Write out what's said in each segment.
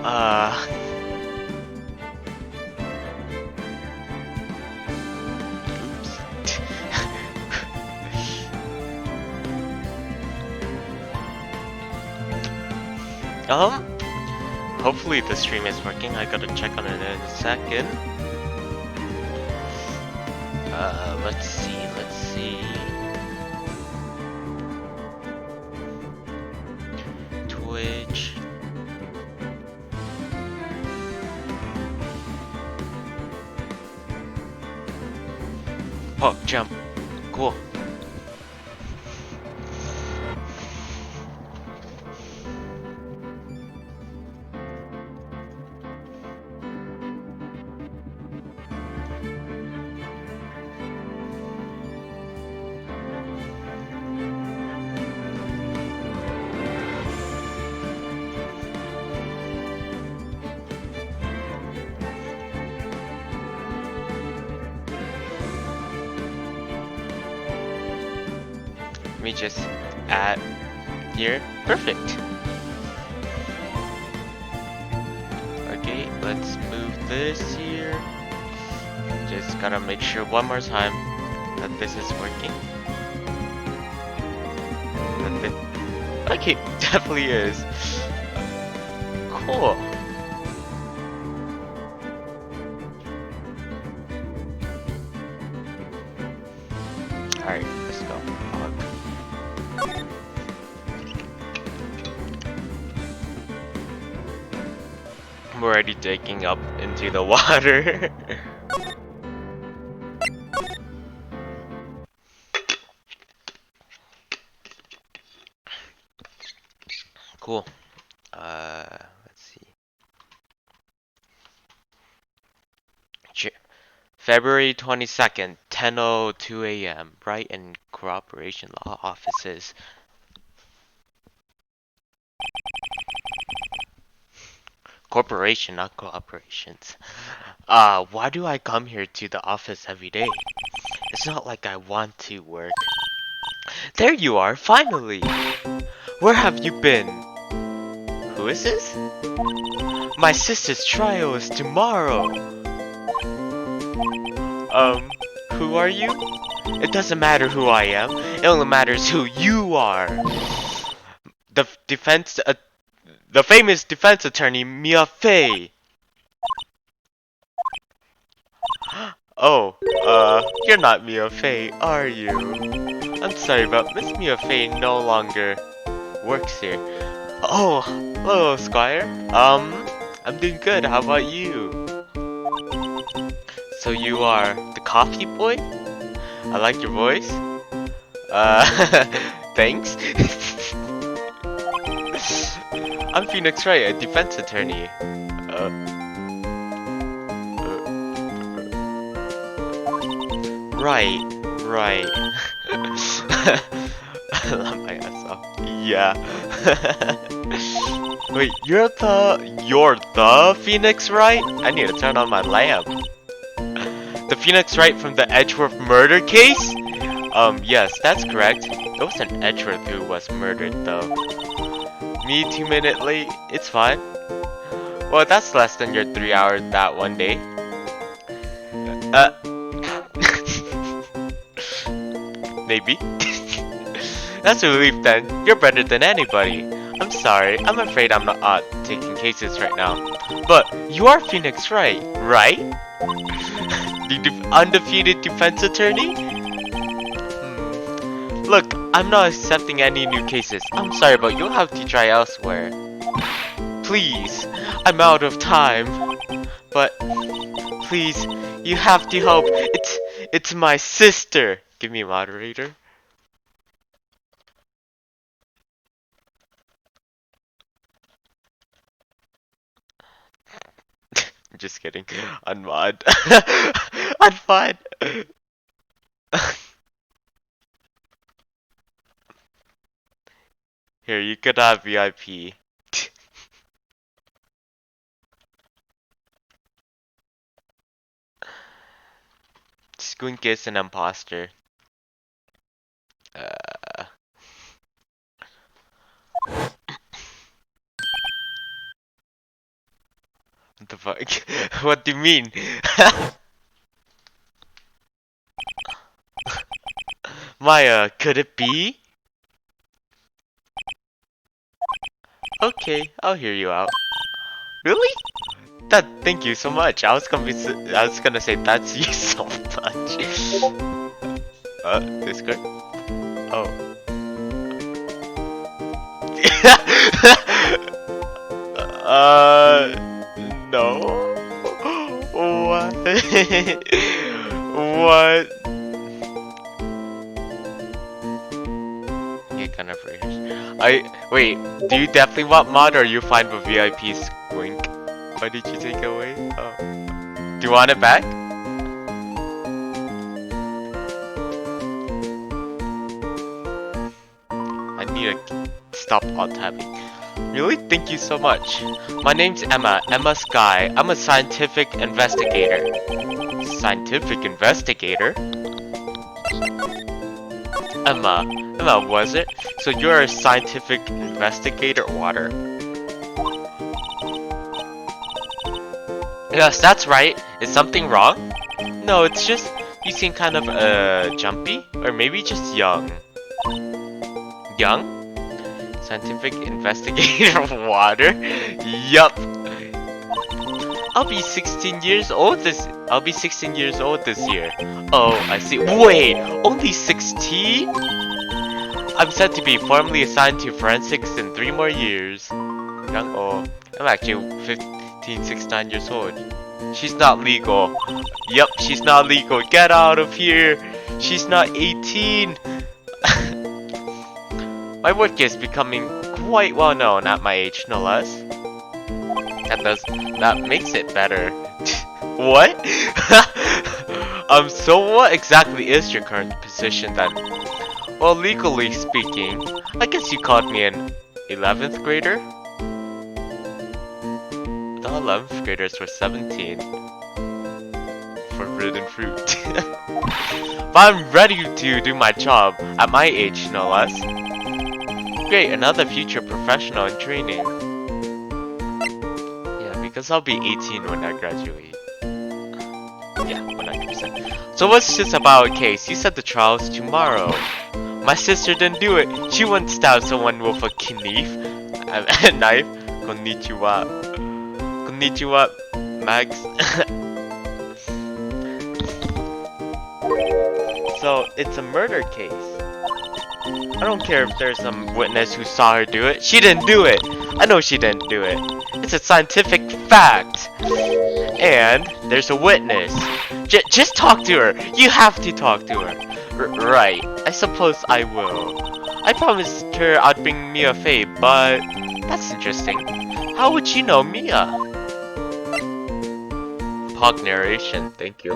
Uh, oops. Um, hopefully the stream is working. I gotta check on it in a second. Let's see. Twitch. Oh, jump. Cool. Let me just add here. Perfect. Okay, let's move this here. Just gotta make sure one more time that this is working. Okay, definitely is. Cool. Alright, let's go. I'm already digging up into the water. Cool. Let's see. February 22nd, 10:02 a.m. Wright and Cooperation Law Offices. Corporation, not cooperations. Why do I come here to the office every day? It's not like I want to work. There you are, finally! Where have you been? Who is this? My sister's trial is tomorrow! Who are you? It doesn't matter who I am, it only matters who you are! The the famous defense attorney, Mia Fey! Oh, you're not Mia Fey, are you? I'm sorry, but Miss Mia Fey no longer works here. Oh, hello, Squire. I'm doing good. How about you? So you are the coffee boy? I like your voice. Thanks. I'm Phoenix Wright, a defense attorney. Right. I love my ass off. Yeah. Wait, you're the Phoenix Wright? I need to turn on my lamp. The Phoenix Wright from the Edgeworth murder case? Yes, that's correct. It wasn't Edgeworth who was murdered though. Me 2 minutes late, it's fine. Well, that's less than your 3 hours that one day. Maybe. That's a relief then. You're better than anybody. I'm sorry, I'm afraid I'm not taking cases right now. But you are Phoenix Wright, right? The undefeated defense attorney? Look, I'm not accepting any new cases. I'm sorry, but you'll have to try elsewhere. Please, I'm out of time. But please, you have to help. It's my sister. Give me a moderator. I'm just kidding. Unmod. Unmod. Here, you could have VIP. Skunk is an imposter. the fuck? What do you mean? Maya, could it be? Okay, I'll hear you out. Really? Thank you so much. I was gonna say that's you so much. Discord? Oh. No. What? What? You kind of wait. Do you definitely want mod, or are you fine with VIP squink? Why did you take it away? Oh. Do you want it back? I need to stop alt-tabbing. Really? Thank you so much. My name's Emma Sky. I'm a scientific investigator. Scientific investigator? Emma, was it? So you're a scientific investigator, Water? Yes, that's right. Is something wrong? No, it's just you seem kind of jumpy, or maybe just young. Young? Scientific investigator Water? Yup. I'll be 16 years old this year. Oh, I see. Wait, only 16? I'm set to be formally assigned to forensics in 3 more years. Young? Oh, I'm actually 9 years old. She's not legal. Yup, she's not legal. Get out of here. She's not 18. My work is becoming quite well known at my age, no less. That makes it better. What? So what exactly is your current position then? Well, legally speaking, I guess you called me an 11th grader? The 11th graders were 17. Forbidden fruit. But I'm ready to do my job, at my age no less. Great, another future professional in training. Yeah, because I'll be 18 when I graduate. Yeah, 100%. So what's this about a case? You said the trial's tomorrow. My sister didn't do it. She wouldn't stab someone with a knife. A knife. Konnichiwa. Konnichiwa, Max. So, it's a murder case. I don't care if there's some witness who saw her do it. She didn't do it. I know she didn't do it. It's a scientific fact. And there's a witness. Just talk to her. You have to talk to her. Right. I suppose I will. I promised her I'd bring Mia Faye, but that's interesting. How would you know Mia? Pog narration, thank you.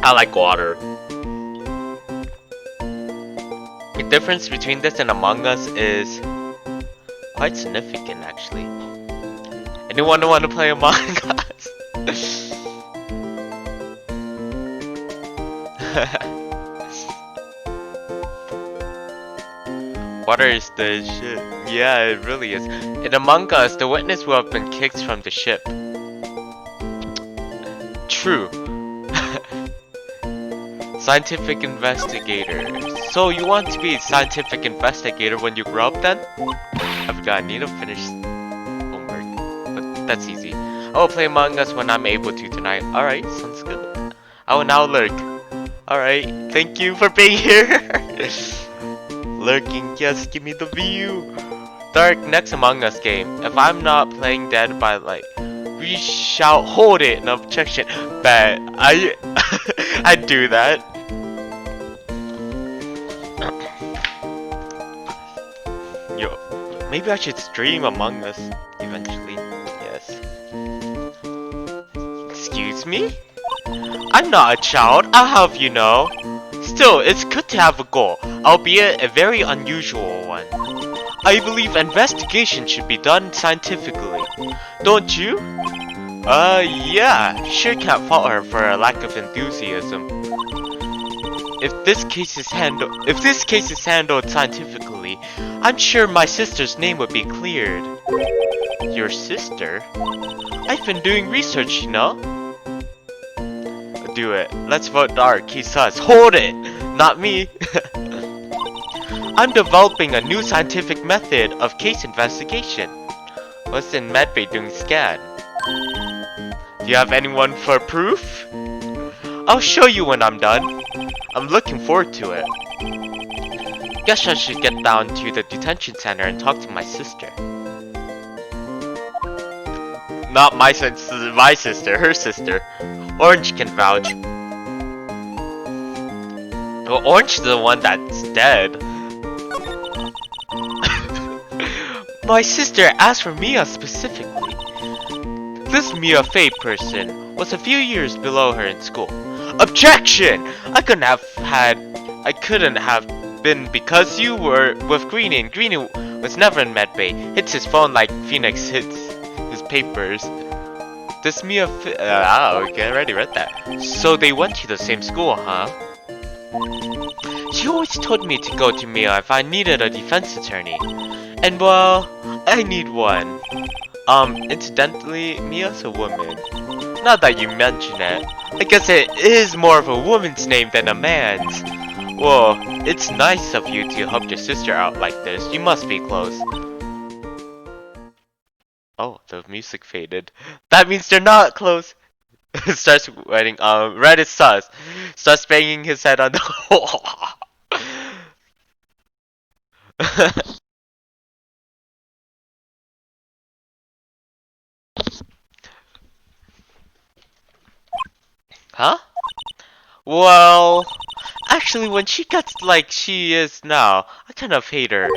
I like water. The difference between this and Among Us is quite significant, actually. Anyone want to play Among Us? Water is the shit. Yeah, it really is. In Among Us, the witness will have been kicked from the ship. True. Scientific investigator. So you want to be a scientific investigator when you grow up then? I forgot, I need to finish homework. But that's easy. I will play Among Us when I'm able to tonight. Alright, sounds good. I will now lurk. Alright, thank you for being here. Lurking, yes, give me the view. Dark, next Among Us game. If I'm not playing dead by like, we shall hold it. No objection. But I do that. Yo, maybe I should stream Among Us eventually. Yes. Excuse me? I'm not a child, I'll have you know. Still, it's good to have a goal, albeit a very unusual one. I believe investigation should be done scientifically. Don't you? Yeah, sure can't fault her for a lack of enthusiasm. If this case is handled scientifically, I'm sure my sister's name would be cleared. Your sister? I've been doing research, you know? Do it. Let's vote dark. He's sus. Hold it! Not me. I'm developing a new scientific method of case investigation. What's in medbay doing scan? Do you have anyone for proof? I'll show you when I'm done. I'm looking forward to it. Guess I should get down to the detention center and talk to my sister. Not my sister, her sister. Orange can vouch. Well, Orange is the one that's dead. My sister asked for Mia specifically. This Mia Fey person was a few years below her in school. Objection! I couldn't have been because you were with Greenie, and Greenie was never in medbay. Hits his phone like Phoenix hits his papers. This Mia okay, I already read that. So they went to the same school, huh? She always told me to go to Mia if I needed a defense attorney. And well, I need one. Incidentally, Mia's a woman. Now that you mention it, I guess it is more of a woman's name than a man's. Well, it's nice of you to help your sister out like this. You must be close. Oh, the music faded. That means they're not close. Starts writing, Red is sus. Starts banging his head on the wall. Huh? Well, actually, when she gets like she is now, I kind of hate her.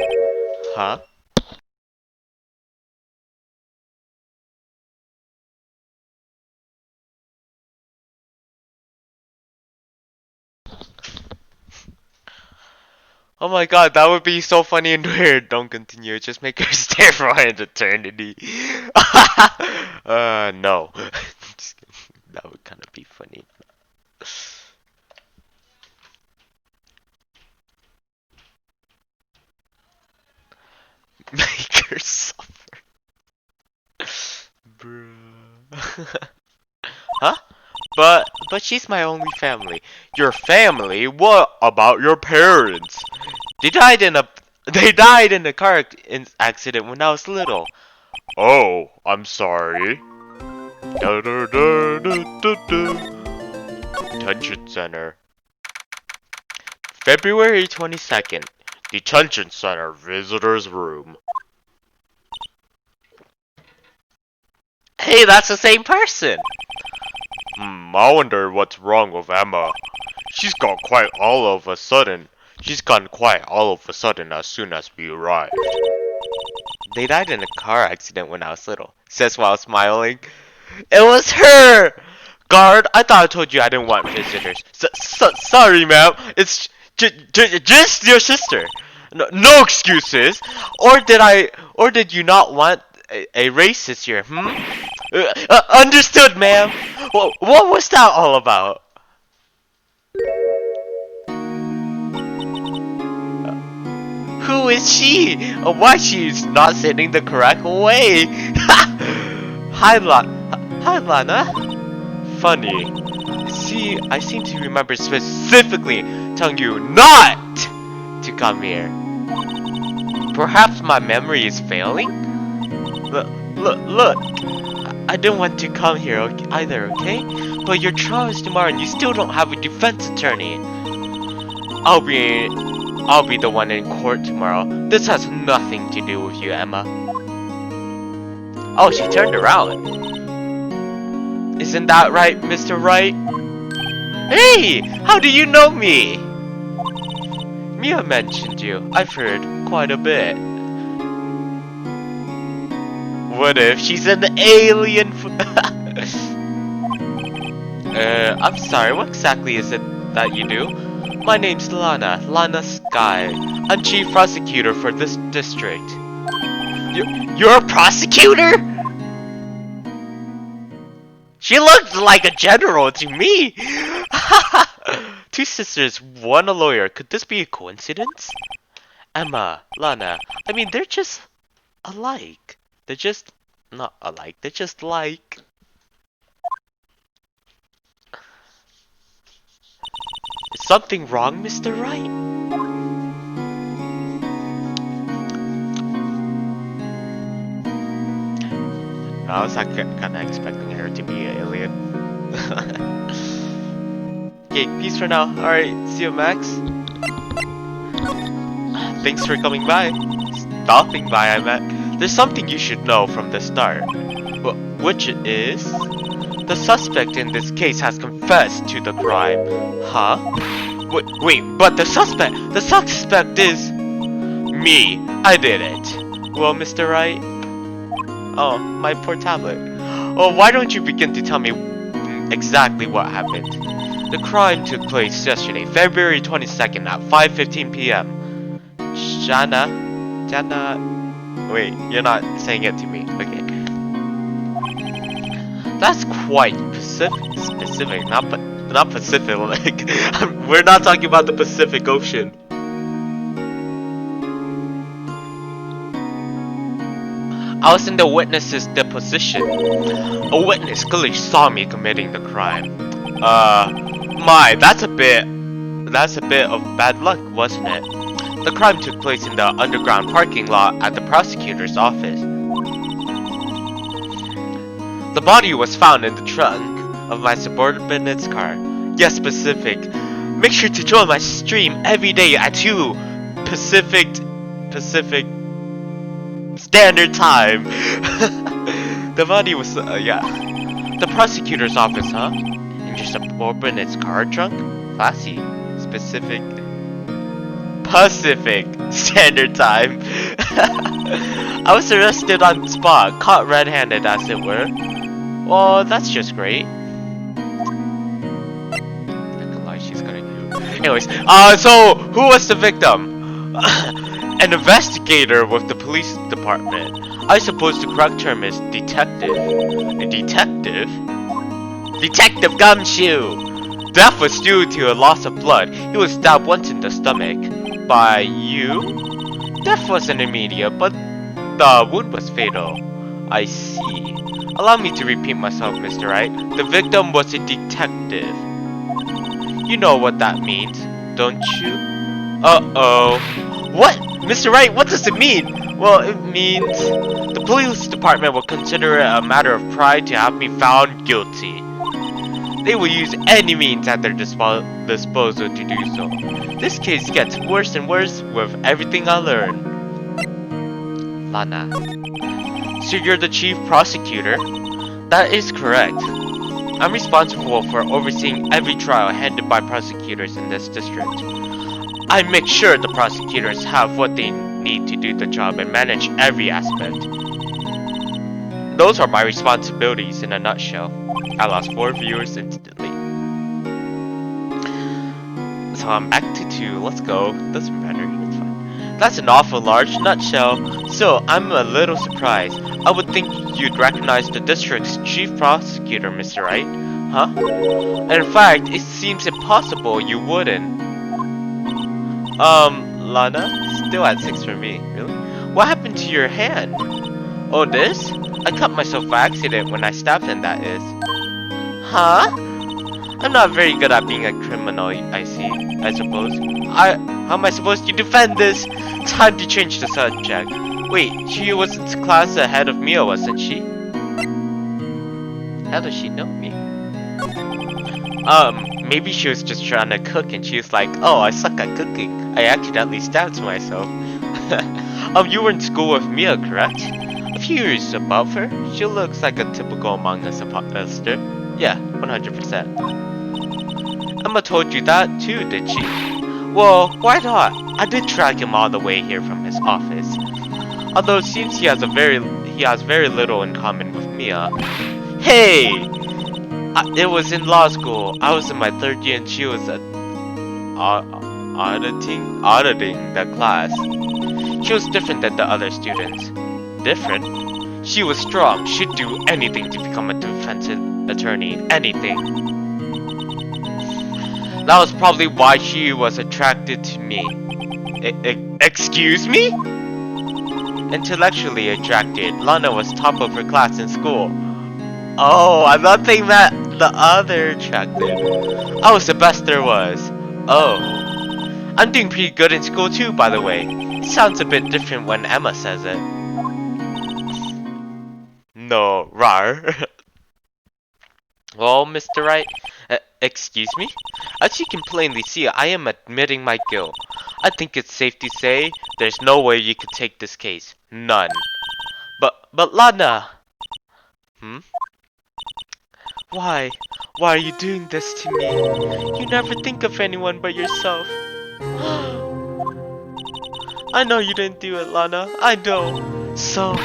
Huh? Oh my god, that would be so funny and weird. Don't continue, just make her stay for an eternity. No. Just kidding. That would kind of be funny. Make her suffer. Bruh. Huh? But she's my only family. Your family? What about your parents? They died in a car accident when I was little. Oh, I'm sorry. Da, da, da, da, da, da. Detention Center. February 22nd. Detention Center Visitor's Room. Hey, that's the same person! I wonder what's wrong with Emma. She's gone quiet all of a sudden. She's gone quiet all of a sudden as soon as we arrived. They died in a car accident when I was little, says while smiling. It was her! Guard, I thought I told you I didn't want visitors. Sorry, ma'am. It's just your sister. No excuses. Or did you not want a racist here, understood, ma'am. What was that all about? Who is she? Why she's not sitting the correct way? Hi, Lana. Funny. See, I seem to remember specifically telling you not to come here. Perhaps my memory is failing? Look. I didn't want to come here either, okay? But your trial is tomorrow and you still don't have a defense attorney. I'll be the one in court tomorrow. This has nothing to do with you, Emma. Oh, she turned around. Isn't that right, Mr. Wright? Hey! How do you know me? Mia mentioned you. I've heard quite a bit. What if she's an alien? I'm sorry, what exactly is it that you do? My name's Lana Sky. I'm chief prosecutor for this district. You're a prosecutor? She looked like a general to me. Two sisters, one a lawyer. Could this be a coincidence? Emma, Lana, I mean, they're just alike. They're just Not alike, they're just like. Is something wrong, Mr. Wright? I was like, kinda expecting her to be an alien. Okay, peace for now. Alright, see you, Max. Thanks for coming by. Stopping by, I meant. There's something you should know from the start. Which is... The suspect in this case has confessed to the crime. Huh? Wait, but the suspect is... Me. I did it. Well, Mr. Wright? Oh, my poor tablet. Oh, why don't you begin to tell me exactly what happened? The crime took place yesterday, February 22nd at 5:15 p.m. Jana... Wait, you're not saying it to me. Okay. That's quite specific, not Pacific. Like, we're not talking about the Pacific Ocean. I was in the witness's deposition. A witness clearly saw me committing the crime. That's a bit of bad luck, wasn't it? The crime took place in the underground parking lot at the prosecutor's office. The body was found in the trunk of my subordinate's car. Yes, Pacific. Make sure to join my stream every day at 2 Pacific Standard Time. The body was, yeah. The prosecutor's office, huh? In your subordinate's car trunk? Classy. Pacific Standard Time. I was arrested on the spot, caught red-handed as it were. Well, that's just great. Not gonna lie, she's gonna do. Anyways, so who was the victim? An investigator with the police department. I suppose the correct term is detective. A detective? Detective Gumshoe! Death was due to a loss of blood. He was stabbed once in the stomach. By you? Death wasn't immediate, but the wound was fatal. I see. Allow me to repeat myself, Mr. Wright. The victim was a detective. You know what that means, don't you? Uh-oh. What? Mr. Wright, what does it mean? Well, it means the police department will consider it a matter of pride to have me found guilty. They will use any means at their disposal to do so. This case gets worse and worse with everything I learn. Lana. So you're the chief prosecutor? That is correct. I'm responsible for overseeing every trial handled by prosecutors in this district. I make sure the prosecutors have what they need to do the job and manage every aspect. Those are my responsibilities in a nutshell. I lost 4 viewers instantly. So I'm back to 2, let's go. Doesn't matter, it's fine. That's an awful large nutshell. So I'm a little surprised. I would think you'd recognize the district's chief prosecutor, Mr. Wright. Huh? And in fact, it seems impossible you wouldn't. Lana? Still at 6 for me. Really? What happened to your hand? Oh, this? I cut myself by accident when I stabbed him, that is. Huh? I'm not very good at being a criminal, I suppose. How am I supposed to defend this? Time to change the subject. Wait, she was in class ahead of Mia, wasn't she? How does she know me? Maybe she was just trying to cook and she was like, oh, I suck at cooking. I accidentally stabbed myself. You were in school with Mia, correct? A few years above her? She looks like a typical Among Us imposter. Yeah, 100%. Emma told you that too, did she? Well, why not? I did track him all the way here from his office. Although it seems he has very little in common with Mia. Hey! It was in law school. I was in my 3rd year and she was auditing the class. She was different than the other students. Different? She was strong. She'd do anything to become a defense attorney. Anything. That was probably why she was attracted to me. Excuse me? intellectually attracted. Lana was top of her class in school. Oh, I thought they meant the other attracted. I was the best there was. Oh. I'm doing pretty good in school too, by the way. It sounds a bit different when Emma says it. No, rar. Well, Mr. Wright, excuse me? As you can plainly see, I am admitting my guilt. I think it's safe to say there's no way you could take this case. None. But Lana! Hmm? Why? Why are you doing this to me? You never think of anyone but yourself. I know you didn't do it, Lana. I know. So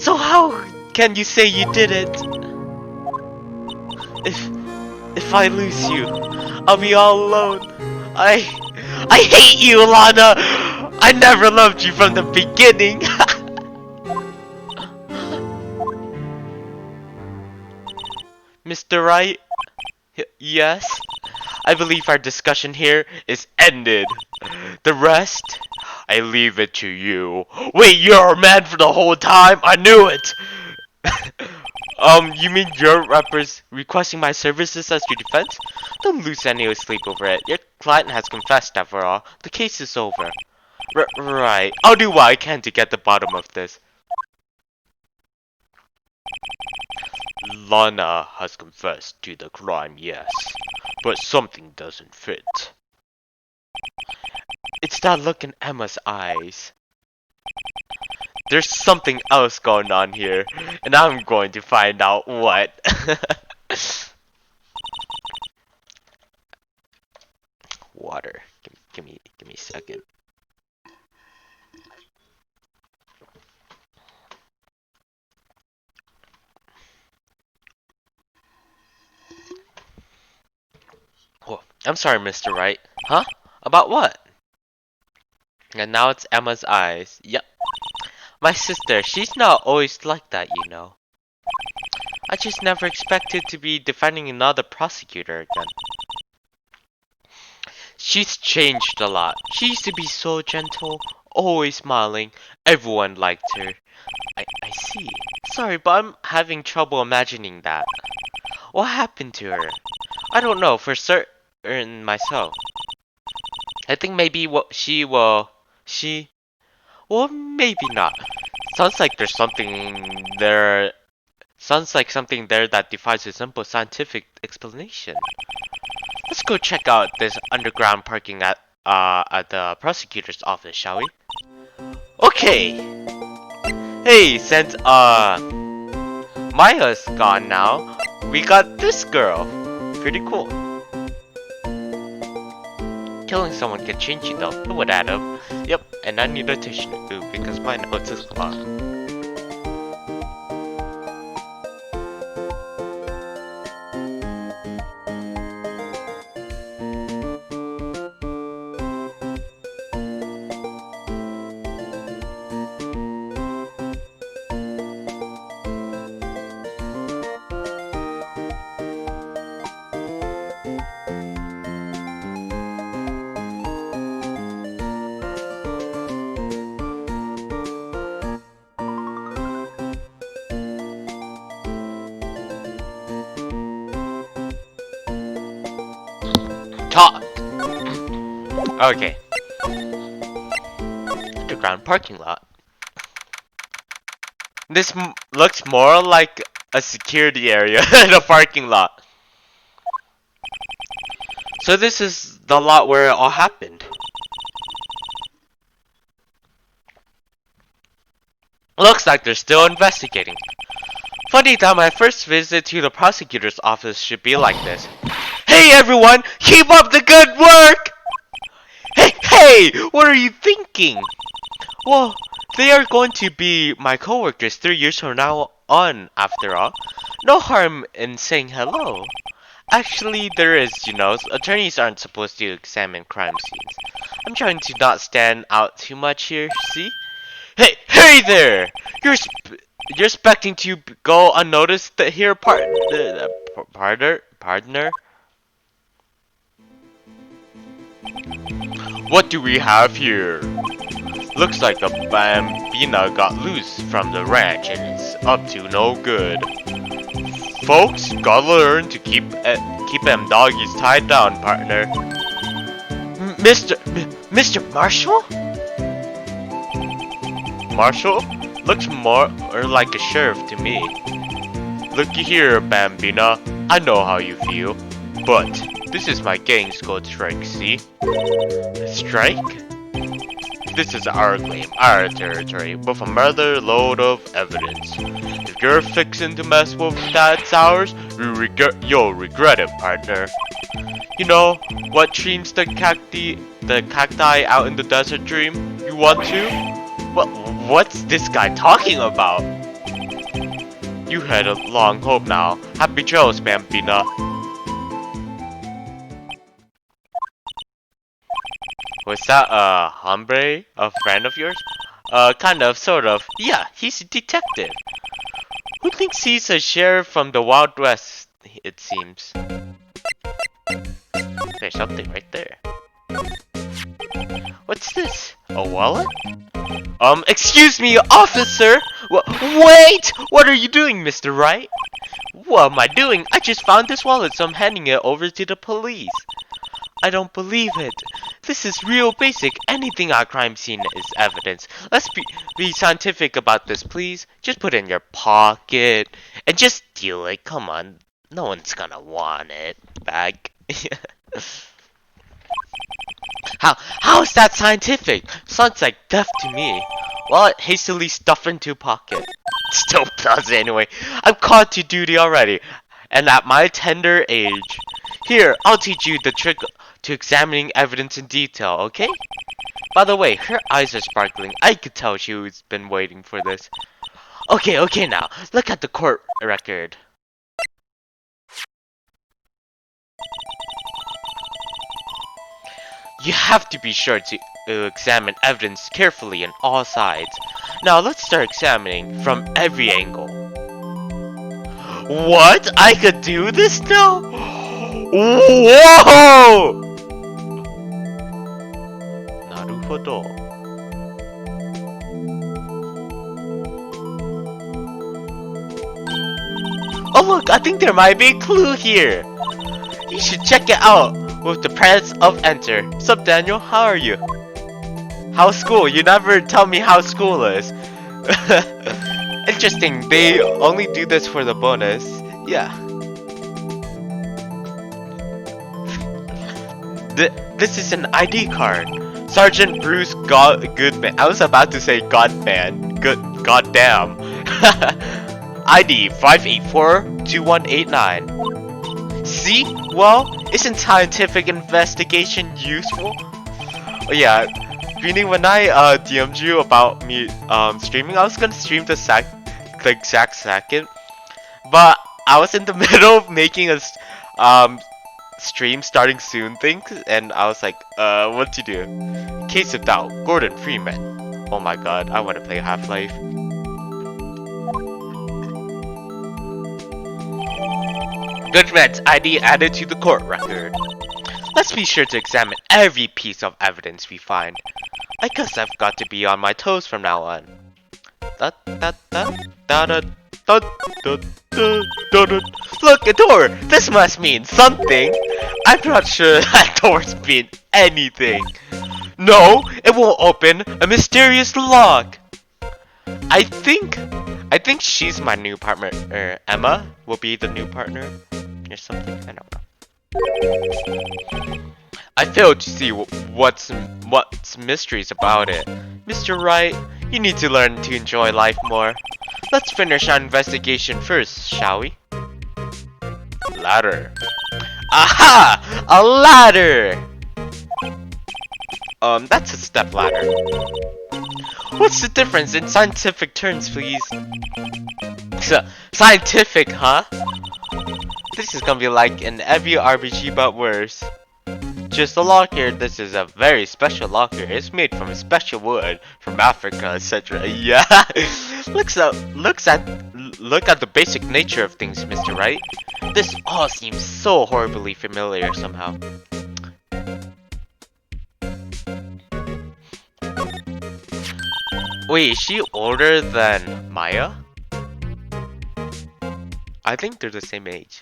how can you say you did it? If I lose you, I'll be all alone. I hate you, Lana. I never loved you from the beginning. Mr. Wright? Yes? I believe our discussion here is ended. The rest, I leave it to you. Wait, you're a man for the whole time? I knew it! You mean you're requesting my services as your defense? Don't lose any sleep over it. Your client has confessed after all. The case is over. Right. I'll do what I can to get the bottom of this. Lana has confessed to the crime, yes. But something doesn't fit. It's that look in Emma's eyes. There's something else going on here, and I'm going to find out what. Water. Give me a second. Oh, I'm sorry, Mr. Wright. Huh? About what? And now it's Emma's eyes. Yep. My sister, she's not always like that, you know. I just never expected to be defending another prosecutor again. She's changed a lot. She used to be so gentle, always smiling. Everyone liked her. I see. Sorry, but I'm having trouble imagining that. What happened to her? I don't know for certain myself. I think maybe well, maybe not. Sounds like there's something there. Sounds like something there that defies a simple scientific explanation. Let's go check out this underground parking at the prosecutor's office, shall we? Okay. Hey, since Maya's gone now, we got this girl. Pretty cool. Killing someone can change you though. It would add up. Yep, and I need a tissue because my nose is clogged. Talk! Okay. Underground parking lot. This looks more like a security area than a parking lot. So this is the lot where it all happened. Looks like they're still investigating. Funny that my first visit to the prosecutor's office should be like this. Hey everyone! Keep up the good work! Hey! What are you thinking? Well, they are going to be my coworkers 3 years from now on, after all. No harm in saying hello. Actually, there is, you know. Attorneys aren't supposed to examine crime scenes. I'm trying to not stand out too much here, see? Hey there! You're expecting to go unnoticed here, partner? What do we have here? Looks like the Bambina got loose from the ranch and is up to no good. Folks, gotta learn to keep them doggies tied down, partner. Mr. Marshall? Marshall? Looks more like a sheriff to me. Looky here, Bambina. I know how you feel, but this is my gang's code strike, see? Strike? This is our claim, our territory, with another load of evidence. If you're fixing to mess with that's ours, you'll regret it, partner. You know, what dreams the cacti out in the desert dream? You want to? What's this guy talking about? You had a long hope now. Happy trails, Bambina. Was that a hombre, a friend of yours? Kind of, sort of. Yeah, he's a detective. Who thinks he's a sheriff from the Wild West, it seems. There's something right there. What's this? A wallet? Excuse me, officer! Wait! What are you doing, Mr. Wright? What am I doing? I just found this wallet, so I'm handing it over to the police. I don't believe it. This is real basic. Anything on a crime scene is evidence. Let's be scientific about this, please. Just put it in your pocket and just steal it. Come on. No one's gonna want it back. How is that scientific? Sounds like theft to me. Well, hastily stuffed into pocket. Still does anyway. I'm caught to duty already, and at my tender age. Here, I'll teach you the trick to examining evidence in detail, okay? By the way, her eyes are sparkling. I could tell she's been waiting for this. Okay now. Look at the court record. You have to be sure to examine evidence carefully on all sides. Now let's start examining from every angle. What? I could do this now? Whoa! Naruhodo. Oh look, I think there might be a clue here. You should check it out with the press of enter. Sup Daniel, how are you? How's school? You never tell me how school is. Interesting, they only do this for the bonus. Yeah. This is an ID card. Sergeant Bruce Goodman. I was about to say Godman. Goddamn. ID 584-2189. See? Well, isn't scientific investigation useful? Oh yeah, Greenie, when I DM'd you about me streaming, I was gonna stream the exact second, but I was in the middle of making a stream starting soon thing, and I was like, what to do? Case of Doubt, Gordon Freeman. Oh my god, I want to play Half-Life. Goodman's ID added to the court record. Let's be sure to examine every piece of evidence we find. I guess I've got to be on my toes from now on. Look, a door! This must mean something! I'm not sure that doors mean anything. No, it won't open. A mysterious lock. I think she's my new partner. Emma will be the new partner or something. I don't know. I failed to see what's mysteries about it. Mr. Wright, you need to learn to enjoy life more. Let's finish our investigation first, shall we? Ladder. Aha! A ladder! That's a step ladder. What's the difference in scientific terms, please? Scientific, huh? This is gonna be like in every RPG but worse. Just a locker. This is a very special locker. It's made from special wood from Africa, etc. Yeah. Look at the basic nature of things, Mr. Wright. This all seems so horribly familiar somehow. Wait, is she older than Maya? I think they're the same age.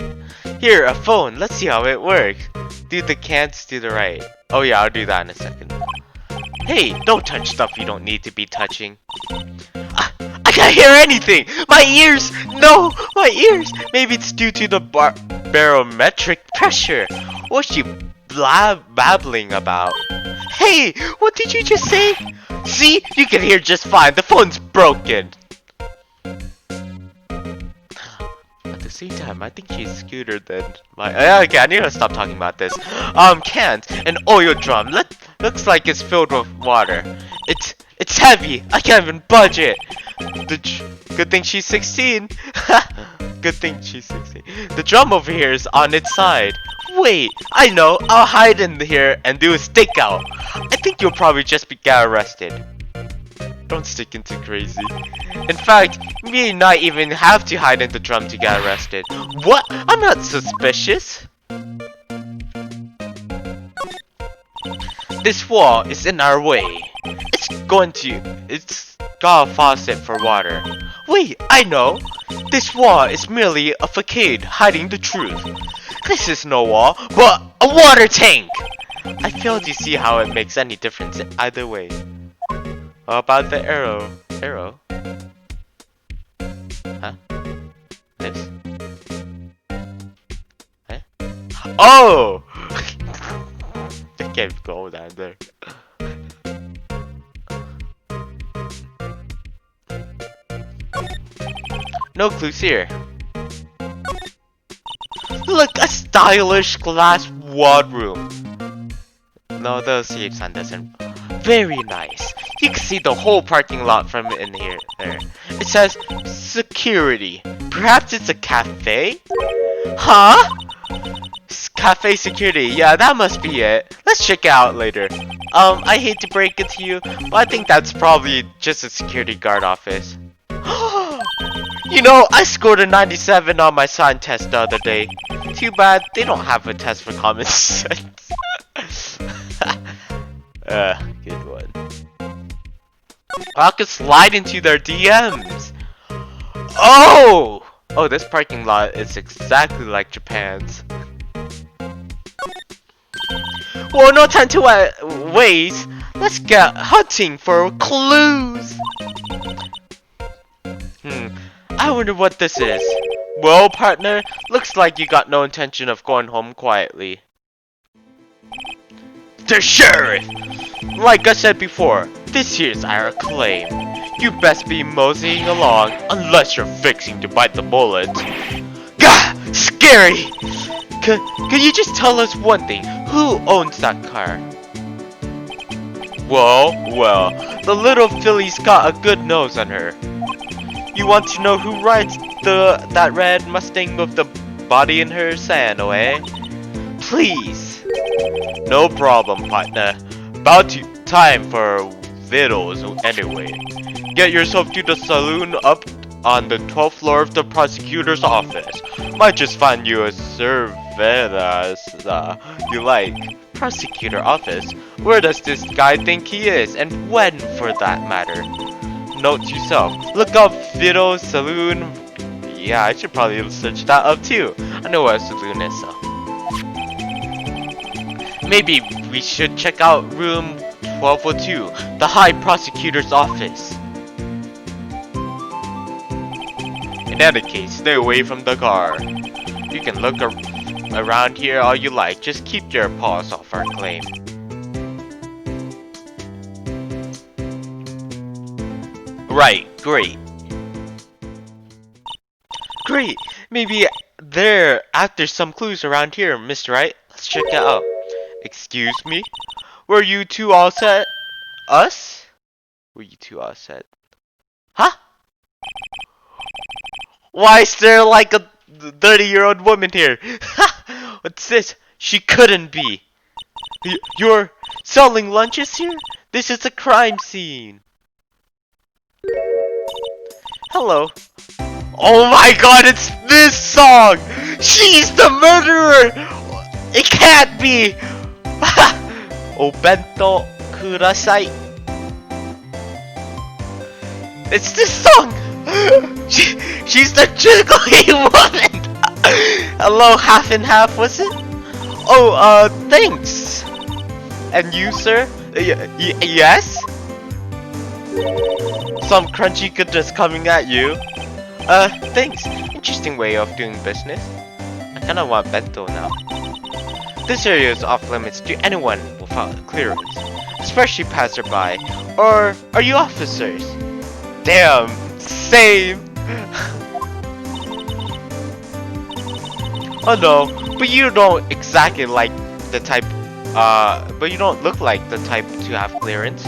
Here, a phone. Let's see how it works. Do the can'ts to the right. Oh yeah, I'll do that in a second. Hey, don't touch stuff you don't need to be touching. I can't hear anything! My ears! No! My ears! Maybe it's due to the barometric pressure. What's she babbling about? Hey! What did you just say? See? You can hear just fine. The phone's broken. At the same time, I think she's scooter than my... okay, I need to stop talking about this. Can't. An oil drum. Looks like it's filled with water. It's heavy. I can't even budge it. Good thing she's 16. Good thing she's 16. The drum over here is on its side. Wait, I know. I'll hide in here and do a stakeout. I think you'll probably just get arrested. Don't stick into crazy. In fact, me and not even have to hide in the drum to get arrested. What? I'm not suspicious. This wall is in our way. It's got a faucet for water. Wait, I know. This wall is merely a facade hiding the truth. This is no wall, but a water tank. I fail to see how it makes any difference either way. How about the arrow? Arrow? Huh? This? Huh? Oh! I can't go down there. No clues here. Look, a stylish glass wardroom. No, the safe sign doesn't. Very nice. You can see the whole parking lot from in here. There. It says security. Perhaps it's a cafe? Huh? Cafe security. Yeah, that must be it. Let's check it out later. I hate to break it to you, but I think that's probably just a security guard office. You know, I scored a 97 on my science test the other day. Too bad they don't have a test for common sense. Good one. I could slide into their DMs. Oh! Oh, this parking lot is exactly like Japan's. Well, no time to waste. Let's get hunting for clues. I wonder what this is. Well, partner, looks like you got no intention of going home quietly. The sheriff! Like I said before, this here's our claim. You best be moseying along unless you're fixing to bite the bullet. Gah! Scary! Could you just tell us one thing? Who owns that car? Well, the little filly's got a good nose on her. You want to know who rides that red Mustang with the body in her sand, eh? Please. No problem, partner. About time for vittles anyway. Get yourself to the saloon up on the 12th floor of the prosecutor's office. Might just find you a service you like. Prosecutor office? Where does this guy think he is, and when for that matter? Note to self, look up Fiddle Saloon. Yeah, I should probably search that up too. I know what a saloon is, so. Maybe we should check out room 1202, the High Prosecutor's office. In any case, stay away from the car. You can look around here all you like, just keep your paws off our claim. Right, great. Great, maybe they're after some clues around here, Mr. Wright. Let's check it out. Excuse me? Were you two all set? Us? Were you two all set? Huh? Why is there like a 30-year-old woman here? What's this? She couldn't be. You're selling lunches here? This is a crime scene. Hello. Oh my god, it's this song! She's the murderer! It can't be! Obento kudasai. It's this song! She's the jiggly woman! Hello, half and half, was it? Oh, thanks! And you, sir? Yes? Some crunchy goodness coming at you. Thanks. Interesting way of doing business. I kinda want bento now. This area is off limits to anyone without clearance, especially passerby. Or are you officers? Damn, same. Oh no, but you don't exactly like the type. But you don't look like the type to have clearance.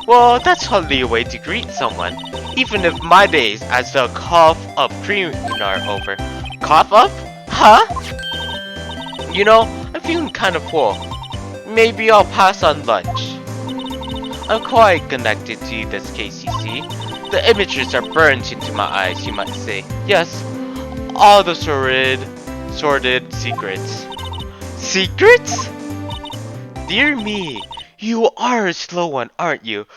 Well, that's hardly a way to greet someone. Even if my days as the cough up cream are over. Cough up? Huh? You know, I'm feeling kind of full. Maybe I'll pass on lunch. I'm quite connected to this case, you see. The images are burnt into my eyes, you might say. Yes, all the sordid secrets. Secrets? Dear me, you are a slow one, aren't you?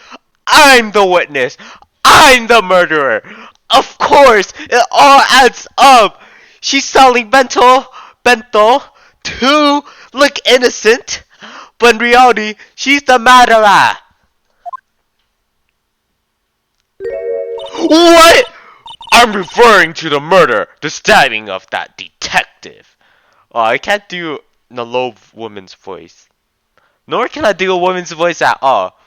I'm the witness! I'm the murderer! Of course, it all adds up! She's selling bento, to look innocent, but in reality, she's the murderer! What? I'm referring to the murder, the stabbing of that detective. Oh, I can't do the low woman's voice. Nor can I do a woman's voice at all.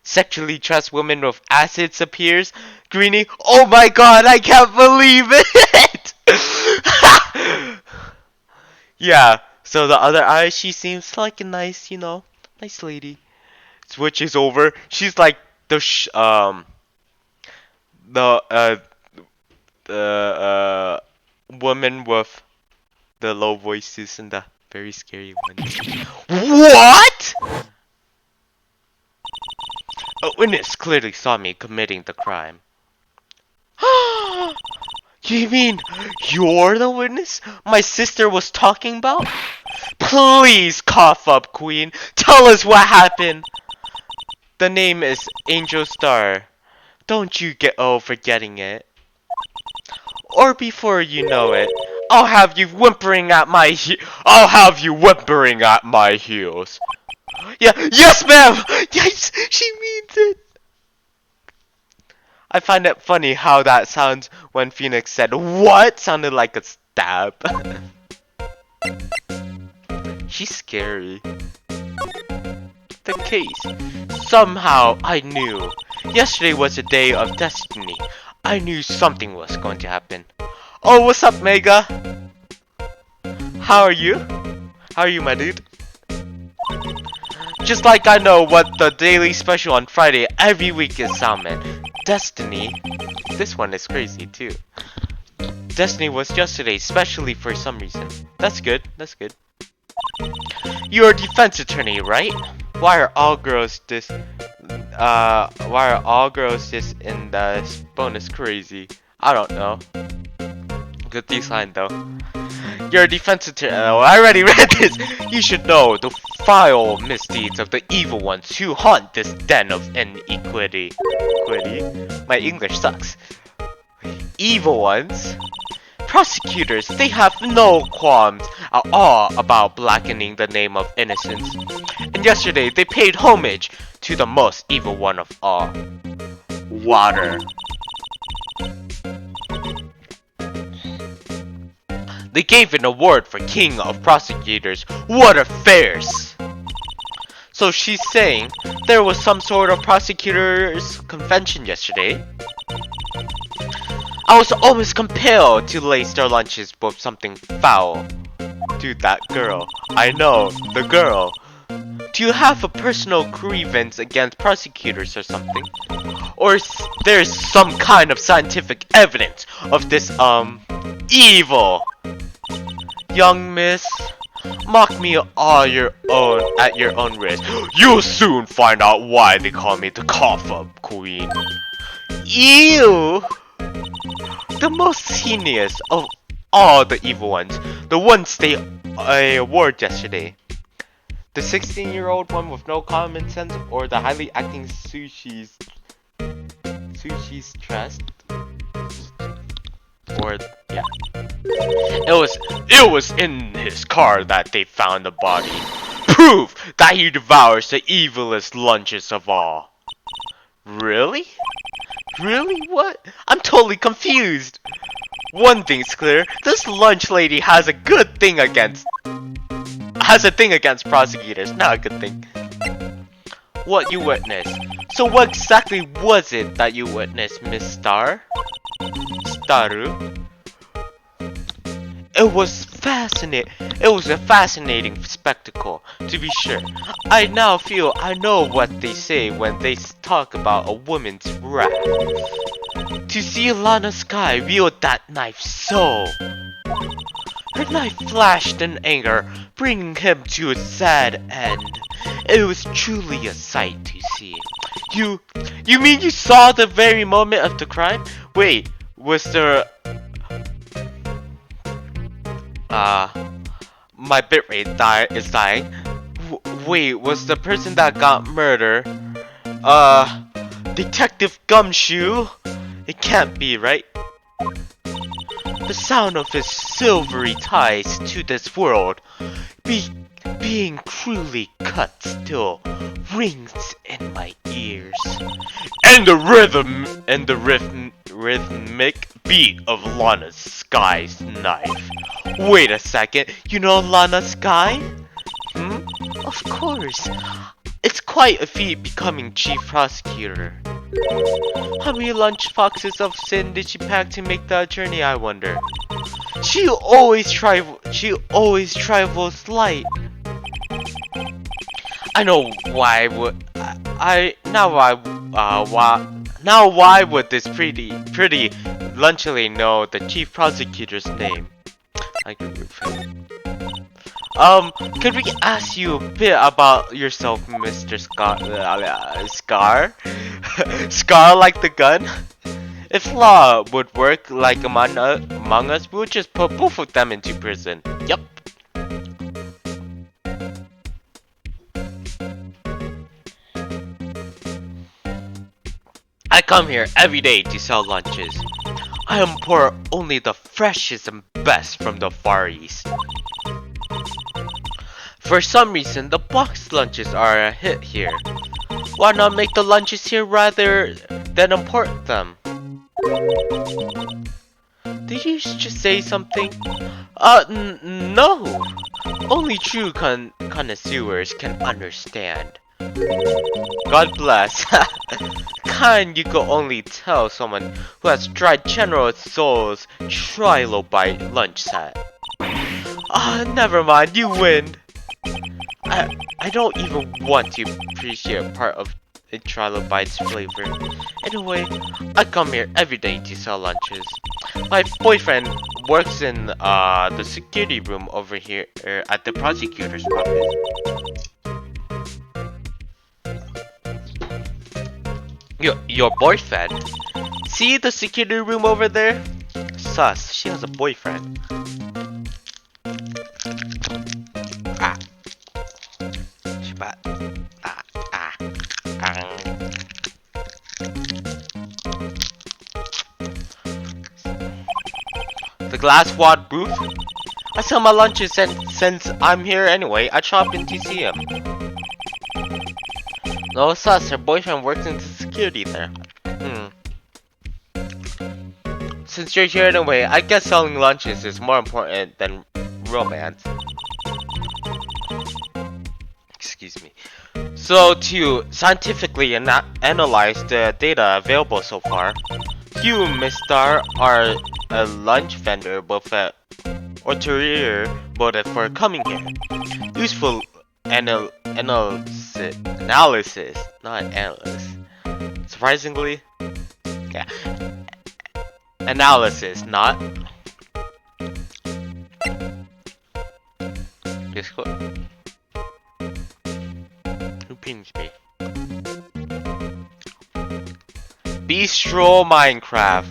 Sexually trust women with acids appears. Greenie, oh my god, I can't believe it! Yeah, so the other eye, she seems like a nice, nice lady. Switch is over. She's like the the woman with the low voices and the very scary ones. What? A witness clearly saw me committing the crime. You mean you're the witness my sister was talking about? Please cough up, Queen. Tell us what happened. The name is Angel Star. Don't you get forgetting it. Or before you know it, I'll have you whimpering at my heels. Yeah, yes, ma'am. Yes, she means it. I find it funny how that sounds when Phoenix said what sounded like a stab. She's scary. The case. Somehow I knew. Yesterday was a day of destiny. I knew something was going to happen. Oh, what's up, Mega? How are you? How are you, my dude? Just like I know what the daily special on Friday every week is, Salmon. Destiny. This one is crazy too. Destiny was yesterday, especially for some reason. That's good. That's good. You're a defense attorney, right? Why are all girls this? Why are all girls this in the bonus crazy? I don't know. Good design though. You're a defense attorney. Oh, I already read this. You should know the foul misdeeds of the evil ones who haunt this den of iniquity. My English sucks. Evil ones? Prosecutors, they have no qualms at all about blackening the name of innocence. And yesterday, they paid homage to the most evil one of all. Water. They gave an award for King of Prosecutors. What a farce! So she's saying there was some sort of prosecutors convention yesterday. I was almost compelled to lace their lunches with something foul. Dude, that girl. I know, the girl. Do you have a personal grievance against prosecutors or something? Or there's some kind of scientific evidence of this, evil? Young miss, mock me all your own at your own risk. You'll soon find out why they call me the cough up queen. Ew! The most heinous of all the evil ones. The ones they award yesterday. The 16-year-old one with no common sense, or the highly acting sushi's Sushi's chest. Or yeah. It was in his car that they found the body. Proof that he devours the evilest lunches of all. Really? Really? What? I'm totally confused. One thing's clear, this lunch lady has a thing against prosecutors, not a good thing. What you witnessed? So what exactly was it that you witnessed, Miss Star? Staru? It was fascinating. It was a fascinating spectacle, to be sure. I now feel I know what they say when they talk about a woman's wrath. To see Lana Sky wield that knife so. Her knife flashed in anger, bringing him to a sad end. It was truly a sight to see. You mean you saw the very moment of the crime? Wait, was there... my bitrate is dying. Wait, was the person that got murdered, Detective Gumshoe? It can't be, right? The sound of his silvery ties to this world, being cruelly cut still, rings in my ears. And the rhythmic beat of Lana Sky's knife. Wait a second, you know Lana Sky? Of course. It's quite a feat becoming chief prosecutor. How many lunch boxes of sin did she pack to make that journey, I wonder? She always travels light. I know why would why would this pretty lunch lady know the chief prosecutor's name? I could could we ask you a bit about yourself, Mr. Scar? Scar like the gun? If law would work like among us, we would just put both of them into prison. Yup. I come here every day to sell lunches. I import only the freshest and best from the Far East. For some reason, the boxed lunches are a hit here. Why not make the lunches here rather than import them? Did you just say something? No! Only true connoisseurs can understand. God bless. Kind you could only tell someone who has tried General Soul's Trilobite lunch set. Never mind, you win. I don't even want to appreciate part of a Trilobite's flavor. Anyway, I come here every day to sell lunches. My boyfriend works in the security room over here at the prosecutor's office. Your boyfriend? See the security room over there? Sus, she has a boyfriend. The glass wad booth? I sell my lunches and since I'm here anyway, I chop in to see him. No sus, her boyfriend works in security there. Since you're here anyway, I guess selling lunches is more important than romance. Excuse me. So to scientifically analyze the data available so far, you, Miss Star, are a lunch vendor with a ulterior motive for coming here. Useful analysis, not analysis. Surprisingly, yeah. Analysis, not. Discord. Who pings me? Bistro Minecraft.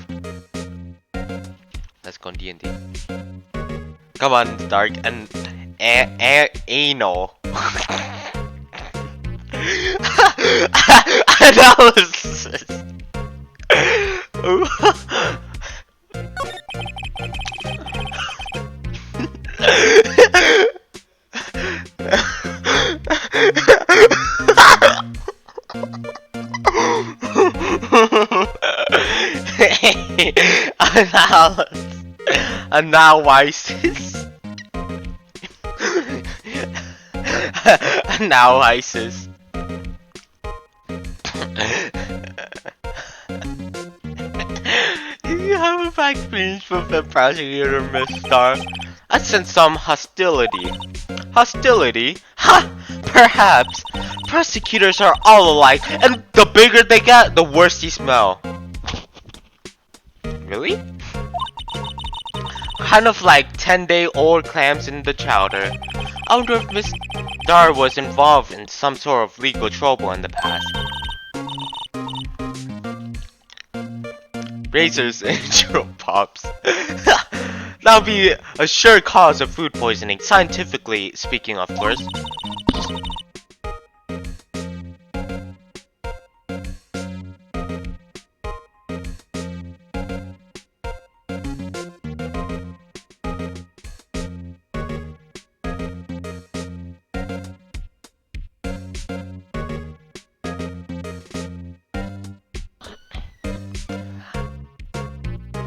Let's go on D&D. Come on, Dark and anal. Analysis. Ooh. Analysis. Analysis. You have a fact finished with the prosecutor, Miss Star. I sense some hostility. Hostility? Ha! Perhaps. Prosecutors are all alike, and the bigger they get, the worse they smell. Really? Kind of like 10-day-old clams in the chowder. I wonder if Miss Star was involved in some sort of legal trouble in the past. Razors and churro pops. That would be a sure cause of food poisoning, scientifically speaking, of course.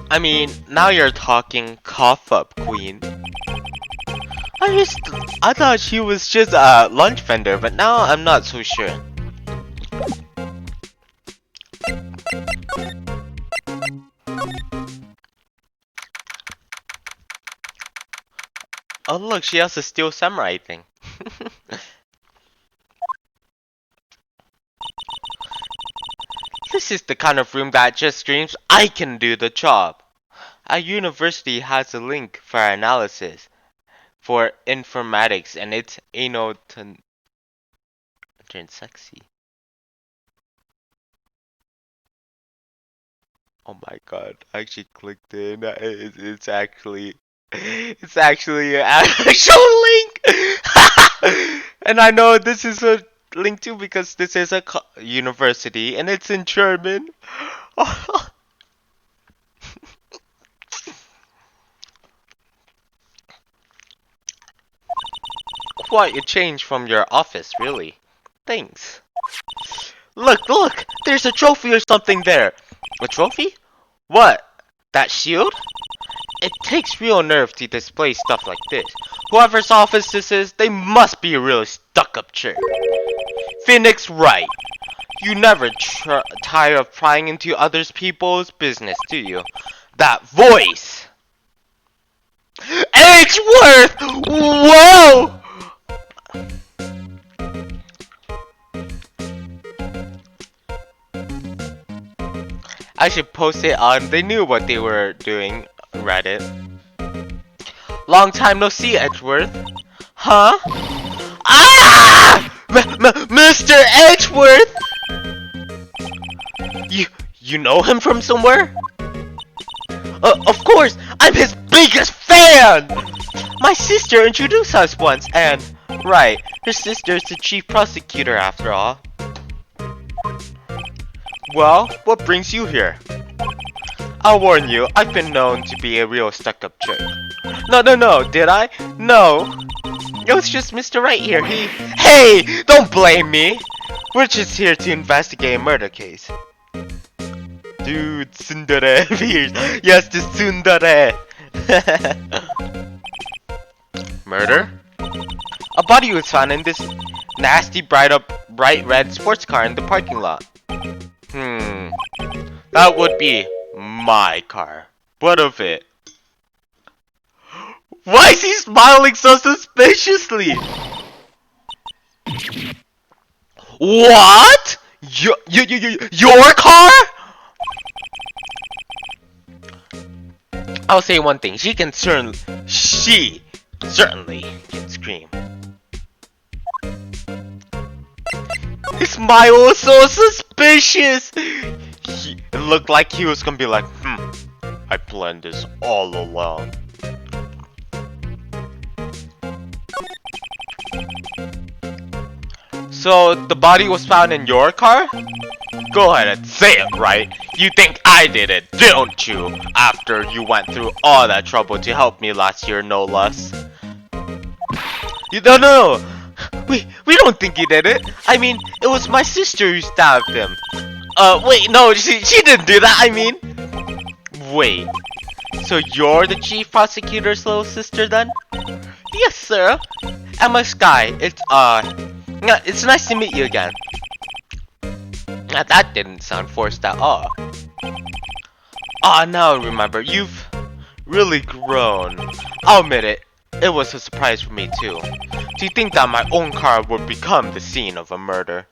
I mean, now you're talking. Cough up, queen. I thought she was just a lunch vendor, but now I'm not so sure. Oh look, she has a steel samurai thing. This is the kind of room that just screams, I can do the job. Our university has a link for analysis for informatics, and it's turned sexy. Oh my god, I actually clicked in. It's actually an actual link. And I know this is a link too because this is a university and it's in German. Quite a change from your office, really. Thanks. Look! There's a trophy or something there. A trophy? What? That shield? It takes real nerve to display stuff like this. Whoever's office this is, they must be a really stuck-up jerk. Phoenix Wright. You never tire of prying into other people's business, do you? That voice! Edgeworth! Whoa! I should post it on. They knew what they were doing. Reddit. Long time no see, Edgeworth. Huh? Ah! Mr. Edgeworth! You know him from somewhere? Of course! I'm his biggest fan! My sister introduced us once, and... Right, her sister's the chief prosecutor after all. Well, what brings you here? I'll warn you, I've been known to be a real stuck-up jerk. No, did I? No. It was just Mr. Wright here, Hey! Don't blame me! We're just here to investigate a murder case. Dude, tsundere appears. Yes, the tsundere. Murder? A body was found in this nasty bright red sports car in the parking lot. That would be my car. What of it? Why is he smiling so suspiciously? What? Your car? I'll say one thing. She certainly can scream. His smile was so suspicious. It looked like he was gonna be like, I planned this all along. So, the body was found in your car? Go ahead and say it, right? You think I did it, don't you? After you went through all that trouble to help me last year, no less. You don't know. We don't think he did it. I mean, it was my sister who stabbed him. Wait, no, she didn't do that. I mean, wait. So you're the chief prosecutor's little sister then? Yes, sir. Emma Sky. It's nice to meet you again. That didn't sound forced at all. Ah, now I remember. You've really grown. I'll admit it. It was a surprise for me too. To think that my own car would become the scene of a murder.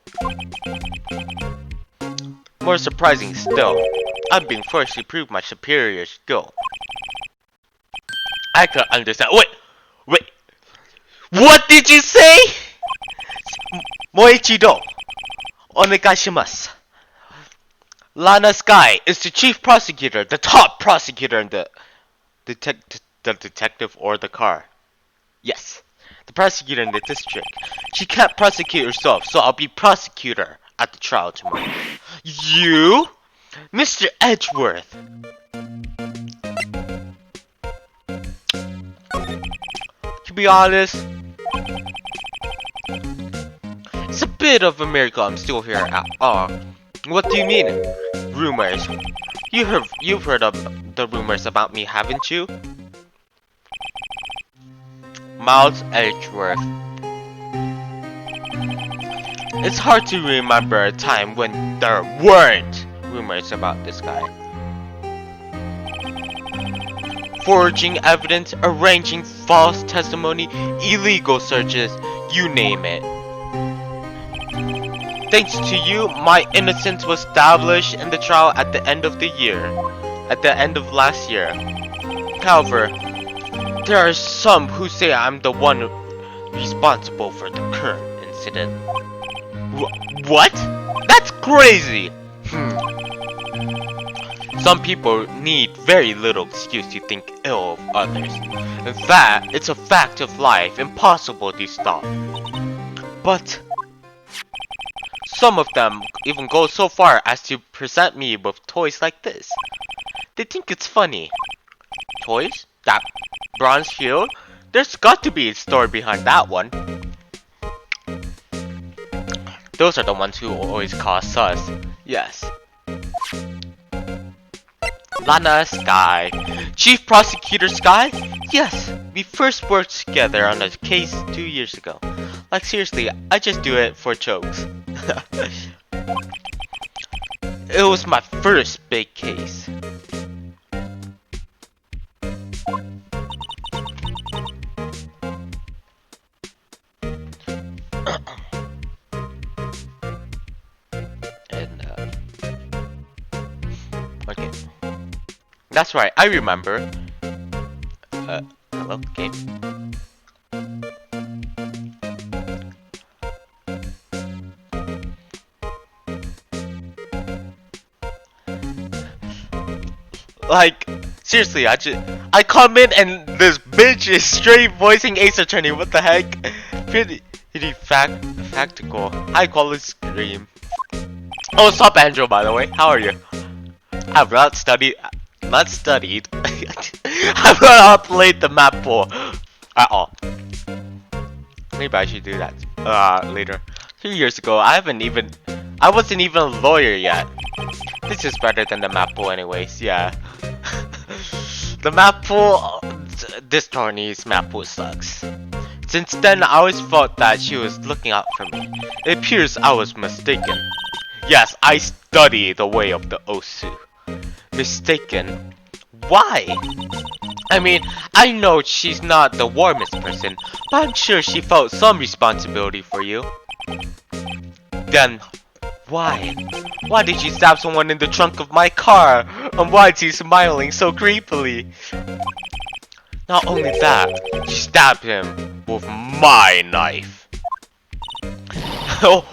More surprising still, I'm being forced to prove my superior skill. I can understand. Wait. What did you say? Moichido. Onegaishimasu. Lana Sky is the chief prosecutor, the top prosecutor in the detective or the car. Yes, the prosecutor in the district. She can't prosecute herself, so I'll be prosecutor at the trial tomorrow. You? Mr. Edgeworth. To be honest, it's a bit of a miracle I'm still here at all. What do you mean? Rumors. You've heard of the rumors about me, haven't you? Miles Edgeworth. It's hard to remember a time when there weren't rumors about this guy. Forging evidence, arranging false testimony, illegal searches, you name it. Thanks to you, my innocence was established in the trial at the end of the year. At the end of last year. However, there are some who say I'm the one responsible for the current incident. What? That's crazy! Some people need very little excuse to think ill of others. In fact, it's a fact of life, impossible to stop. But some of them even go so far as to present me with toys like this. They think it's funny. Toys? That bronze shield? There's got to be a story behind that one. Those are the ones who always cause sus. Yes. Lana Sky. Chief Prosecutor Sky? Yes, we first worked together on a case 2 years ago. Like seriously, I just do it for jokes. It was my first big case. Okay. That's right, I remember. Hello, game. Like, seriously, I come in and this bitch is straight voicing Ace Attorney. What the heck? Pretty factical, high quality scream. Oh, what's up, Andrew? By the way, how are you? I've not studied. I've not played the map pool at all. Maybe I should do that later. 2 years ago, I wasn't even a lawyer yet. This is better than the map pool, anyways. Yeah. The map pool. This Tony's map pool sucks. Since then, I always thought that she was looking out for me. It appears I was mistaken. Yes, I study the way of the Osu. Mistaken? Why? I mean, I know she's not the warmest person, but I'm sure she felt some responsibility for you. Then, why? Why did she stab someone in the trunk of my car? And why is she smiling so creepily? Not only that, she stabbed him with my knife. Oh,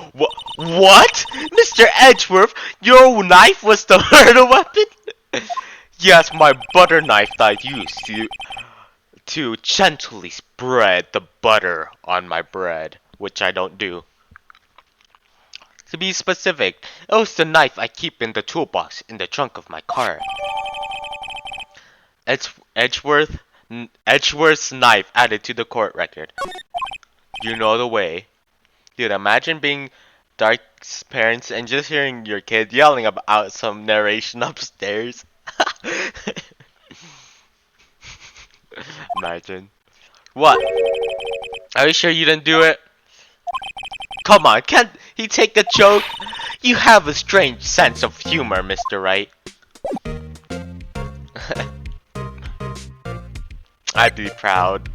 what? Mr. Edgeworth, your knife was the murder weapon? Yes, my butter knife that I used to gently spread the butter on my bread, which I don't do. To be specific, it was the knife I keep in the toolbox in the trunk of my car. Edgeworth's knife added to the court record. You know the way. Dude, imagine being Dark's parents and just hearing your kid yelling about some narration upstairs. Imagine. What? Are you sure you didn't do it? Come on, can't he take a joke? You have a strange sense of humor, Mr. Wright. I'd be proud.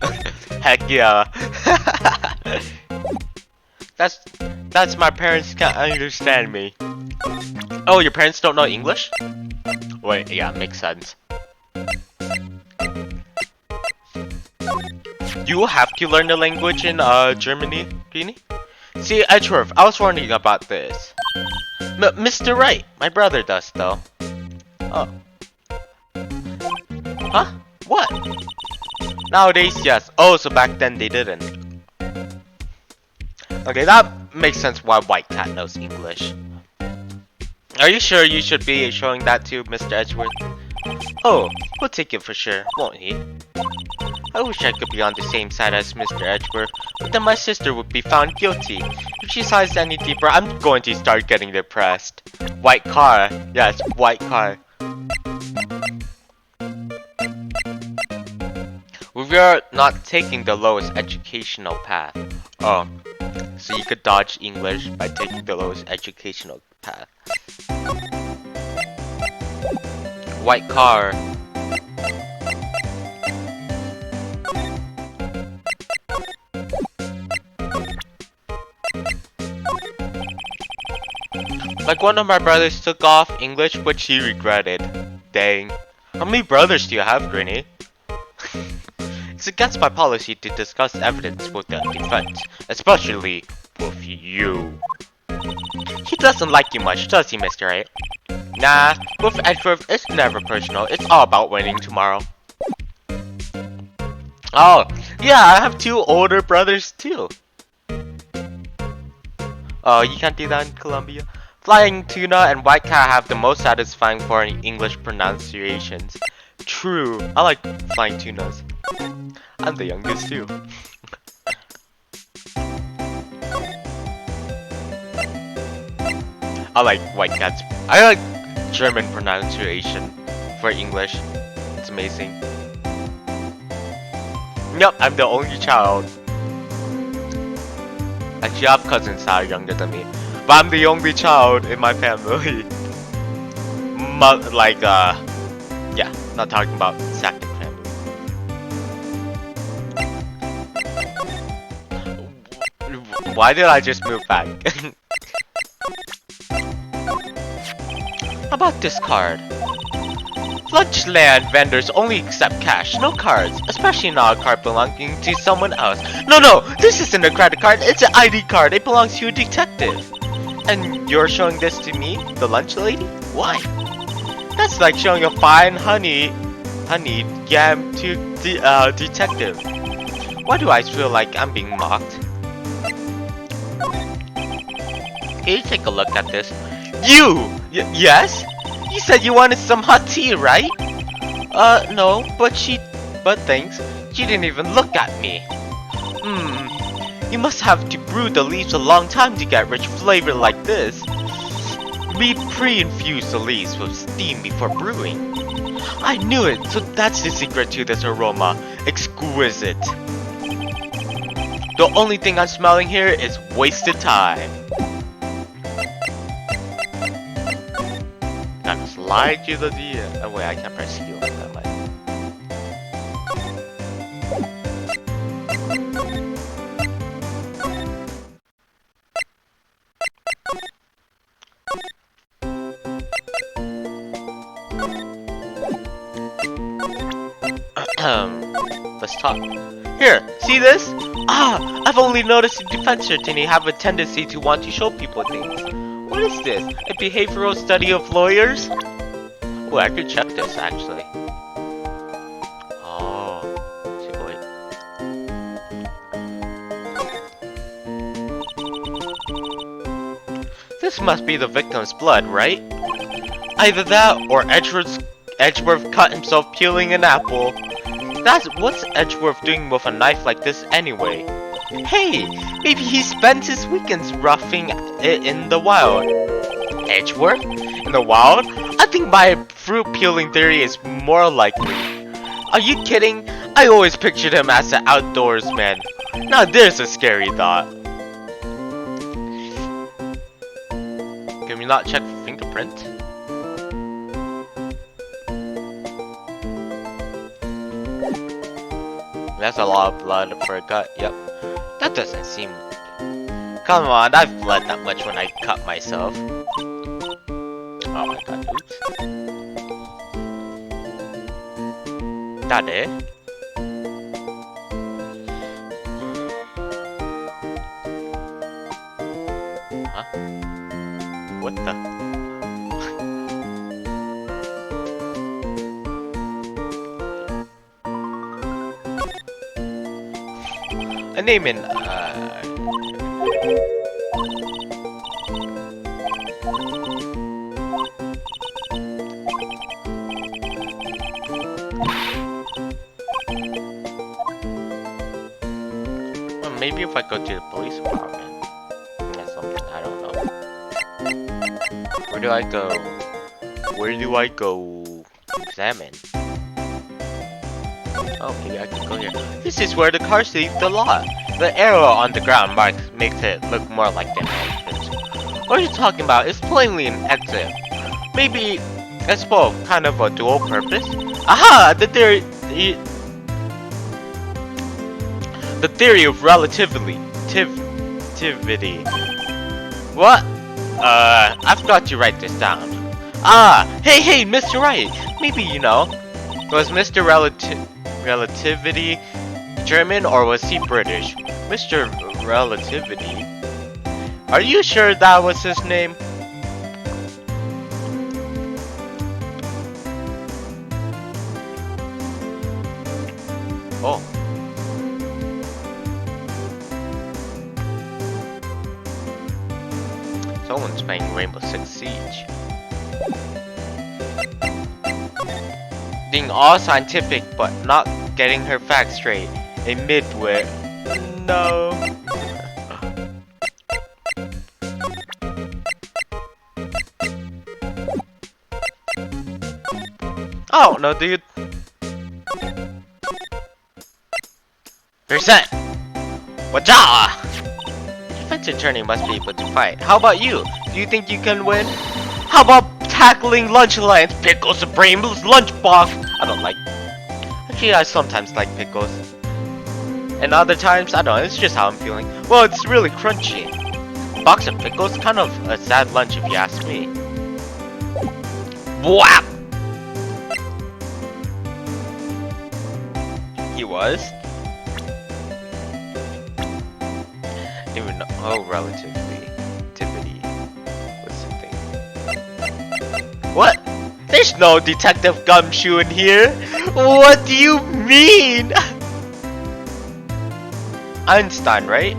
Heck yeah. That's my parents can't understand me. Oh, your parents don't know English? Wait, yeah, makes sense. You have to learn the language in Germany, Greenie? See, Edgeworth, I was wondering about this. Mr. Wright, my brother does though. Oh. Huh? What? Nowadays, yes. Oh, so back then they didn't. Okay, that makes sense why White Cat knows English. Are you sure you should be showing that to Mr. Edgeworth? Oh, he'll take it for sure, won't he? I wish I could be on the same side as Mr. Edgeworth, but then my sister would be found guilty. If she sighs any deeper, I'm going to start getting depressed. White car. Yes, white car. We are not taking the lowest educational path. Oh, so you could dodge English by taking the lowest educational path. White car. Like one of my brothers took off English, which he regretted. Dang. How many brothers do you have, Granny? It's against my policy to discuss evidence with the defense, especially with you. He doesn't like you much, does he, Mr. Wright? Nah, with Edgeworth, it's never personal. It's all about winning tomorrow. Oh, yeah, I have two older brothers too. Oh, you can't do that in Colombia. Flying Tuna and White Cat have the most satisfying foreign English pronunciations. True, I like Flying Tunas. I'm the youngest too. I like White Cat's. I like German pronunciation for English. It's amazing. Yep, I'm the only child. Actually, I have cousins that are younger than me, but I'm the only child in my family. Yeah, not talking about second family. Why did I just move back? How about this card? Lunchland vendors only accept cash, no cards, especially not a card belonging to someone else. No, this isn't a credit card, it's an ID card, it belongs to a detective. And you're showing this to me, the lunch lady? Why? That's like showing a fine honey yam to the detective. Why do I feel like I'm being mocked? Can you take a look at this? You! Yes? You said you wanted some hot tea, right? No, but thanks. She didn't even look at me. You must have to brew the leaves a long time to get rich flavor like this. We pre-infuse the leaves with steam before brewing. I knew it, so that's the secret to this aroma. Exquisite. The only thing I'm smelling here is wasted time. Gotta slide to the D. Oh wait, I can't press Q. Never mind. Let's talk. Here, see this? Ah, I've only noticed the defense attorney have a tendency to want to show people things. What is this? A behavioral study of lawyers? Oh, I could check this actually. Oh, see, wait. This must be the victim's blood, right? Either that, or Edgeworth cut himself peeling an apple. What's Edgeworth doing with a knife like this anyway? Hey, maybe he spends his weekends roughing it in the wild. Edgeworth? In the wild? I think my fruit peeling theory is more likely. Are you kidding? I always pictured him as an outdoorsman. Now there's a scary thought. Can we not check for fingerprint? That's a lot of blood for a cut. Yep. That doesn't seem... Come on, I've bled that much when I cut myself. Oh my god, oops. That it? Huh? What the? A name in, well, maybe if I go to the police department, that's something, I don't know. Where do I go? Where do I go? Examine. Oh, maybe I can go here. This is where the cars leave the lot. The arrow on the ground makes it look more like an entrance. What are you talking about? It's plainly an exit. Maybe it's both, kind of a dual purpose. Aha! The theory of relativity. What? I've got to write this down. Ah! Hey, Mr. Wright! Maybe you know. Was Mr. Relativity German or was he British? Mr. Relativity? Are you sure that was his name? Oh. Someone's playing Rainbow Six Siege. Being all scientific but not getting her facts straight. A midwit. No. Oh no, dude. Percent. Waja! Defense attorney must be able to fight. How about you? Do you think you can win? How about tackling lunch lines? Pickle Supreme's lunchbox. I don't like. Actually, I sometimes like pickles. And other times, I don't know. It's just how I'm feeling. Well, it's really crunchy. A box of pickles, kind of a sad lunch if you ask me. Whap! He was. Even oh, relativity. What's the thing? What? There's no Detective Gumshoe in here. What do you mean? Einstein, right?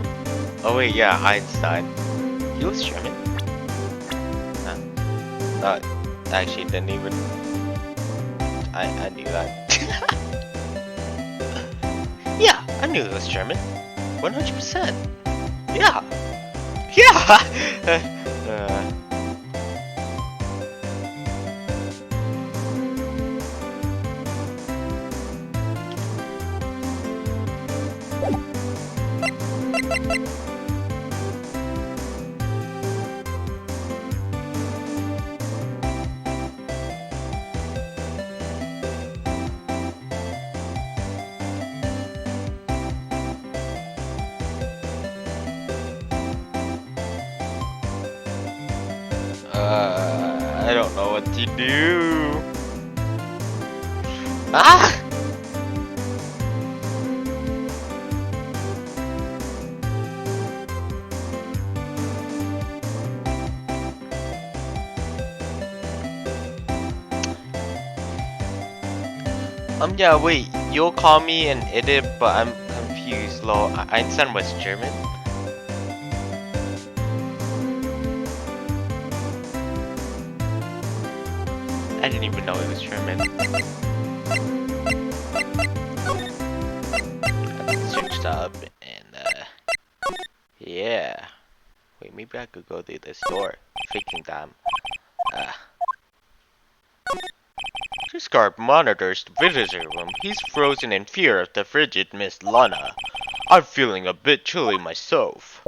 Oh wait, yeah, Einstein. He was German. Actually, didn't even. I knew that. Yeah, I knew it was German. 100%. Yeah. Yeah. I don't know what to do. Ah! Yeah, wait, you'll call me an idiot, but I'm confused, lol. Einstein was German? I didn't even know it was German. Searched up and yeah. Wait, maybe I could go to the store. Faking them. This guard monitors the visitor room. He's frozen in fear of the frigid Miss Lana. I'm feeling a bit chilly myself.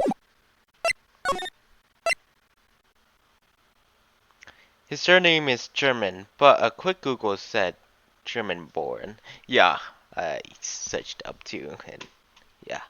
His surname is German, but a quick Google said German born. Yeah, I searched up too, and yeah.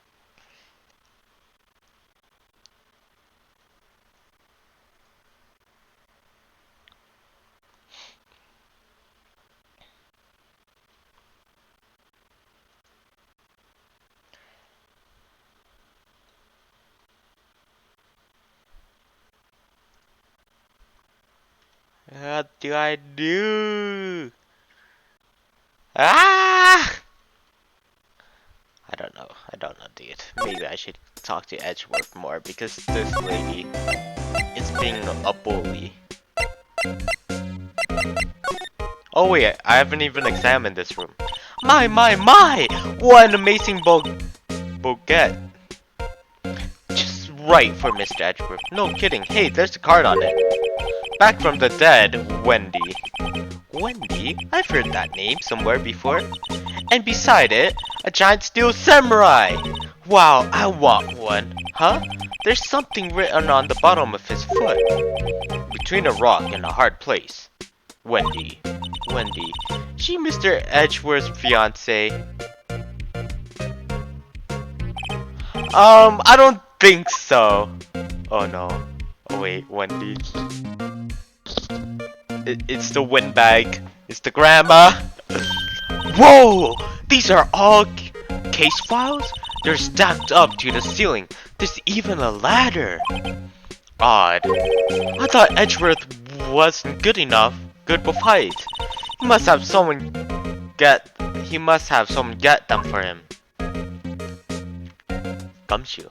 What do I do? Ah! I don't know, dude. Maybe I should talk to Edgeworth more because this lady is being a bully. Oh wait, I haven't even examined this room. My! What an amazing bouquet. Just right for Mr. Edgeworth. No kidding. Hey, there's a card on it. Back from the dead, Wendy. Wendy? I've heard that name somewhere before. And beside it, a giant steel samurai! Wow, I want one. Huh? There's something written on the bottom of his foot. Between a rock and a hard place. Wendy. She Mr. Edgeworth's fiance? I don't think so. Oh no. Oh wait, Wendy. It's the windbag. It's the grandma. Whoa! These are all case files? They're stacked up to the ceiling. There's even a ladder. Odd. I thought Edgeworth wasn't good enough. Good for fight. He must have someone get them for him. Gumshoe.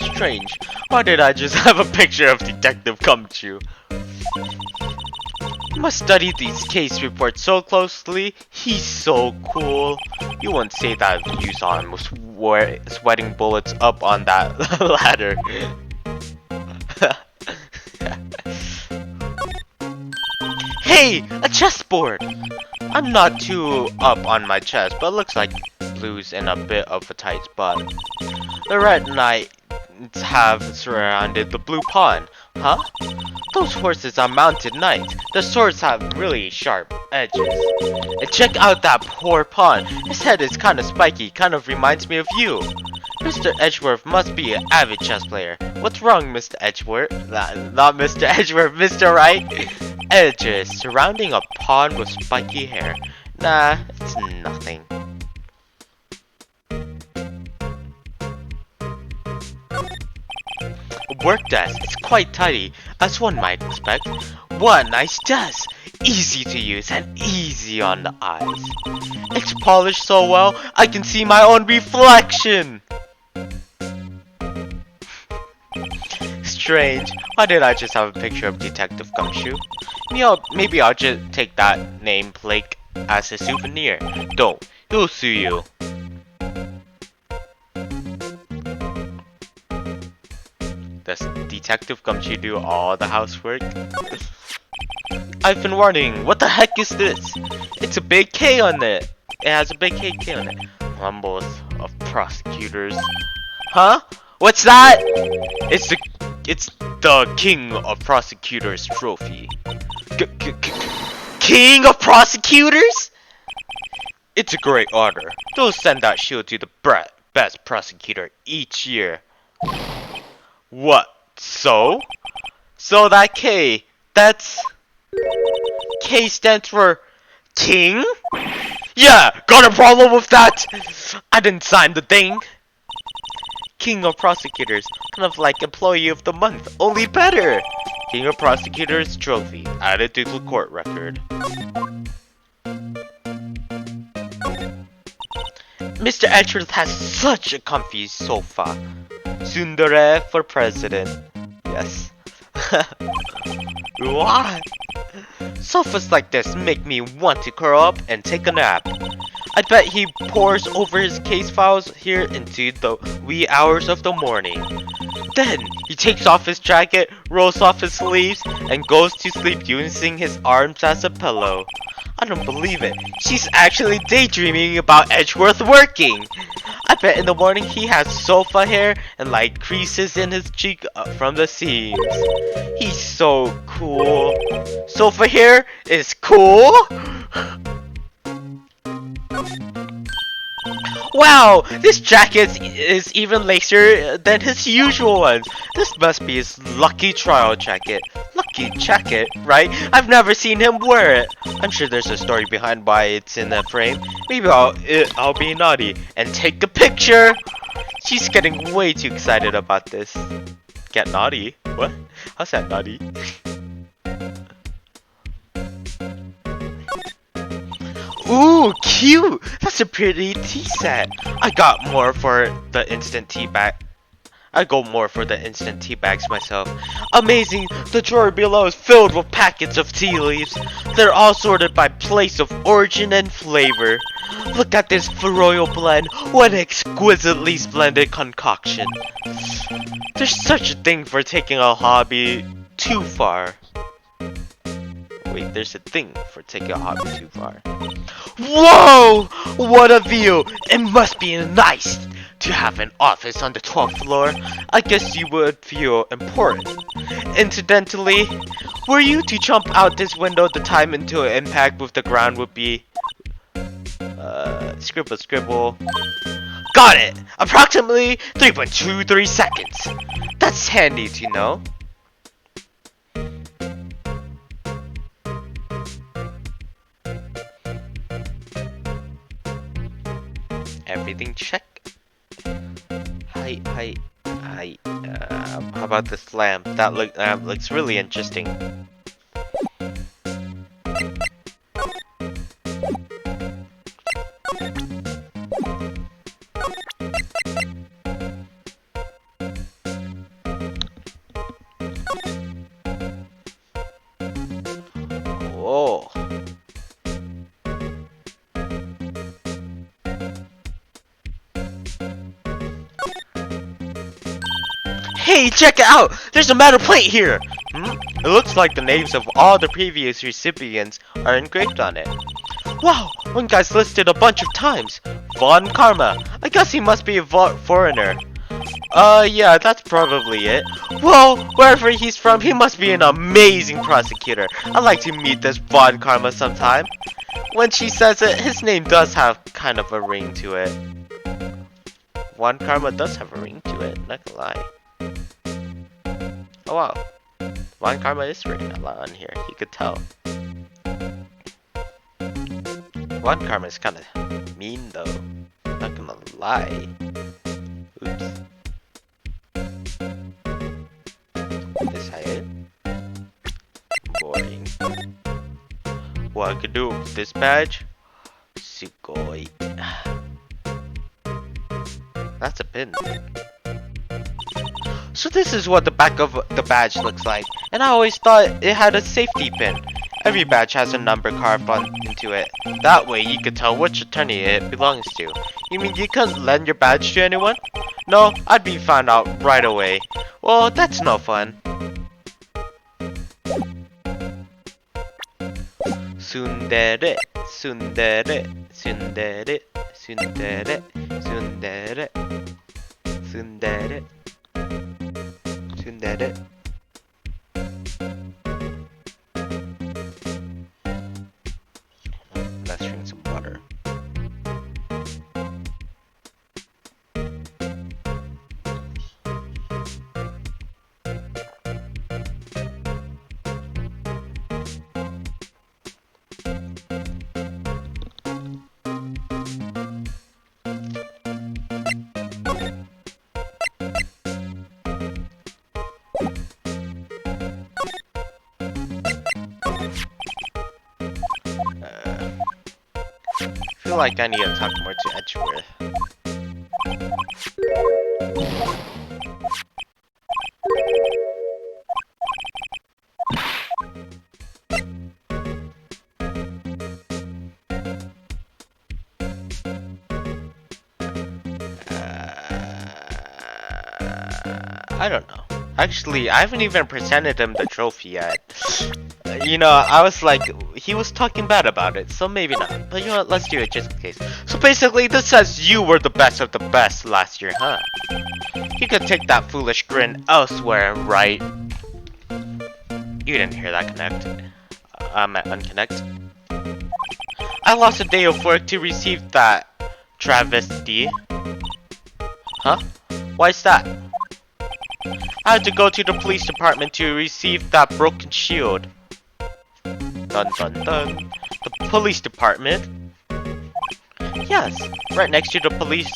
Strange. Why did I just have a picture of Detective Gumshoe? You must study these case reports so closely. He's so cool. You wouldn't say that if you saw him sweating bullets up on that ladder. Hey, a chessboard! I'm not too up on my chess, but it looks like blue's in a bit of a tight spot. The red knights have surrounded the blue pawn. Huh? Those horses are mounted knights. The swords have really sharp edges. And check out that poor pawn. His head is kind of spiky, kind of reminds me of you. Mr. Edgeworth must be an avid chess player. What's wrong, Mr. Edgeworth? Not Mr. Edgeworth, Mr. Wright. Edges surrounding a pawn with spiky hair. Nah, it's nothing. Work desk is quite tidy, as one might expect. What a nice desk! Easy to use and easy on the eyes. It's polished so well, I can see my own reflection! Strange, why did I just have a picture of Detective Gumshoe? Maybe I'll just take that nameplate as a souvenir. Don't, he'll sue you. Does Detective Gumshoe do all the housework? I've been warning. What the heck is this? It's a big K on it. It has a big K on it. Mumbles of prosecutors. Huh? What's that? It's the King of Prosecutors trophy. King of Prosecutors? It's a great honor. They'll send that shield to the best prosecutor each year. What? So that K, that's... K stands for King? Yeah, got a problem with that? I didn't sign the thing. King of Prosecutors, kind of like Employee of the Month, only better. King of Prosecutors trophy, added to the court record. Mr. Edgeworth has such a comfy sofa. Tsundere for president. Yes. What? Sofas like this make me want to curl up and take a nap. I bet he pores over his case files here into the wee hours of the morning. Then, he takes off his jacket, rolls off his sleeves, and goes to sleep using his arms as a pillow. I don't believe it. She's actually daydreaming about Edgeworth working! I bet in the morning he has sofa hair and light creases in his cheek from the seams. He's so cool. Sofa hair is cool? Wow, this jacket is even lacier than his usual ones. This must be his lucky trial jacket. Lucky jacket, right? I've never seen him wear it. I'm sure there's a story behind why it's in that frame. Maybe I'll be naughty and take a picture. She's getting way too excited about this. Get naughty? What? How's that naughty? Ooh, cute! That's a pretty tea set. I got more for the instant tea bag. I go more for the instant tea bags myself. Amazing! The drawer below is filled with packets of tea leaves. They're all sorted by place of origin and flavor. Look at this royal blend. What an exquisitely splendid concoction. There's such a thing for taking a hobby too far. Wait, there's a thing for taking a hobby too far. Whoa! What a view! It must be nice to have an office on the 12th floor. I guess you would feel important. Incidentally, were you to jump out this window, the time until impact with the ground would be... scribble scribble. Got it! Approximately 3.23 seconds. That's handy to know. Everything check. Hi. How about this lamp? That looks really interesting. Whoa. Hey, check it out! There's a metal plate here! It looks like the names of all the previous recipients are engraved on it. Wow, one guy's listed a bunch of times. Von Karma. I guess he must be a foreigner. Yeah, that's probably it. Well, wherever he's from, he must be an amazing prosecutor. I'd like to meet this Von Karma sometime. When she says it, his name does have kind of a ring to it. Von Karma does have a ring to it, not gonna lie. Oh wow, Von Karma is written a lot on here, you could tell. Von Karma is kinda mean though, not gonna lie. Oops. Is that it? Boring. What I could do with this badge? Sugoi. That's a pin. So this is what the back of the badge looks like, and I always thought it had a safety pin. Every badge has a number carved into it. That way you could tell which attorney it belongs to. You mean you couldn't lend your badge to anyone? No, I'd be found out right away. Well, that's no fun. Tsundere, tsundere, tsundere, tsundere, tsundere, tsundere. Tsundere. Let's drink some water. I feel like I need to talk more to Edgeworth. I don't know. Actually, I haven't even presented him the trophy yet. You know, I was like, he was talking bad about it, so maybe not. But you know what, let's do it just in case. So basically, this says you were the best of the best last year, huh? You could take that foolish grin elsewhere, right? You didn't hear that connect. I'm at unconnect. I lost a day of work to receive that travesty. Huh? Why's that? I had to go to the police department to receive that broken shield. Dun dun dun. The police department? Yes, right next to the police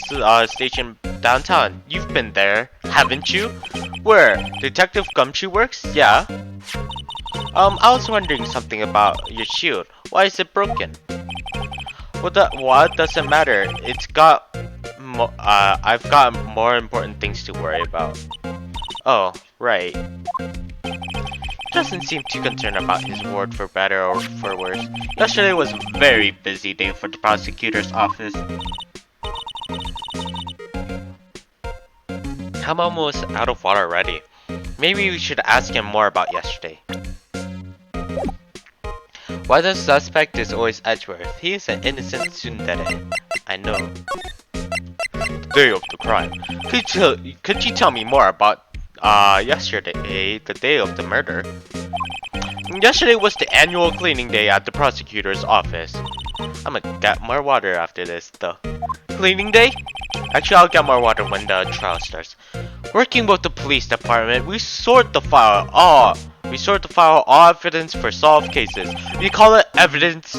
station downtown. You've been there, haven't you? Where? Detective Gumshoe works? Yeah. I was wondering something about your shield. Why is it broken? What doesn't matter? I've got more important things to worry about. Oh, right. Doesn't seem too concerned about his ward for better or for worse. Yesterday was a very busy day for the prosecutor's office. I'm almost out of water already. Maybe we should ask him more about yesterday. Why the suspect is always Edgeworth? He is an innocent tsundere. I know. The day of the crime. Could you tell me more about yesterday, the day of the murder? Yesterday was the annual cleaning day at the prosecutor's office. I'm gonna get more water after this, though. Cleaning day? Actually, I'll get more water when the trial starts. Working with the police department, we sort the file all evidence for solved cases. We call it evidence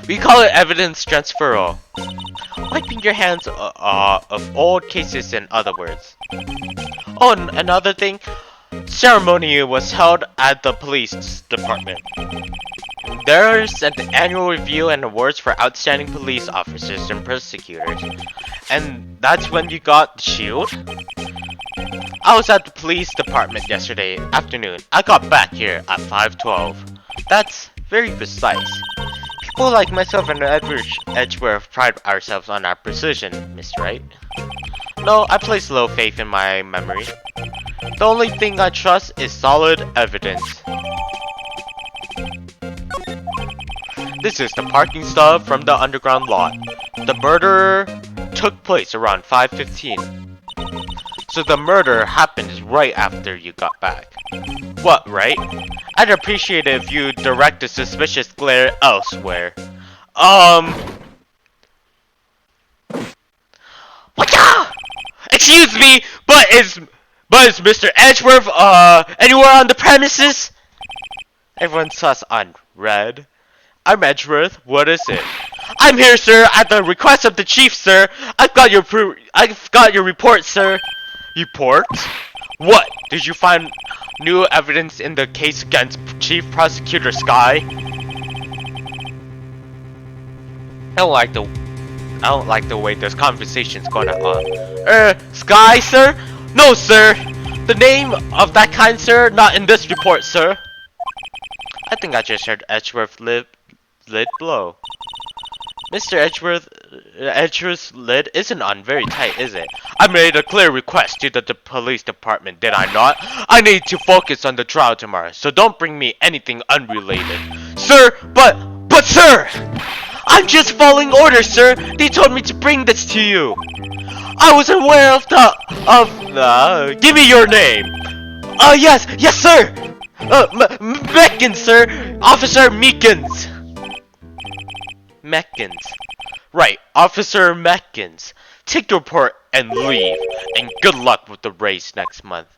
We call it evidence transferal. Wiping your hands of old cases, in other words. Oh, and another thing, ceremony was held at the police department. There's an annual review and awards for outstanding police officers and prosecutors. And that's when you got the shield? I was at the police department yesterday afternoon. I got back here at 5:12. That's very precise. People like myself and Edgeworth pride ourselves on our precision, Mr. Wright. No, I place low faith in my memory. The only thing I trust is solid evidence. This is the parking stub from the underground lot. The murder took place around 5:15. So the murder happened right after you got back. What, right? I'd appreciate it if you direct the suspicious glare elsewhere. Whatcha? Excuse me, but is Mr. Edgeworth, anywhere on the premises? Everyone sus on red. I'm Edgeworth, what is it? I'm here, sir, at the request of the chief, sir. I've got your report, sir. Report? What? Did you find new evidence in the case against Chief Prosecutor Sky? I don't like the way this conversation's going on. Sky, sir? No, sir. The name of that kind, sir, not in this report, sir. I think I just heard Edgeworth lid blow. Mr. Edgeworth's lid isn't on very tight, is it? I made a clear request to the police department, did I not? I need to focus on the trial tomorrow, so don't bring me anything unrelated. Sir, but sir! I'm just following orders, sir! They told me to bring this to you! I was aware give me your name! Yes, sir! Meckins, sir! Officer Meekins! Meckins. Right, Officer Meckins. Take the report and leave, and good luck with the race next month.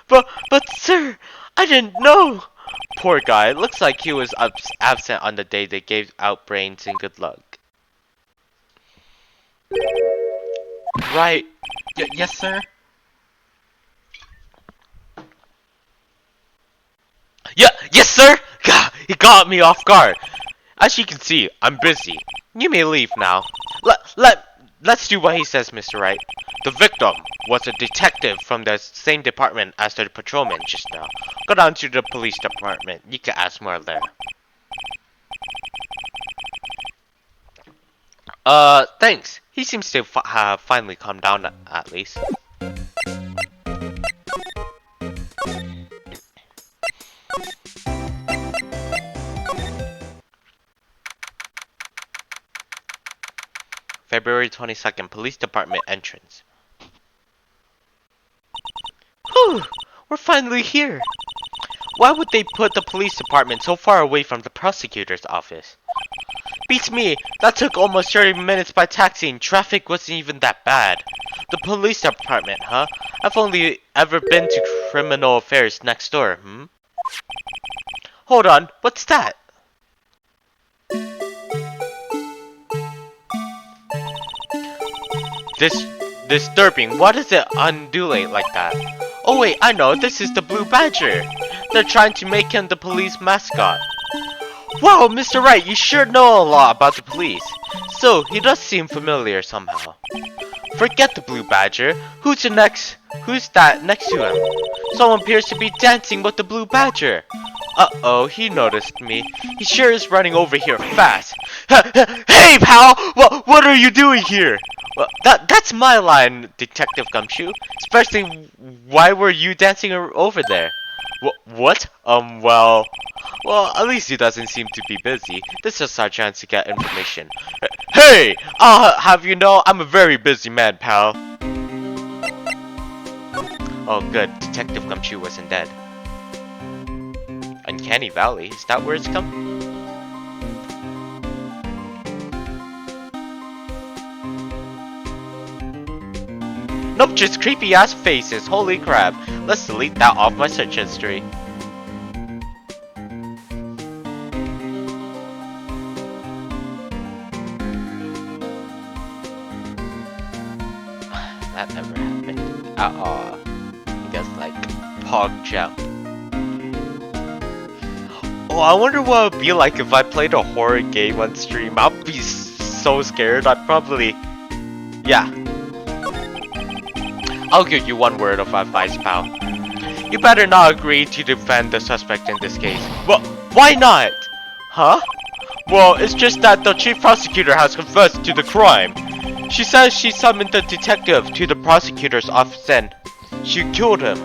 but sir, I didn't know. Poor guy, looks like he was absent on the day they gave out brains and good luck. Right. Yes, sir? Yes, sir? God, he got me off guard. As you can see, I'm busy. You may leave now. Let's do what he says, Mr. Wright. The victim was a detective from the same department as the patrolman just now. Go down to the police department. You can ask more there. Thanks. He seems to have finally calmed down at least. February 22nd, Police Department entrance. Whew! We're finally here! Why would they put the police department so far away from the prosecutor's office? Beats me! That took almost 30 minutes by taxi and traffic wasn't even that bad. The police department, huh? I've only ever been to criminal affairs next door, Hold on, what's that? Disturbing. Why does it undulate like that? Oh wait, I know, this is the Blue Badger. They're trying to make him the police mascot. Wow, Mr. Wright, you sure know a lot about the police. So, he does seem familiar somehow. Forget the Blue Badger. Who's that next to him? Someone appears to be dancing with the Blue Badger. Uh-oh, he noticed me. He sure is running over here fast. Hey, pal! What are you doing here? Well, that's my line, Detective Gumshoe. Especially, why were you dancing over there? What? Well, at least he doesn't seem to be busy. This is our chance to get information. Hey! I'll have you know, I'm a very busy man, pal. Oh, good. Detective Gumshoe wasn't dead. Uncanny Valley, is that where it's come? Nope, just creepy ass faces, holy crap. Let's delete that off my search history. That never happened at all. I guess like Pog Jump. Oh, I wonder what it would be like if I played a horror game on stream. I'd be so scared. I'd probably... Yeah. I'll give you one word of advice, pal. You better not agree to defend the suspect in this case. Well, why not? Huh? Well, it's just that the chief prosecutor has confessed to the crime. She says she summoned the detective to the prosecutor's office and she killed him.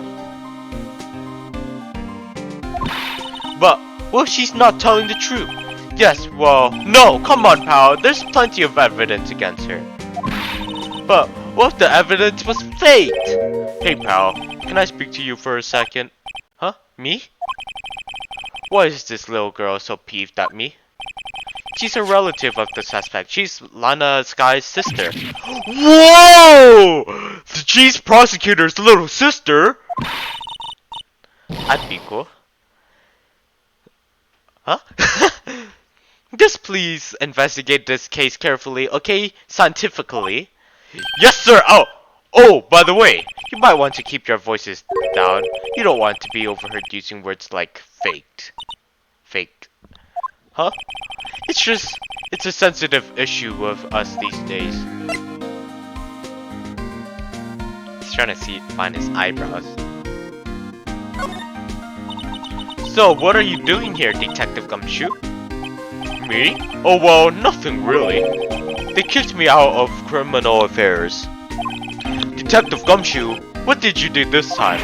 But, well, she's not telling the truth. Yes, well, no, come on, pal. There's plenty of evidence against her. But, what if the evidence was faked? Hey, pal, can I speak to you for a second? Huh? Me? Why is this little girl so peeved at me? She's a relative of the suspect. She's Lana Sky's sister. Whoa! The chief prosecutor's little sister? That'd be cool. Huh? Just please investigate this case carefully, okay? Scientifically. Yes, sir! Oh, by the way, you might want to keep your voices down. You don't want to be overheard using words like faked. Faked. Huh? It's a sensitive issue with us these days. He's trying to find his eyebrows. So, what are you doing here, Detective Gumshoe? Me? Oh, well, nothing really. They kicked me out of criminal affairs. Detective Gumshoe, what did you do this time?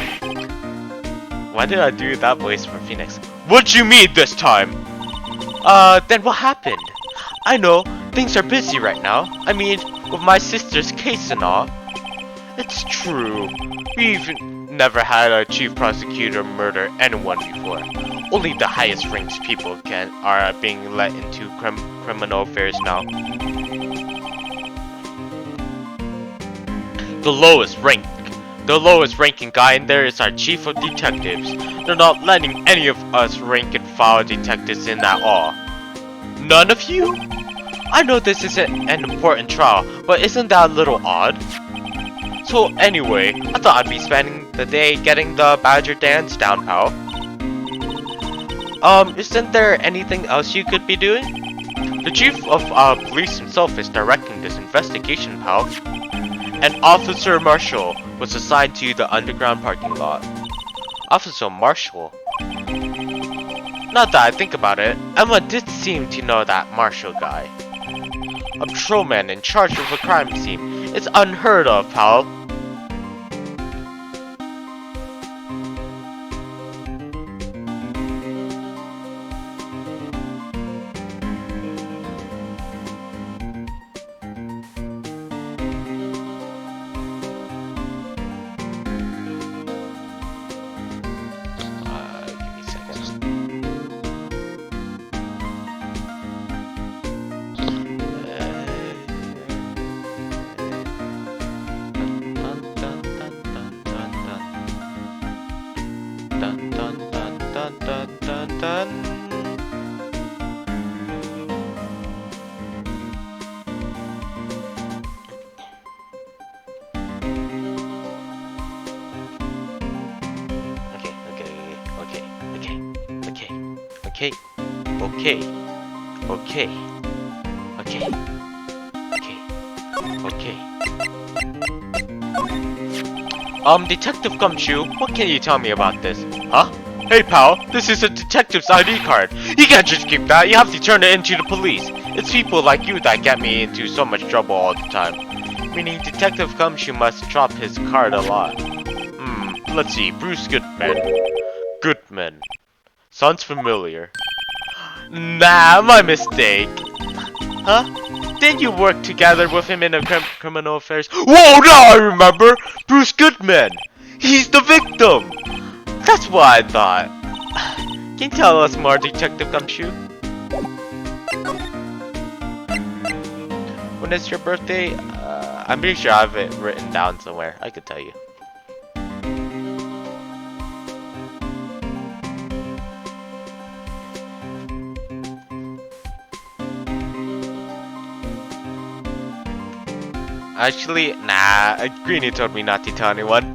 Why did I do that voice for Phoenix? What do you mean this time? Then what happened? I know, things are busy right now. I mean, with my sister's case and all. It's true. We've never had a chief prosecutor murder anyone before. Only the highest ranked people are being let into criminal affairs now. The lowest ranking guy in there is our chief of detectives. They're not letting any of us rank and file detectives in at all. None of you? I know this isn't an important trial, but isn't that a little odd? So anyway, I thought I'd be spending the day getting the Badger dance down, pal. Isn't there anything else you could be doing? The chief of police himself is directing this investigation, pal. And Officer Marshall was assigned to the underground parking lot. Officer Marshall? Now that I think about it, Emma did seem to know that Marshall guy. A patrolman in charge of a crime scene. It's unheard of, pal. Give me a second. Dun dun dun dun dun dun dun. Okay, okay, okay, okay, okay, okay, okay, okay, okay, okay, okay. Detective Gumshoe, what can you tell me about this? Huh? Hey pal, this is a detective's ID card. You can't just keep that, you have to turn it into the police. It's people like you that get me into so much trouble all the time. Meaning Detective Gumshoe must drop his card a lot. Let's see, Bruce Goodman. Sounds familiar. Nah, my mistake. Huh? Didn't you work together with him in a criminal affairs? Whoa, now I remember! Bruce Goodman! He's the victim! That's what I thought. Can you tell us more, Detective Gumshoe? When is your birthday? I'm pretty sure I have it written down somewhere. I could tell you. Actually, nah, Greenie told me not to tell anyone.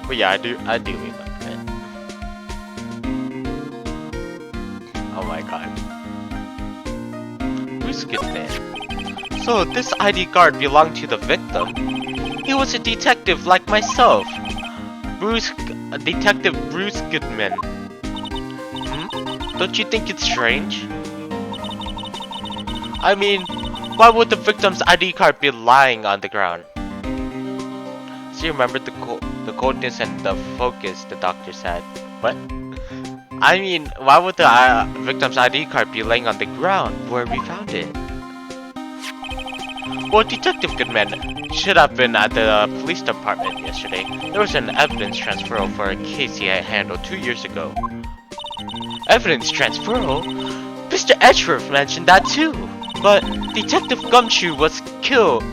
But yeah, I do remember it. Oh my god. Who's good man? So this ID card belonged to the victim? He was a detective like myself. Detective Bruce Goodman. Don't you think it's strange? I mean, why would the victim's ID card be lying on the ground? So you remember the coldness and the focus the doctor said. What? I mean, why would the victim's ID card be laying on the ground where we found it? Well, Detective Goodman should have been at the police department yesterday. There was an evidence transferal for a case he had handled 2 years ago. Evidence transferal? Mr. Edgeworth mentioned that too! But Detective Gumshoe was killed.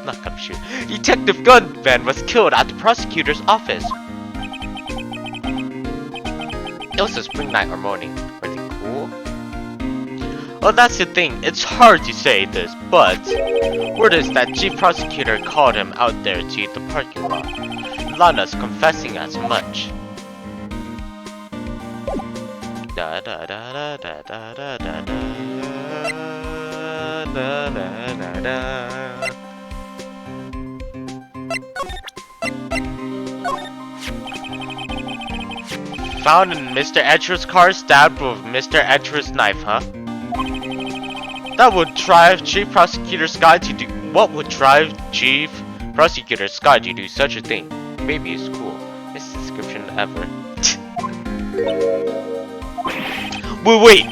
Not Gumshoe. Detective Goodman was killed at the prosecutor's office. It was a spring night or morning. Were they cool? Well, that's the thing. It's hard to say this, but word is that Chief Prosecutor called him out there to the parking lot. Lana's confessing as much. Da da da da da da da da da da da da. Found in Mr. Edgeworth's car, stabbed with Mr. Edgeworth's knife, huh? That would drive Chief Prosecutor Scott to do. What would drive Chief Prosecutor Scott to do such a thing? Maybe it's cool. Best description ever. Wait!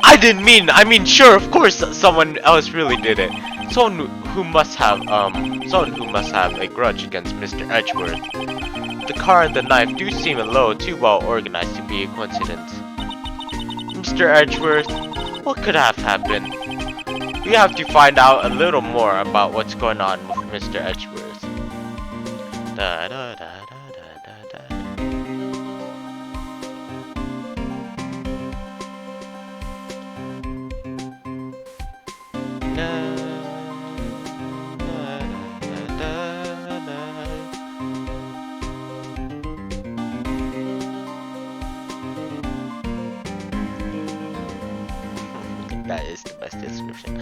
I mean, sure, of course, someone else really did it. Someone who must have a grudge against Mr. Edgeworth. The car and the knife do seem a little too well organized to be a coincidence. Mr. Edgeworth, what could have happened? We have to find out a little more about what's going on with Mr. Edgeworth. Da da da da da da da. That is the best description.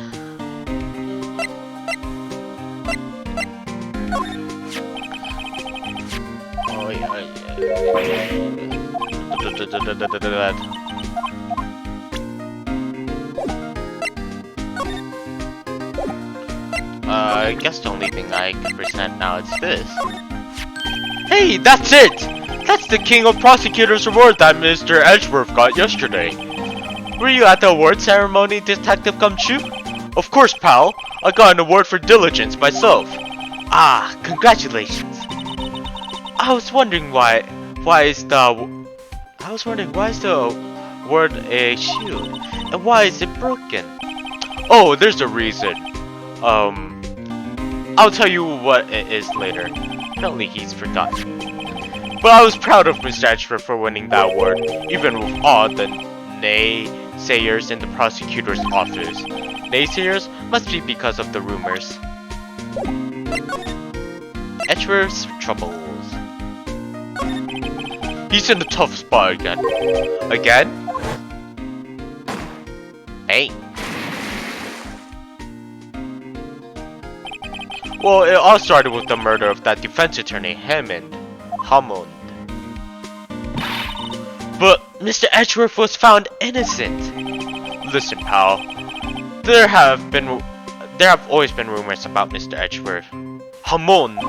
I guess the only thing I can present now is this. Hey, that's it! That's the King of Prosecutors award that Mr. Edgeworth got yesterday. Were you at the award ceremony, Detective Gumshoe? Of course, pal. I got an award for diligence myself. Ah, congratulations. I was wondering why is the award a shield, and why is it broken? Oh, there's a reason. I'll tell you what it is later. Apparently he's forgotten. But I was proud of Mr. Edgeworth for winning that award, even with all the naysayers in the prosecutor's office. Naysayers must be because of the rumors. Edgeworth's troubles. He's in a tough spot again. Again? Hey. Well, it all started with the murder of that defense attorney, Hammond. But Mr. Edgeworth was found innocent. Listen, pal. There have always been rumors about Mr. Edgeworth. Hammond.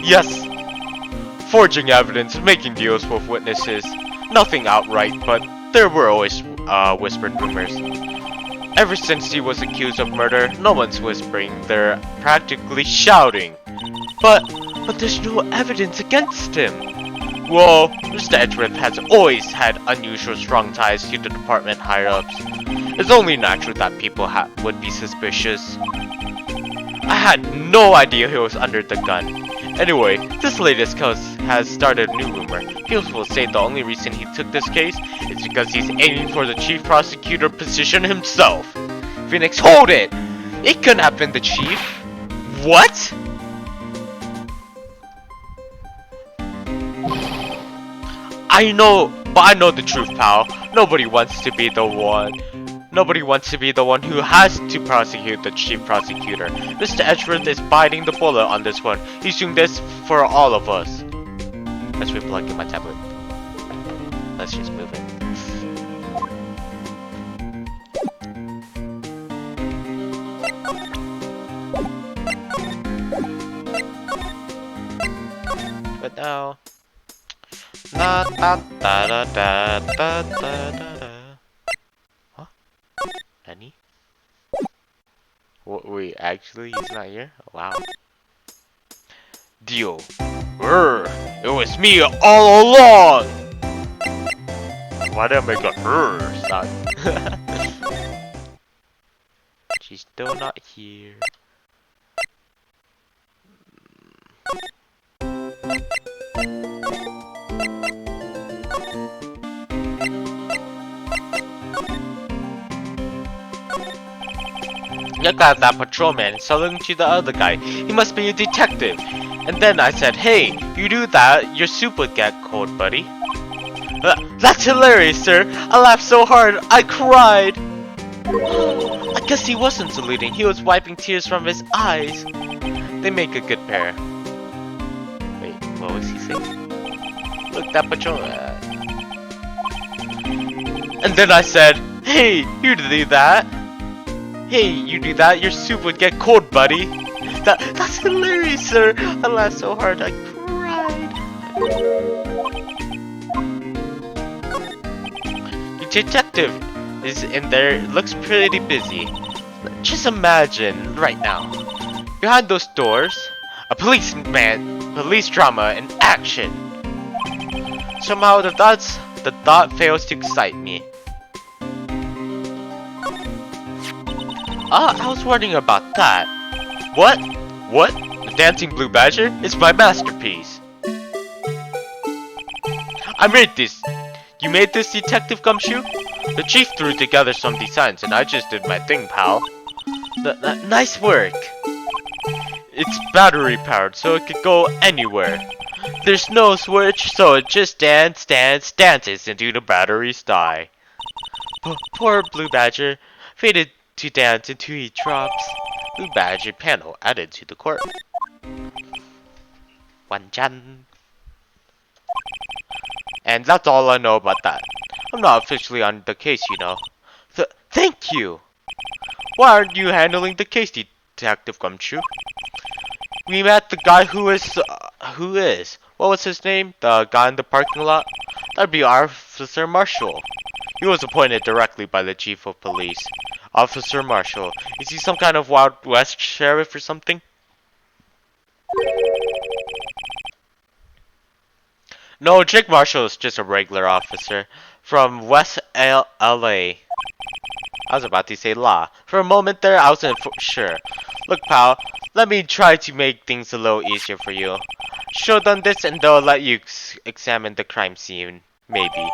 Yes. Forging evidence, making deals with witnesses. Nothing outright, but there were always whispered rumors. Ever since he was accused of murder, no one's whispering, they're practically shouting. But there's no evidence against him. Well, Mr. Edgeworth has always had unusual strong ties to the department higher-ups. It's only natural that people would be suspicious. I had no idea he was under the gun. Anyway, this latest case has started a new rumor. People will say the only reason he took this case is because he's aiming for the chief prosecutor position himself. Phoenix, hold it! It couldn't have been the chief. What? I know the truth, pal. Nobody wants to be the one who has to prosecute the chief prosecutor. Mr. Edgeworth is biting the bullet on this one. He's doing this for all of us. Let's replug in my tablet. Let's just move it. But now. Da da da da da da da da. Huh? Any? Wait, actually, he's not here? Wow. Deal. It was me all along! Why did I make a sound? She's still not here. Look at that patrolman selling to the other guy. He must be a detective. And then I said, hey, you do that, your soup would get cold, buddy. That's hilarious, sir. I laughed so hard, I cried. I guess he wasn't saluting. He was wiping tears from his eyes. They make a good pair. Wait, what was he saying? Look, that patrolman. And then I said, hey, you do that. Hey, you do that, your soup would get cold, buddy. That's hilarious, sir. I laughed so hard, I cried. The detective is in there, looks pretty busy. Just imagine, right now. Behind those doors, a police drama in action. Somehow the thought fails to excite me. I was wondering about that. What? What? The Dancing Blue Badger? It's my masterpiece. I made this. You made this, Detective Gumshoe? The chief threw together some designs and I just did my thing, pal. Nice work. It's battery powered, so it could go anywhere. There's no switch, so it just dances until the batteries die. Poor Blue Badger, fated to dance until he drops. Blue Badger panel added to the court. Wanjan. And that's all I know about that. I'm not officially on the case, you know. Thank you! Why aren't you handling the case, Detective Gumshoe? We met the guy who is? What was his name? The guy in the parking lot? That'd be Officer Marshall. He was appointed directly by the Chief of Police. Officer Marshall. Is he some kind of Wild West sheriff or something? No, Jake Marshall is just a regular officer from West LA. I was about to say law. For a moment there, I wasn't sure. Look, pal, let me try to make things a little easier for you. Show them this and they'll let you examine the crime scene. Maybe.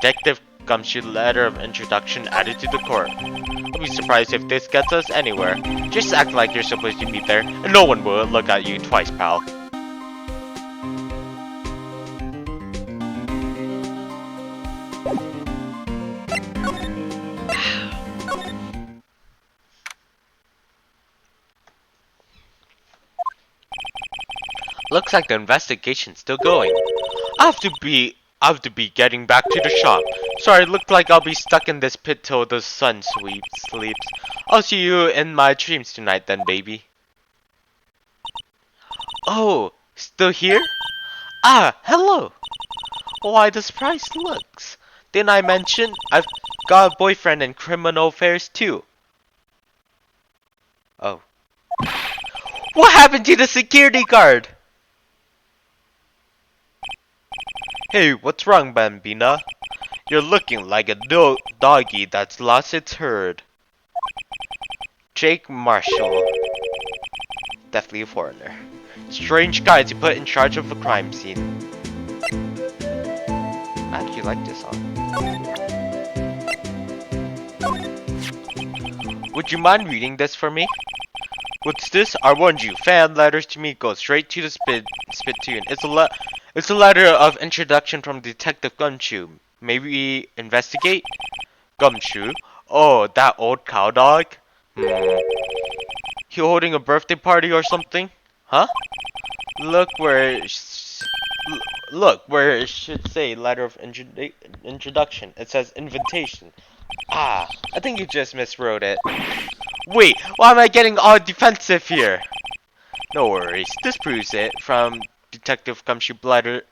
Detective Gumshoe letter of introduction added to the court. I'll be surprised if this gets us anywhere. Just act like you're supposed to be there, and no one will look at you twice, pal. Looks like the investigation's still going. I have to be getting back to the shop. Sorry, it looked like I'll be stuck in this pit till the sun sleeps. I'll see you in my dreams tonight then, baby. Oh, still here? Ah, hello. Why the surprised looks? Didn't I mention I've got a boyfriend in criminal affairs too? Oh. What happened to the security guard? Hey, what's wrong, Bambina? You're looking like a doggy that's lost its herd. Jake Marshall. Definitely a foreigner. Strange guy to put in charge of a crime scene. I actually like this song. Would you mind reading this for me? What's this? I warned you. Fan letters to me go straight to the spittoon. It's a letter of introduction from Detective Gumshoe. Maybe we investigate? Gumshoe? Oh, that old cow dog? You holding a birthday party or something? Huh? Look where it should say letter of introduction. It says invitation. Ah, I think you just miswrote it. Wait, why am I getting all defensive here? No worries, this proves it. From Detective Gumshoe better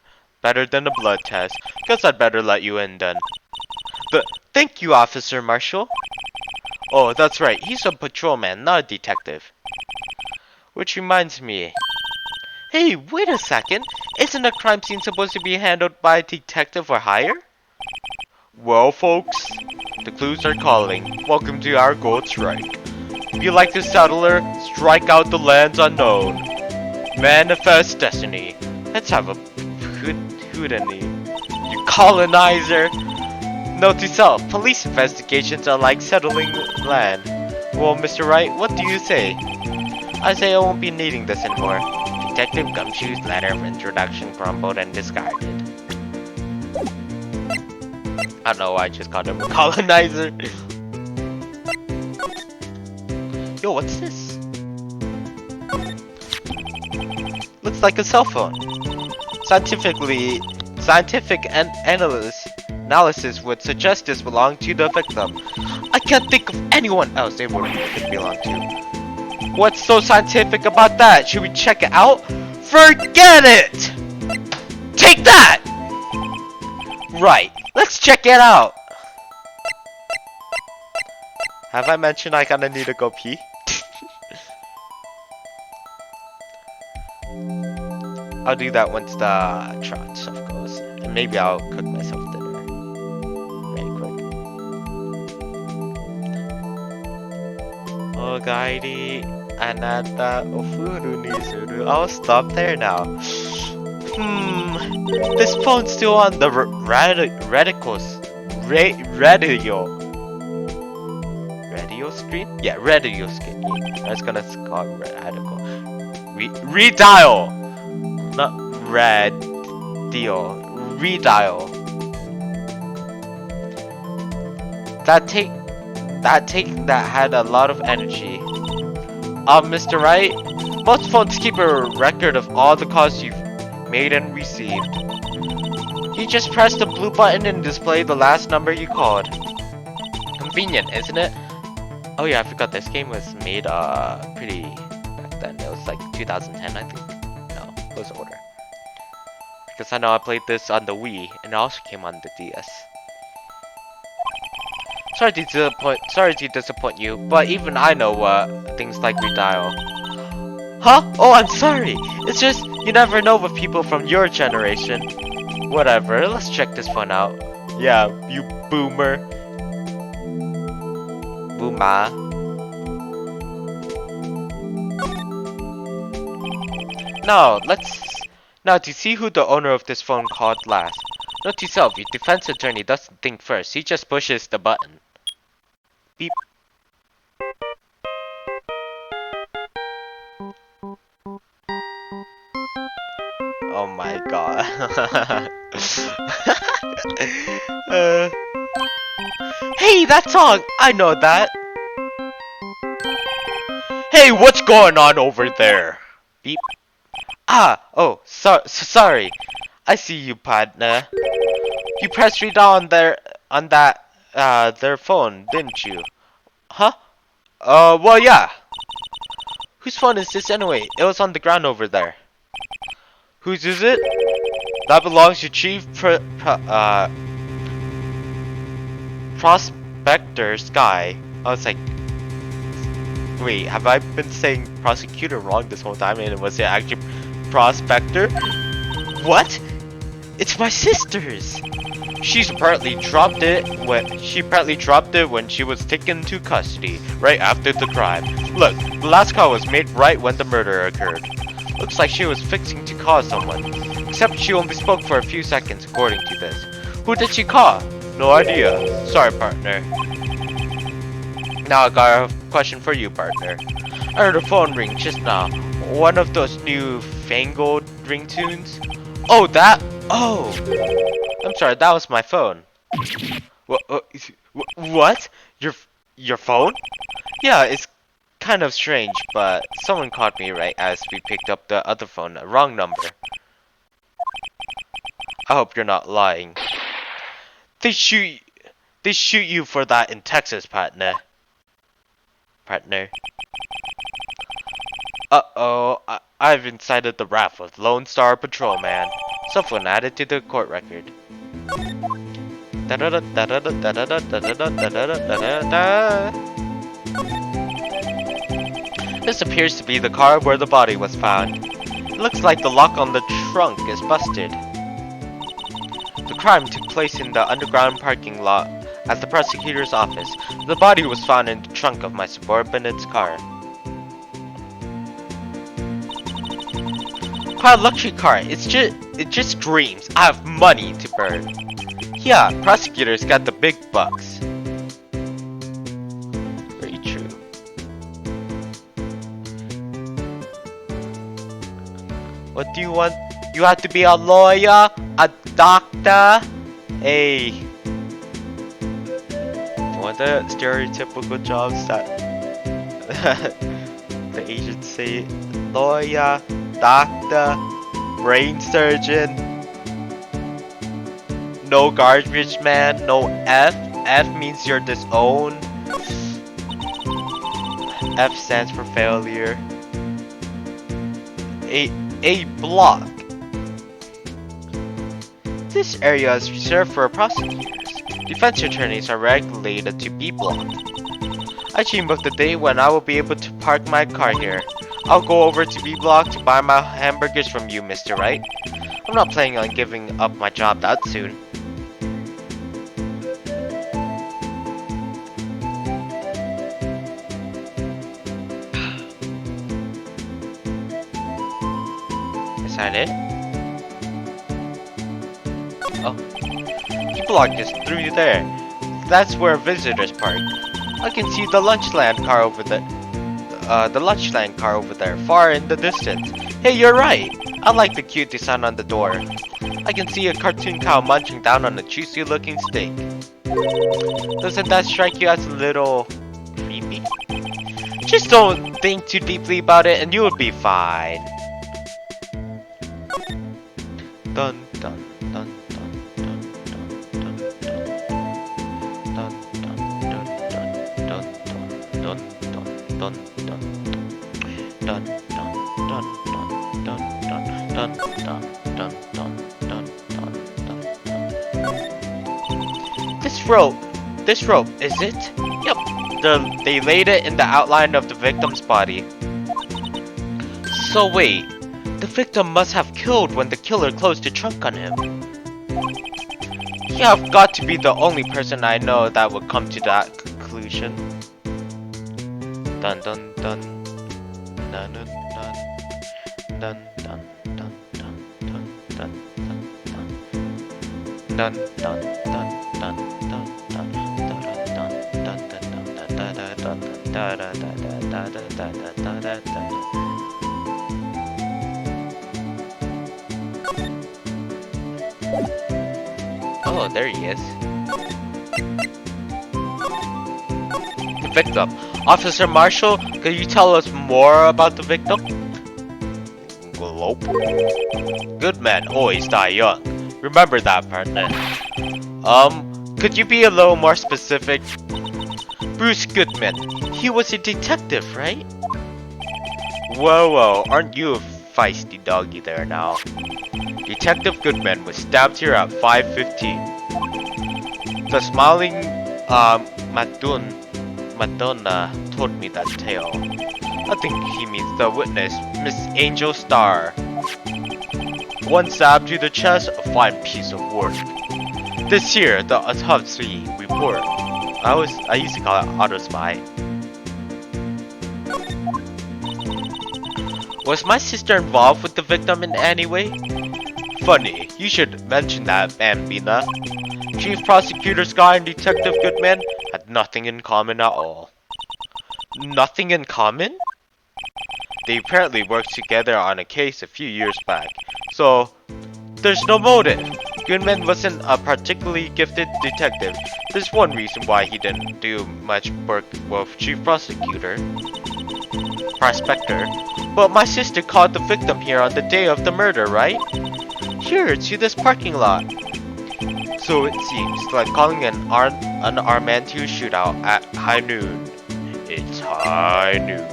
than a blood test. Guess I'd better let you in then. Thank you, Officer Marshall. Oh, that's right, he's a patrolman, not a detective. Which reminds me. Hey, wait a second. Isn't a crime scene supposed to be handled by a detective or higher? Well, folks, the clues are calling. Welcome to our gold strike. If you like the settler, strike out the lands unknown. Manifest destiny. Let's have a hootany. You colonizer! Note to self, police investigations are like settling land. Well, Mr. Wright, what do you say? I say I won't be needing this anymore. Detective Gumshoe's letter of introduction crumbled and discarded. I don't know why I just called him a colonizer. Yo, what's this? Looks like a cell phone. Scientific analysis would suggest this belonged to the victim. I can't think of anyone else it would belong to. What's so scientific about that? Should we check it out? Forget it! Take that! Right, let's check it out! Have I mentioned I kinda need to go pee? I'll do that once the trot stuff goes. And maybe I'll cook myself dinner. Really quick. Ogairi anata ofuru ni suru. I'll stop there now. This phone's still on the radio screen? Yeah, radio screen. I was gonna call it radical. Redial! Not radio. Redial. That had a lot of energy. Mr. Wright, most phones keep a record of all the calls you've Made and received. You just press the blue button and display the last number you called. Convenient, isn't it? Oh yeah, I forgot this game was made pretty back then. It was like 2010, I think. No, it was older. Because I know I played this on the Wii and it also came on the DS. Sorry to disappoint you, but even I know things like redial. Huh? Oh, I'm sorry. It's just you never know with people from your generation. Whatever, let's check this one out. Yeah, you boomer. Booma. Now to see who the owner of this phone called last. Note to self, your defense attorney doesn't think first, he just pushes the button. Beep. Oh my god. Hey, that song! I know that! Hey, what's going on over there? Beep. Oh, sorry. I see you, partner. You pressed redial on their phone, didn't you? Huh? Well, yeah. Whose phone is this anyway? It was on the ground over there. Whose is it? That belongs to Chief Prospector Sky. I was like, wait, have I been saying prosecutor wrong this whole time? And was it actually Prospector? What? It's my sister's. She apparently dropped it when she was taken into custody right after the crime. Look, the last call was made right when the murder occurred. Looks like she was fixing to call someone. Except she only spoke for a few seconds according to this. Who did she call? No idea. Sorry, partner. Now I got a question for you, partner. I heard a phone ring just now. One of those new fangled ringtones? Oh, that? Oh! I'm sorry, that was my phone. What? Your phone? Yeah, it's kind of strange, but someone caught me right as we picked up the other phone, a wrong number. I hope you're not lying. They shoot you for that in Texas, partner. Uh-oh, I've incited the wrath of Lone Star Patrolman. Someone added to the court record. This appears to be the car where the body was found. It looks like the lock on the trunk is busted. The crime took place in the underground parking lot at the prosecutor's office. The body was found in the trunk of my subordinate's car. Quite a luxury car. It just screams, I have money to burn. Yeah, prosecutors got the big bucks. Very true. What do you want? You have to be a lawyer, a doctor, you want the stereotypical jobs that the Asians say? Lawyer, doctor, brain surgeon. No garbage man, no F. F means you're disowned. F stands for failure. A block. This area is reserved for prosecutors. Defense attorneys are regulated to B block. I dream of the day when I will be able to park my car here. I'll go over to B block to buy my hamburgers from you, Mr. Wright. I'm not planning on giving up my job that soon. Is that it? Oh. B block is through there. That's where visitors park. I can see the Lunchland car over there. Far in the distance. Hey, you're right. I like the cute design on the door. I can see a cartoon cow munching down on a juicy looking steak. Doesn't that strike you as a little creepy? Just don't think too deeply about it and you'll be fine. Dun dun dun dun dun dun dun dun dun dun This rope, is it? Yep. They laid it in the outline of the victim's body. So wait, the victim must have killed when the killer closed the trunk on him. Yeah, I've got to be the only person I know that would come to that conclusion. Dun dun dun dun dun dun dun dun dun dun dun dun dun dun dun dun Oh, there he is. The victim. Officer Marshall, could you tell us more about the victim? Glope. Good men always die young. Remember that, partner. Could you be a little more specific? Bruce Goodman. He was a detective, right? Whoa, aren't you a feisty doggy there now? Detective Goodman was stabbed here at 5:15. The smiling, Madonna told me that tale. I think he means the witness, Miss Angel Starr. One stab to the chest, a fine piece of work. This here, the autopsy report. I used to call it auto spy. Was my sister involved with the victim in any way? Funny, you should mention that, Bambina. Chief Prosecutor Sky and Detective Goodman had nothing in common at all. Nothing in common? They apparently worked together on a case a few years back, so there's no motive. Goodman wasn't a particularly gifted detective. There's one reason why he didn't do much work with Chief Prospector. But my sister caught the victim here on the day of the murder, right? Here, to this parking lot. So it seems like calling an Armantu shootout at high noon. It's high noon.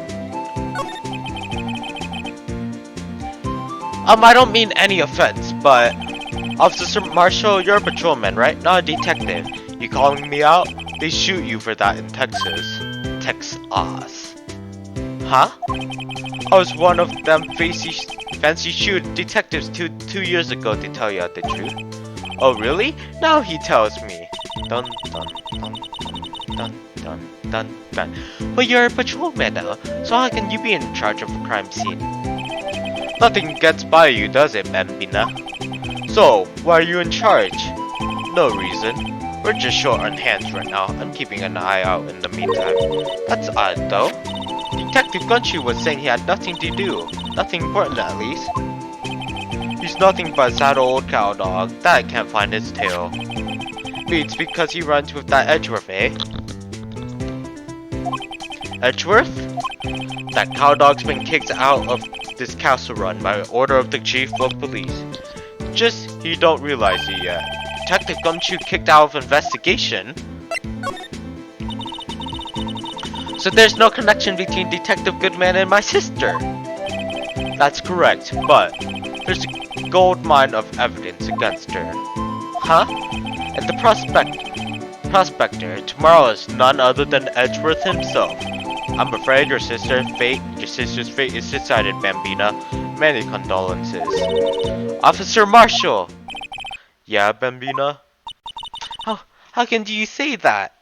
I don't mean any offense, but Officer Marshall, you're a patrolman, right? Not a detective. You calling me out? They shoot you for that in Texas. Texas. Huh? I was one of them fancy shoot detectives two years ago, to tell you the truth. Oh really? Now he tells me. Dun dun dun dun dun dun dun. But you're a patrolman now, so how can you be in charge of a crime scene? Nothing gets by you, does it, Bambina? So, why are you in charge? No reason. We're just short on hands right now. I'm keeping an eye out in the meantime. That's odd, though. Detective Gunshu was saying he had nothing to do. Nothing important, at least. He's nothing but a sad old cow dog that I can't find his tail. Maybe it's because he runs with that Edgeworth, eh? Edgeworth? That cow dog's been kicked out of this castle run by order of the chief of police. Just he don't realize it yet. Detective Gumshoe kicked out of investigation? So there's no connection between Detective Goodman and my sister? That's correct, but there's a gold mine of evidence against her. Huh? And the prospector tomorrow is none other than Edgeworth himself. I'm afraid your sister's fate is decided, Bambina. Many condolences. Officer Marshall! Yeah, Bambina? How can you say that?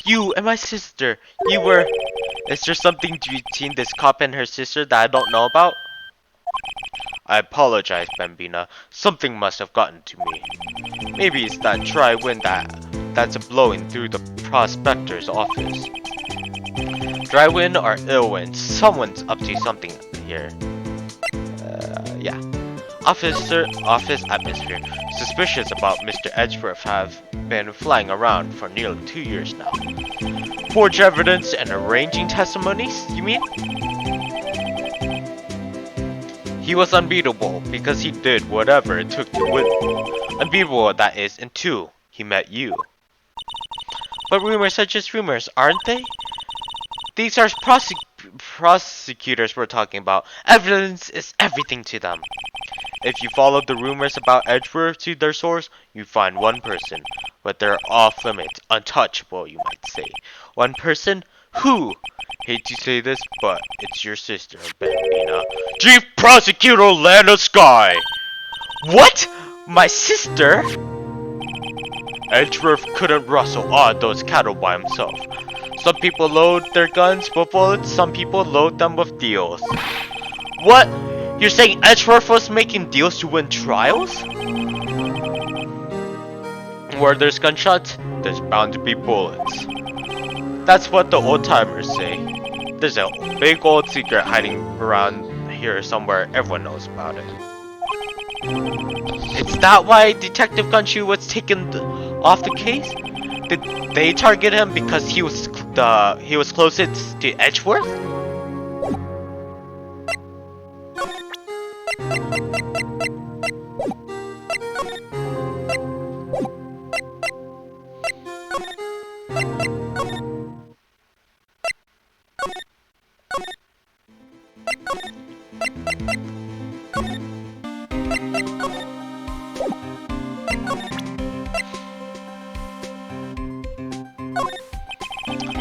You and my sister, you were... Is there something between this cop and her sister that I don't know about? I apologize, Bambina. Something must have gotten to me. Maybe it's that dry wind that's blowing through the prospector's office. Dry wind or ill wind, someone's up to something here. Yeah. Office atmosphere. Suspicious about Mr. Edgeworth have been flying around for nearly 2 years now. Forge evidence and arranging testimonies, you mean? He was unbeatable because he did whatever it took to win. Unbeatable, that is, until he met you. But rumors are just rumors, aren't they? These are prosecutors we're talking about. Evidence is everything to them. If you follow the rumors about Edgeworth to their source, you find one person. But they're off limits, untouchable, you might say. One person? Who? Hate to say this, but it's your sister, Bambina. Chief Prosecutor Lana Sky! What? My sister? Edgeworth couldn't rustle all those cattle by himself. Some people load their guns with bullets, some people load them with deals. What? You're saying Edgeworth was making deals to win trials? Where there's gunshots, there's bound to be bullets. That's what the old-timers say. There's a big old secret hiding around here somewhere, everyone knows about it. Is that why Detective Gunshoe was taken off the case? Did they target him because he was closest to Edgeworth?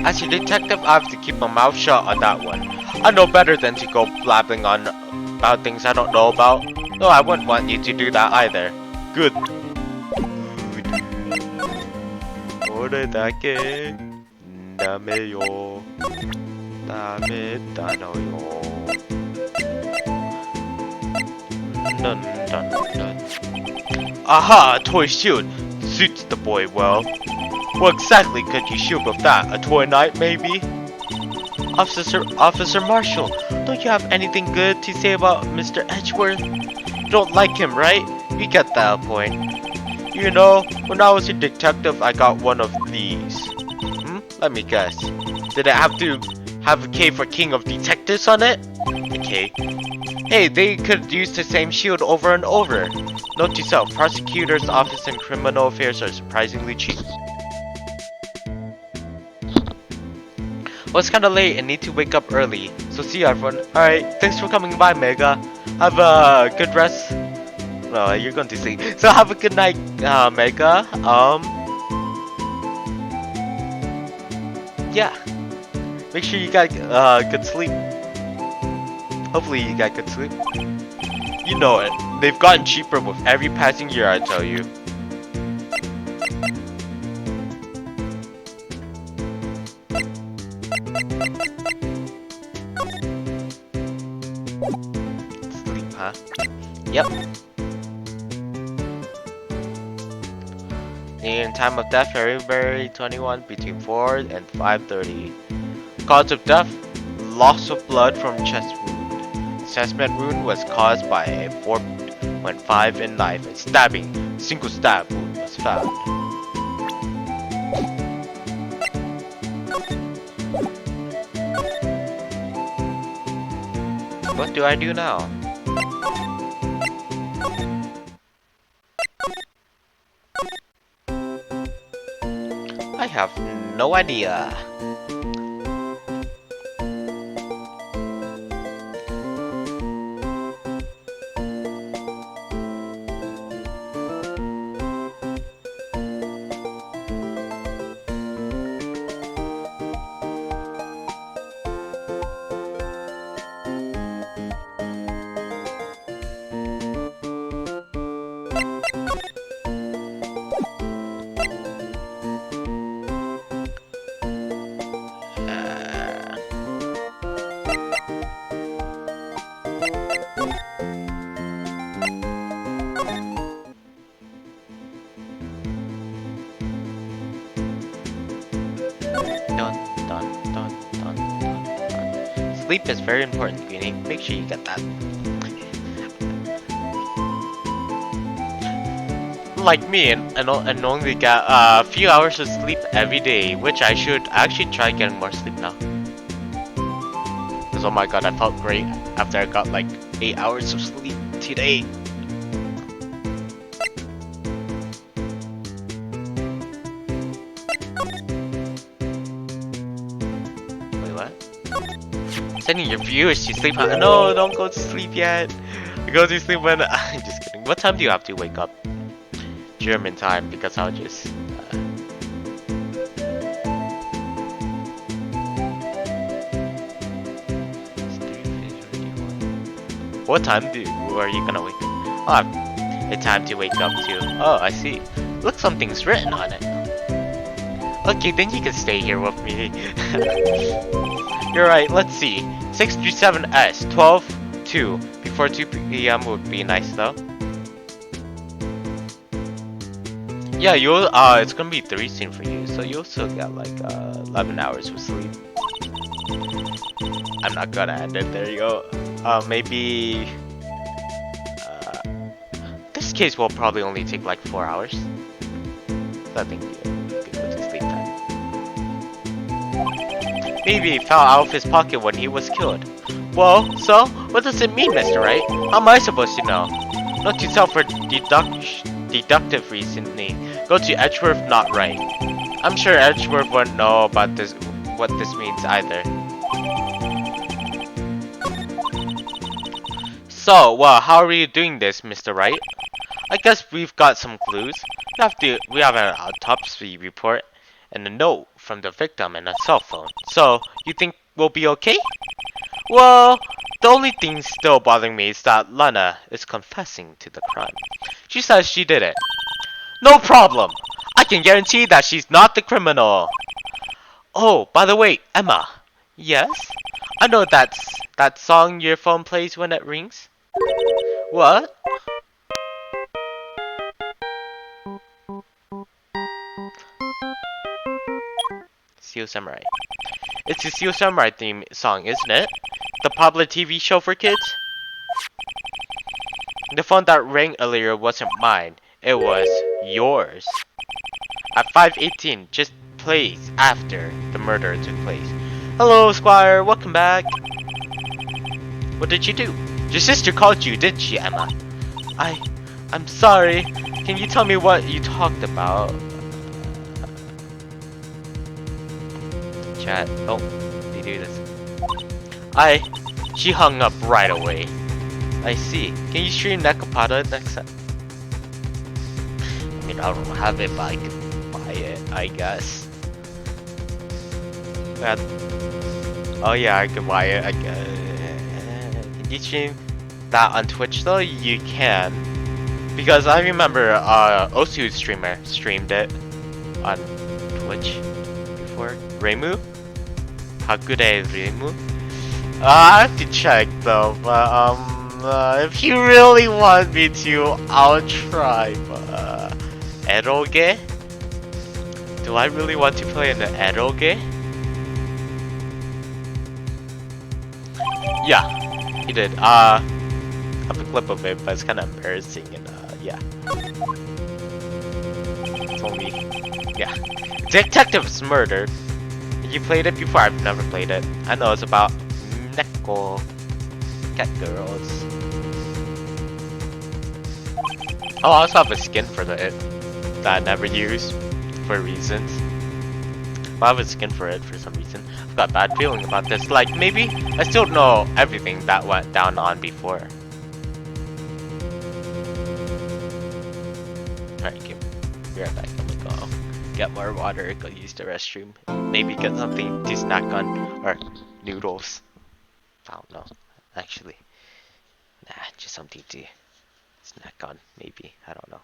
As your detective, I have to keep my mouth shut on that one. I know better than to go blabbing on about things I don't know about. No, I wouldn't want you to do that either. Good. 오래다게 다메요 다메 따노요 Aha! A toy shield! Suits the boy well. What exactly could you shoot with that? A toy knife, maybe? Officer Marshall, don't you have anything good to say about Mr. Edgeworth? You don't like him, right? You get that point. You know, when I was a detective, I got one of these. Let me guess. Did it have to have a K for King of Detectives on it? A K. Hey, they could use the same shield over and over. Note to self, prosecutor's office and criminal affairs are surprisingly cheap. Well, it's kinda late and need to wake up early, so see you everyone. Alright, thanks for coming by, Mega. Have a good rest. Well, you're going to sleep. So have a good night, Mega. Yeah. Make sure you got good sleep. Hopefully you got good sleep. You know it. They've gotten cheaper with every passing year, I tell you. Sleep, huh? Yep. In time of death, February 21, between 4 and 5:30. Cause of death, loss of blood from chest wound. Assessment wound was caused by a 4.5 in knife and stabbing. Single stab wound was found. What do I do now? I have no idea. Sleep is very important, Queenie. Make sure you get that. like me and only get a few hours of sleep every day, which I should actually try getting more sleep now. Cause oh my god, I felt great after I got like 8 hours of sleep today. Wait, what? Sending your viewers to sleep? No, don't go to sleep yet. Go to sleep when. I'm just kidding. What time do you have to wake up? German time, because I'll just. What time are you gonna wake up? Oh, a time to wake up to. Oh, I see. Look, something's written on it. Okay, then you can stay here with me. You're right, let's see. 637S, 12-2. Before 2 p.m. would be nice though. Yeah, it's gonna be 3 soon for you, so you'll still get like 11 hours of sleep. I'm not gonna end it, there you go. Maybe this case will probably only take like 4 hours. So I think you can go to sleep time. Maybe he fell out of his pocket when he was killed. Well, so what does it mean, Mr. Wright? How am I supposed to know? Not to tell for deductive reasoning. Go to Edgeworth, not Wright. I'm sure Edgeworth won't know about this, what this means either. So, well, how are we doing this, Mr. Wright? I guess we've got some clues. We have an autopsy report and a note from the victim and a cell phone. So, you think we'll be okay? Well, the only thing still bothering me is that Lana is confessing to the crime. She says she did it. No problem! I can guarantee that she's not the criminal! Oh, by the way, Emma. Yes? I know that song your phone plays when it rings. What? Steel Samurai. It's the Steel Samurai theme song, isn't it? The popular TV show for kids? The phone that rang earlier wasn't mine. It was yours. At 5:18, just plays after the murder took place. Hello, Squire. Welcome back. What did you do? Your sister called you, didn't she, Emma? I'm sorry. Can you tell me what you talked about? Chat. Oh, they do this. She hung up right away. I see. Can you stream Nekopata next time? I mean, I don't have it, but I can buy it, I guess. Oh yeah, I can buy it, I guess. Can you stream that on Twitch though? You can. Because I remember Osu streamer streamed it on Twitch before. Reimu? Hakure Reimu? I have to check though, but if you really want me to, I'll try. But eroge? Do I really want to play in the eroge? Yeah, he did. I have a clip of it, but it's kind of embarrassing and yeah. It's only, yeah. Detective's murdered. You played it before? I've never played it. I know it's about Neko cat girls. Oh, I also have a skin for it that I never use for reasons. I have a skin for it for some reason. I've got a bad feeling about this. Like, maybe I still know everything that went down on before. Alright, be right back. I'm gonna go get more water, go use the restroom. Maybe get something to snack on. Or noodles. I don't know. Actually. Nah, just something to snack on. Maybe. I don't know.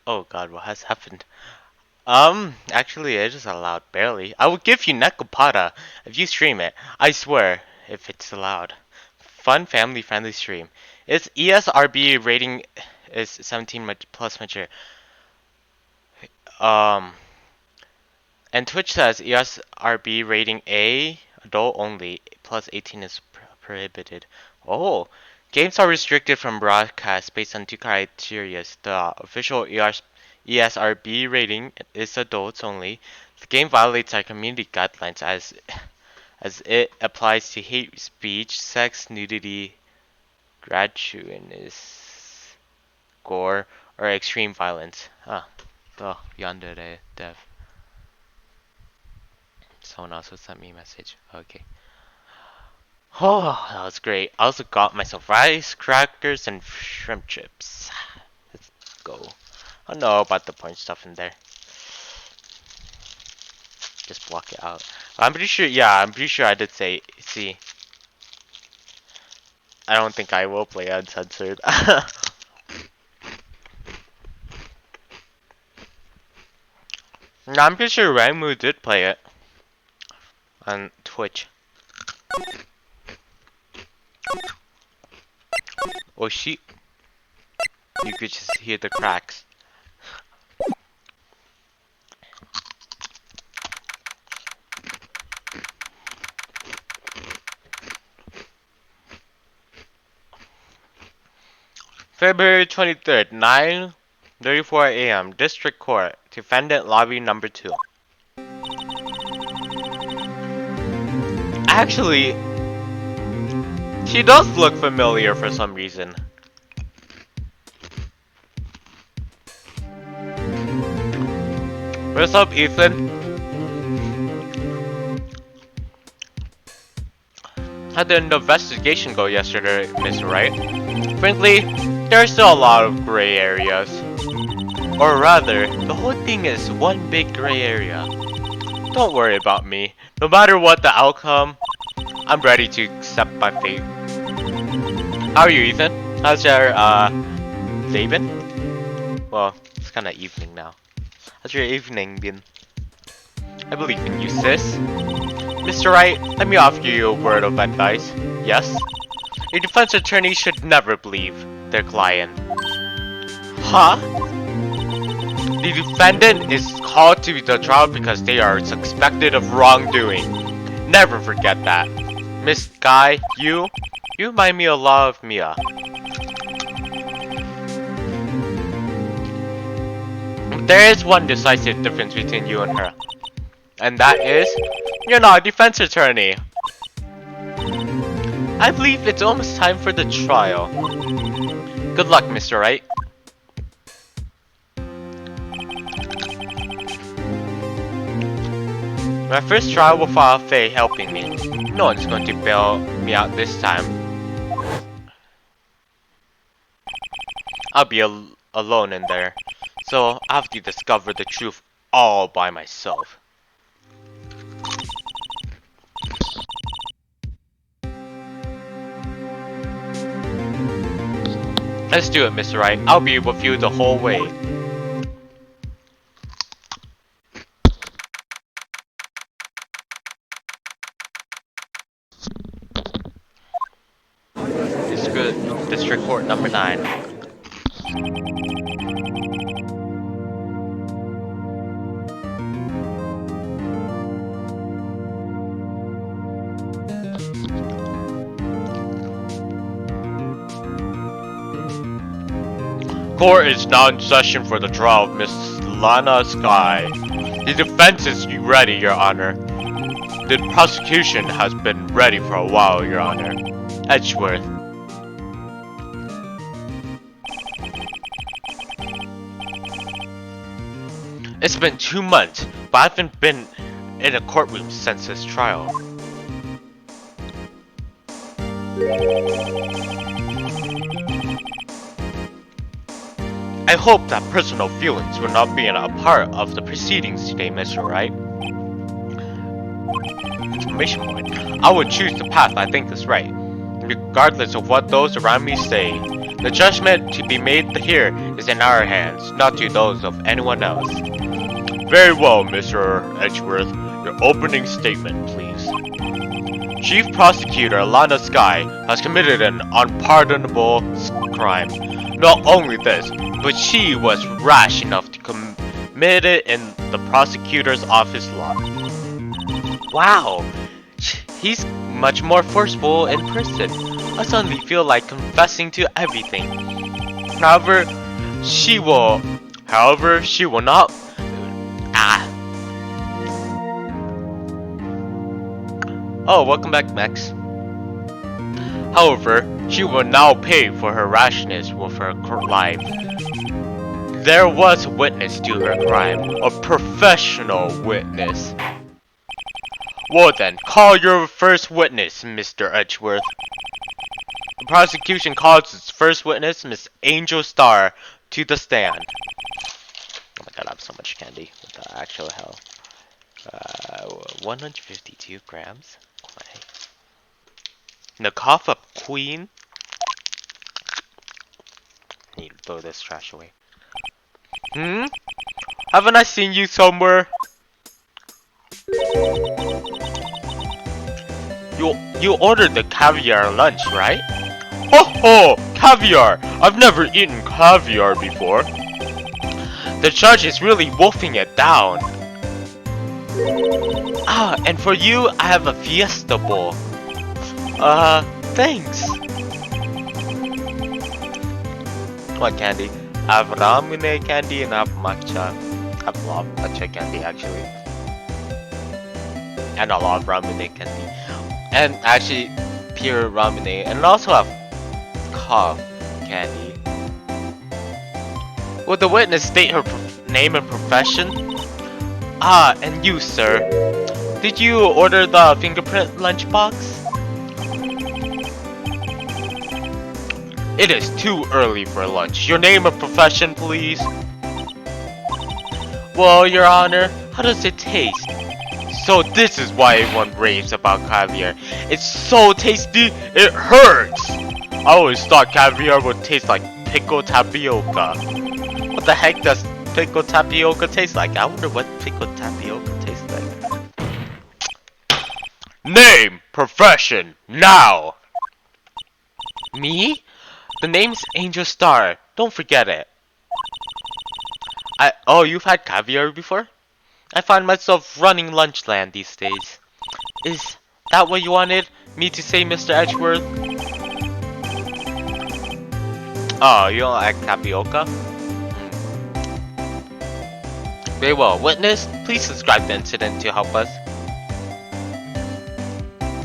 Oh god, what has happened? Actually, it is allowed, barely. I will give you Nekopata if you stream it. I swear, if it's allowed. Fun, family-friendly stream. Its ESRB rating is 17 plus mature. Um, and Twitch says ESRB rating A, adult only, plus 18 is prohibited. Oh, games are restricted from broadcast based on two criteria. The official ESRB rating is adults only. The game violates our community guidelines as it applies to hate speech, sex, nudity, gratuitous, gore, or extreme violence. Ah, the yandere dev. Someone else sent me a message. Okay. Oh, that was great. I also got myself rice, crackers, and shrimp chips. Let's go. I don't know about the point stuff in there. Just block it out. I'm pretty sure, yeah, I'm pretty sure I did say, see. I don't think I will play uncensored. No, I'm pretty sure Ramu did play it on Twitch. Oh shit. You could just hear the cracks. February 23rd, 9:34 a.m. District Court, Defendant Lobby Number 2. Actually, she does look familiar for some reason. What's up, Ethan? How'd the investigation go yesterday, Miss Wright? Frankly, there are still a lot of gray areas. Or rather, the whole thing is one big gray area. Don't worry about me. No matter what the outcome, I'm ready to accept my fate. How are you, Ethan? How's your, day been? Well, it's kinda evening now. How's your evening been? I believe in you, sis. Mr. Wright, let me offer you a word of advice. Yes? A defense attorney should never believe their client. Huh? The defendant is called to the trial because they are suspected of wrongdoing. Never forget that. Miss Guy, you remind me a lot of Mia. There is one decisive difference between you and her. And that is, you're not a defense attorney. I believe it's almost time for the trial. Good luck, Mr. Wright. My first trial without Faye helping me. No one's going to bail me out this time. I'll be alone in there, so I have to discover the truth all by myself. Let's do it, Mr. Wright. I'll be with you the whole way. District Court number 9. Court is now in session for the trial of Miss Lana Sky. The defense is ready, Your Honor. The prosecution has been ready for a while, Your Honor. Edgeworth. It's been 2 months, but I haven't been in a courtroom since this trial. I hope that personal feelings will not be a part of the proceedings today, Mr. Wright. Exclamation point. I will choose the path I think is right. regardless of what those around me say. The judgment to be made here is in our hands, not to those of anyone else. Very well, Mr. Edgeworth. Your opening statement, please. Chief Prosecutor Alana Sky has committed an unpardonable crime. Not only this, but she was rash enough to commit it in the prosecutor's office lot. Wow, he's much more forceful in person. I suddenly feel like confessing to everything. However, she will not. Oh, welcome back, Max. However, she will now pay for her rashness with her life. There was a witness to her crime, a professional witness. Well then, call your first witness, Mr. Edgeworth. The prosecution calls its first witness, Miss Angel Starr, to the stand. Oh my god, I have so much candy. What the actual hell? 152 grams? The cough up queen? Need to throw this trash away. Haven't I seen you somewhere? You ordered the caviar lunch, right? Ho ho! Caviar! I've never eaten caviar before. The judge is really wolfing it down. Ah, and for you, I have a fiesta bowl. Thanks. What candy? I have ramune candy and I have matcha. I have a lot of matcha candy actually. And a lot of ramune candy. And actually, pure ramune. And I also have cough candy. Will the witness state her name and profession? Ah, and you, sir. Did you order the fingerprint lunchbox? It is too early for lunch. Your name and profession, please. Well, Your Honor, how does it taste? So this is why everyone raves about caviar. It's so tasty, it hurts! I always thought caviar would taste like pickled tapioca. What the heck does pickled tapioca taste like? I wonder what pickled tapioca tastes like. Name, profession, now! Me? The name's Angel Starr. Don't forget it. Oh, you've had caviar before? I find myself running Lunchland these days. Is that what you wanted me to say, Mr. Edgeworth? Oh, you don't like tapioca? Very well. Witness, please describe the incident to help us.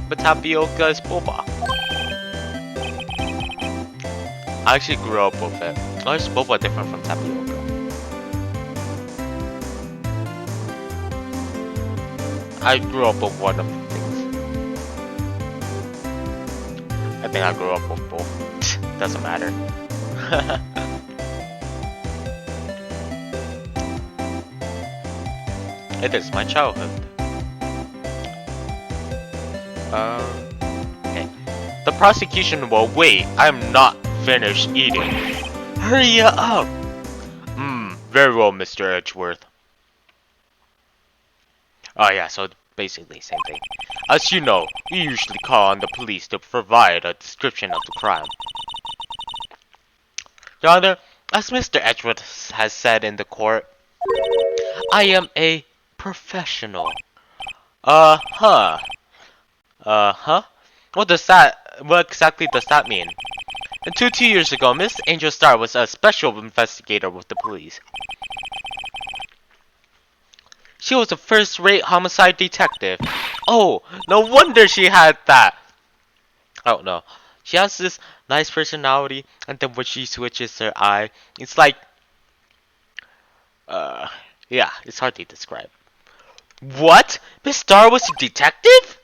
But tapioca is boba. I actually grew up with it. Why is boba different from tapioca? I grew up with one of the things. I think I grew up with both. Doesn't matter. It is my childhood. Okay. The prosecution will wait. I'm not finished eating. Hurry up! Very well, Mr. Edgeworth. Oh yeah, so basically same thing. As you know, we usually call on the police to provide a description of the crime. Your Honor, as Mr. Edgeworth has said in the court, I am a professional. What exactly does that mean? Until 2 years ago, Miss Angel Starr was a special investigator with the police. She was a first-rate homicide detective. Oh, no wonder she had that. Oh no, she has this nice personality, and then when she switches her eye, it's like, yeah, it's hard to describe. What? Miss Starr was a detective?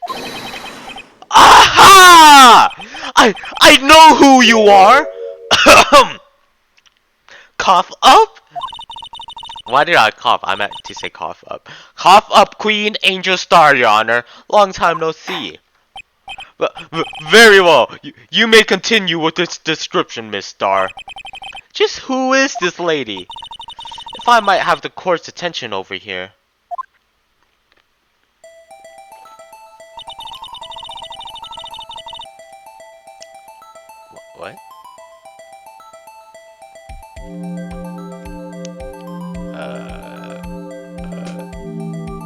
Aha! I know who you are. Cough up. Why did I cough? I meant to say cough up. Cough up, Queen Angel Starr, Your Honor. Long time no see. Very well. You may continue with this description, Miss Star. Just who is this lady? If I might have the court's attention over here. What?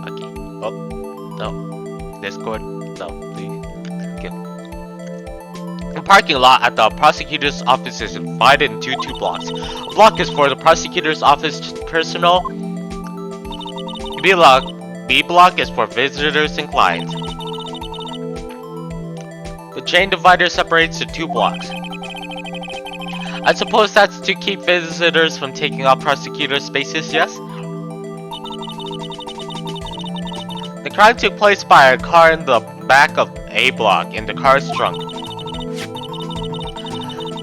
Okay. Oh, no. Discord. No, please. Okay. The parking lot at the prosecutor's office is divided into 2 blocks. A block is for the prosecutor's office personnel. B block is for visitors and clients. The chain divider separates the 2 blocks. I suppose that's to keep visitors from taking up prosecutor spaces, yes? The crime took place by a car in the back of A block in the car's trunk.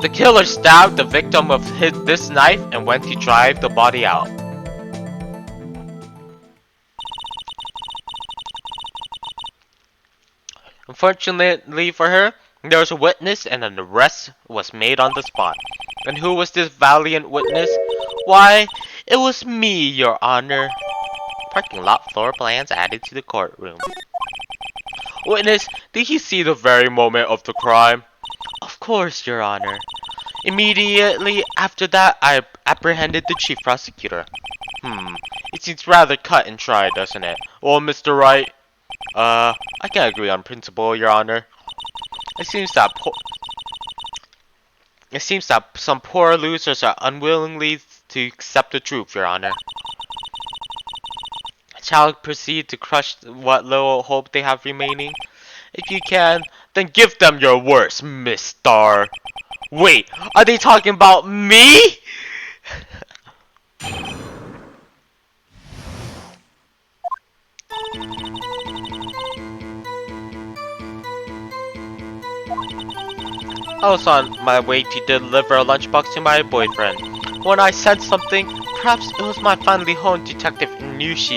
The killer stabbed the victim with this knife and went to drive the body out. Unfortunately for her, there was a witness and an arrest was made on the spot. And who was this valiant witness? Why, it was me, Your Honor. Parking lot floor plans added to the courtroom. Witness, did he see the very moment of the crime? Of course, Your Honor. Immediately after that, I apprehended the chief prosecutor. It seems rather cut and dry, doesn't it? Well, Mr. Wright, I can agree on principle, Your Honor. It seems that some poor losers are unwillingly to accept the truth, Your Honor. Shall I proceed to crush what little hope they have remaining? If you can, then give them your worst, Miss Star. Wait, are they talking about me? I was on my way to deliver a lunchbox to my boyfriend. When I said something, perhaps it was my finely honed detective intuition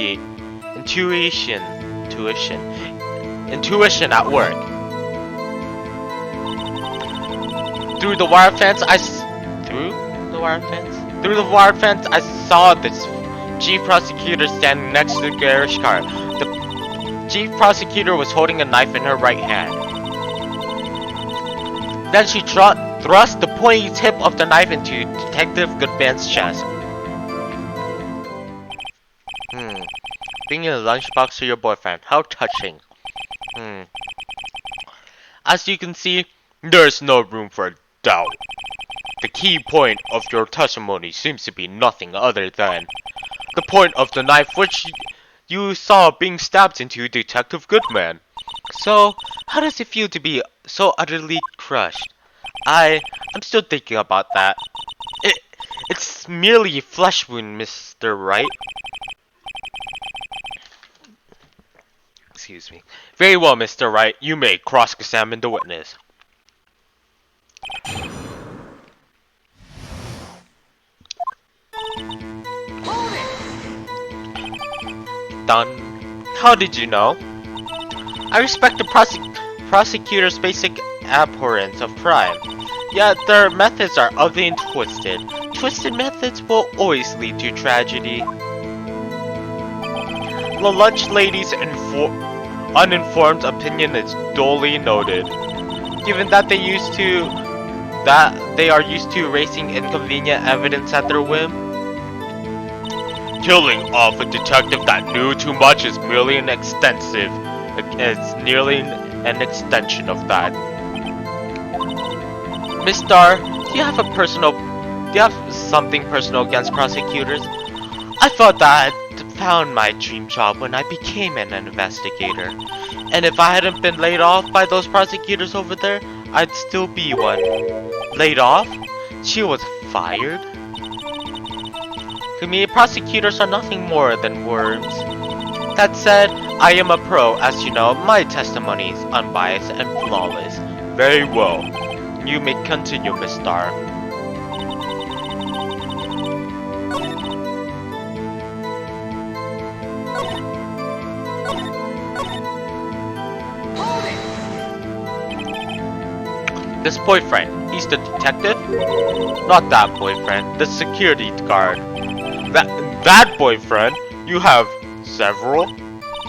at work. Through the wire fence, I saw this chief prosecutor standing next to the garage car. The chief prosecutor was holding a knife in her right hand. Then she thrust the pointy tip of the knife into Detective Goodman's chest. Bringing a lunchbox to your boyfriend. How touching. As you can see, there's no room for doubt. The key point of your testimony seems to be nothing other than the point of the knife which you saw being stabbed into Detective Goodman. So, how does it feel to be so utterly crushed? I'm still thinking about that. It's merely a flesh wound, Mr. Wright. Excuse me. Very well, Mr. Wright. You may cross-examine the witness. Done. How did you know? I respect the prosecutor's basic abhorrence of crime, yet their methods are ugly and twisted. Twisted methods will always lead to tragedy. The lunch lady's uninformed opinion is duly noted. Given that they are used to erasing inconvenient evidence at their whim. Killing off a detective that knew too much is merely it's nearly an extension of that. Miss Star, do you have something personal against prosecutors? I thought that I'd found my dream job when I became an investigator. And if I hadn't been laid off by those prosecutors over there, I'd still be one. Laid off? She was fired? To me, prosecutors are nothing more than worms. That said, I am a pro, as you know. My testimony is unbiased and flawless. Very well. You may continue, Miss Star. this boyfriend. He's the detective? Not that boyfriend, the security guard. That boyfriend? You have several?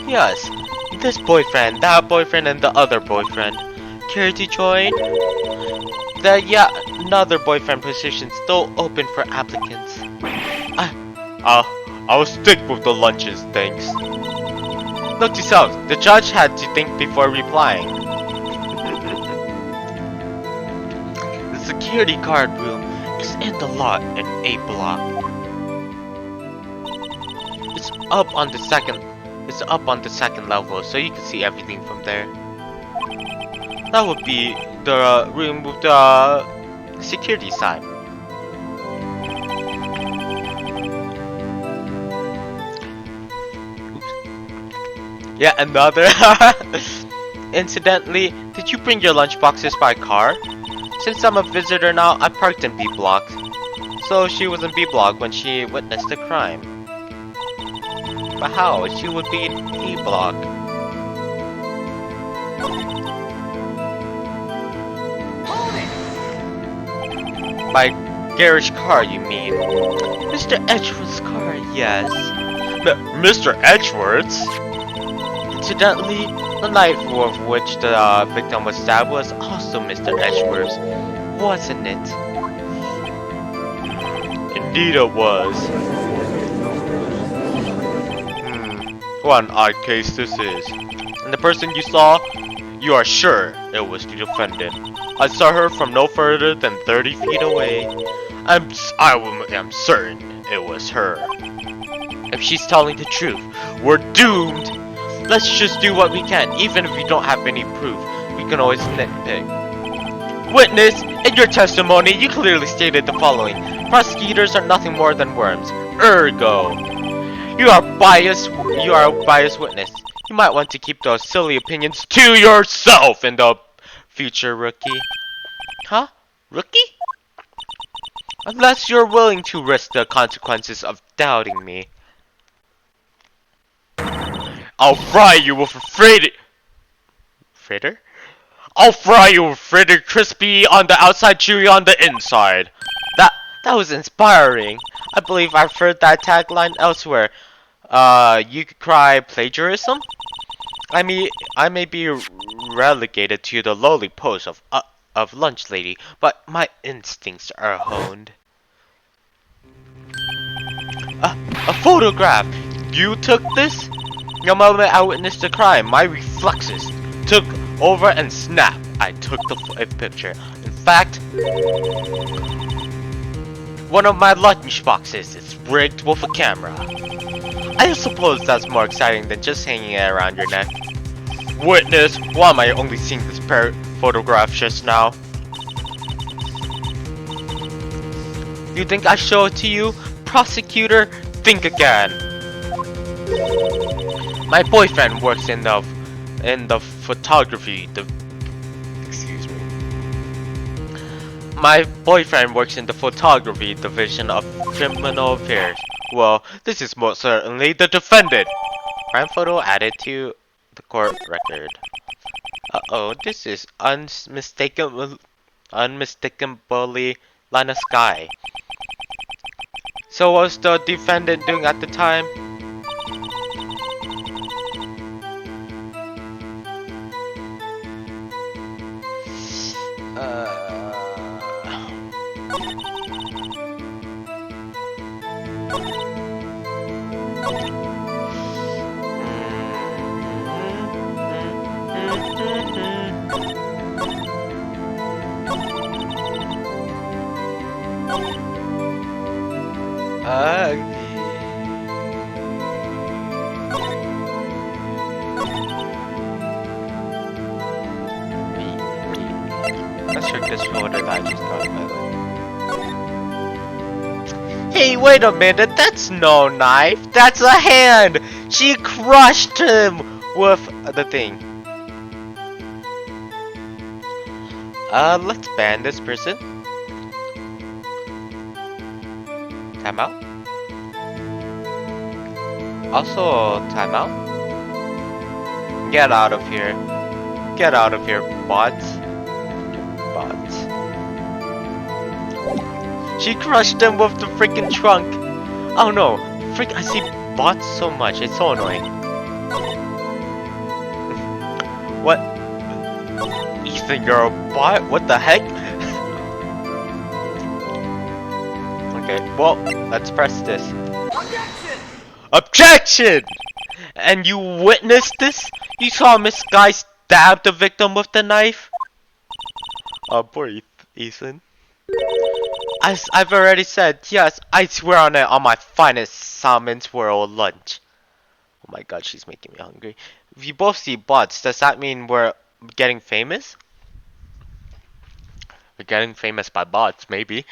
Yes. This boyfriend, that boyfriend, and the other boyfriend. Care to join? Another boyfriend position still open for applicants. I'll stick with the lunches, thanks. Note to self, the judge had to think before replying. The security guard room is in the lot in A block. It's up on the second level, so you can see everything from there. That would be the room with the security side. Oops. Yeah, another. Incidentally, did you bring your lunchboxes by car? Since I'm a visitor now, I parked in B block. So she was in B block when she witnessed the crime. But how? She would be in A block. By garage car, you mean? Mr. Edgeworth's car, yes. Mr. Edgeworth's? Incidentally, the knife with which the victim was stabbed was also Mr. Edgeworth's, wasn't it? Indeed it was. What an odd case this is. And the person you saw, you are sure it was the defendant. I saw her from no further than 30 feet away. I am certain it was her. If she's telling the truth, we're doomed. Let's just do what we can, even if we don't have any proof. We can always nitpick. Witness, in your testimony, you clearly stated the following. Prosecutors are nothing more than worms. Ergo, you are a biased witness. You might want to keep those silly opinions to yourself in the future, rookie. Huh? Rookie? Unless you're willing to risk the consequences of doubting me. I'll fry you with a fritter? I'll fry you with fritter, crispy on the outside, chewy on the inside. That was inspiring. I believe I've heard that tagline elsewhere. You could cry plagiarism? I may be relegated to the lowly post of lunch lady, but my instincts are honed. A photograph! You took this? The moment I witnessed the crime, my reflexes took over and snap. I took a picture. In fact, one of my lunch boxes is rigged with a camera. I suppose that's more exciting than just hanging it around your neck. Witness, why am I only seeing this photograph just now? You think I show it to you? Prosecutor, think again. My boyfriend works in the photography. Excuse me. My boyfriend works in the photography division of criminal affairs. Well, this is most certainly the defendant. Crime photo added to the court record. Uh-oh, this is unmistakably Lana Sky. So what was the defendant doing at the time? Let's check this photo that I just got, by the way. Hey, wait a minute, that's no knife, that's a hand! She crushed him with the thing. Let's ban this person. Timeout. Also, timeout. Get out of here. Get out of here, bots. bots. She crushed them with the freaking trunk. Oh no, I see bots so much. It's so annoying. What? Ethan, you're a bot? What the heck? Okay, well, let's press this. Objection! Objection! And you witnessed this? You saw Miss Guy stab the victim with the knife? Oh, poor Ethan. As I've already said, yes, I swear on it on my finest salmon swirl lunch. Oh my god, she's making me hungry. If you both see bots, does that mean we're getting famous? We're getting famous by bots, maybe.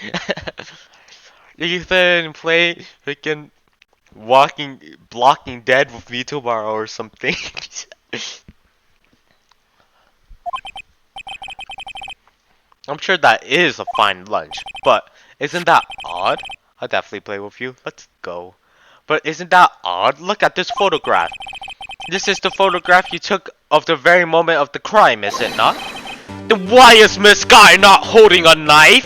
Ethan, play freaking blocking dead with me tomorrow or something. I'm sure that is a fine lunch, but isn't that odd? I'll definitely play with you. Let's go. But isn't that odd? Look at this photograph. This is the photograph you took of the very moment of the crime, is it not? Then why is Miss Guy not holding a knife?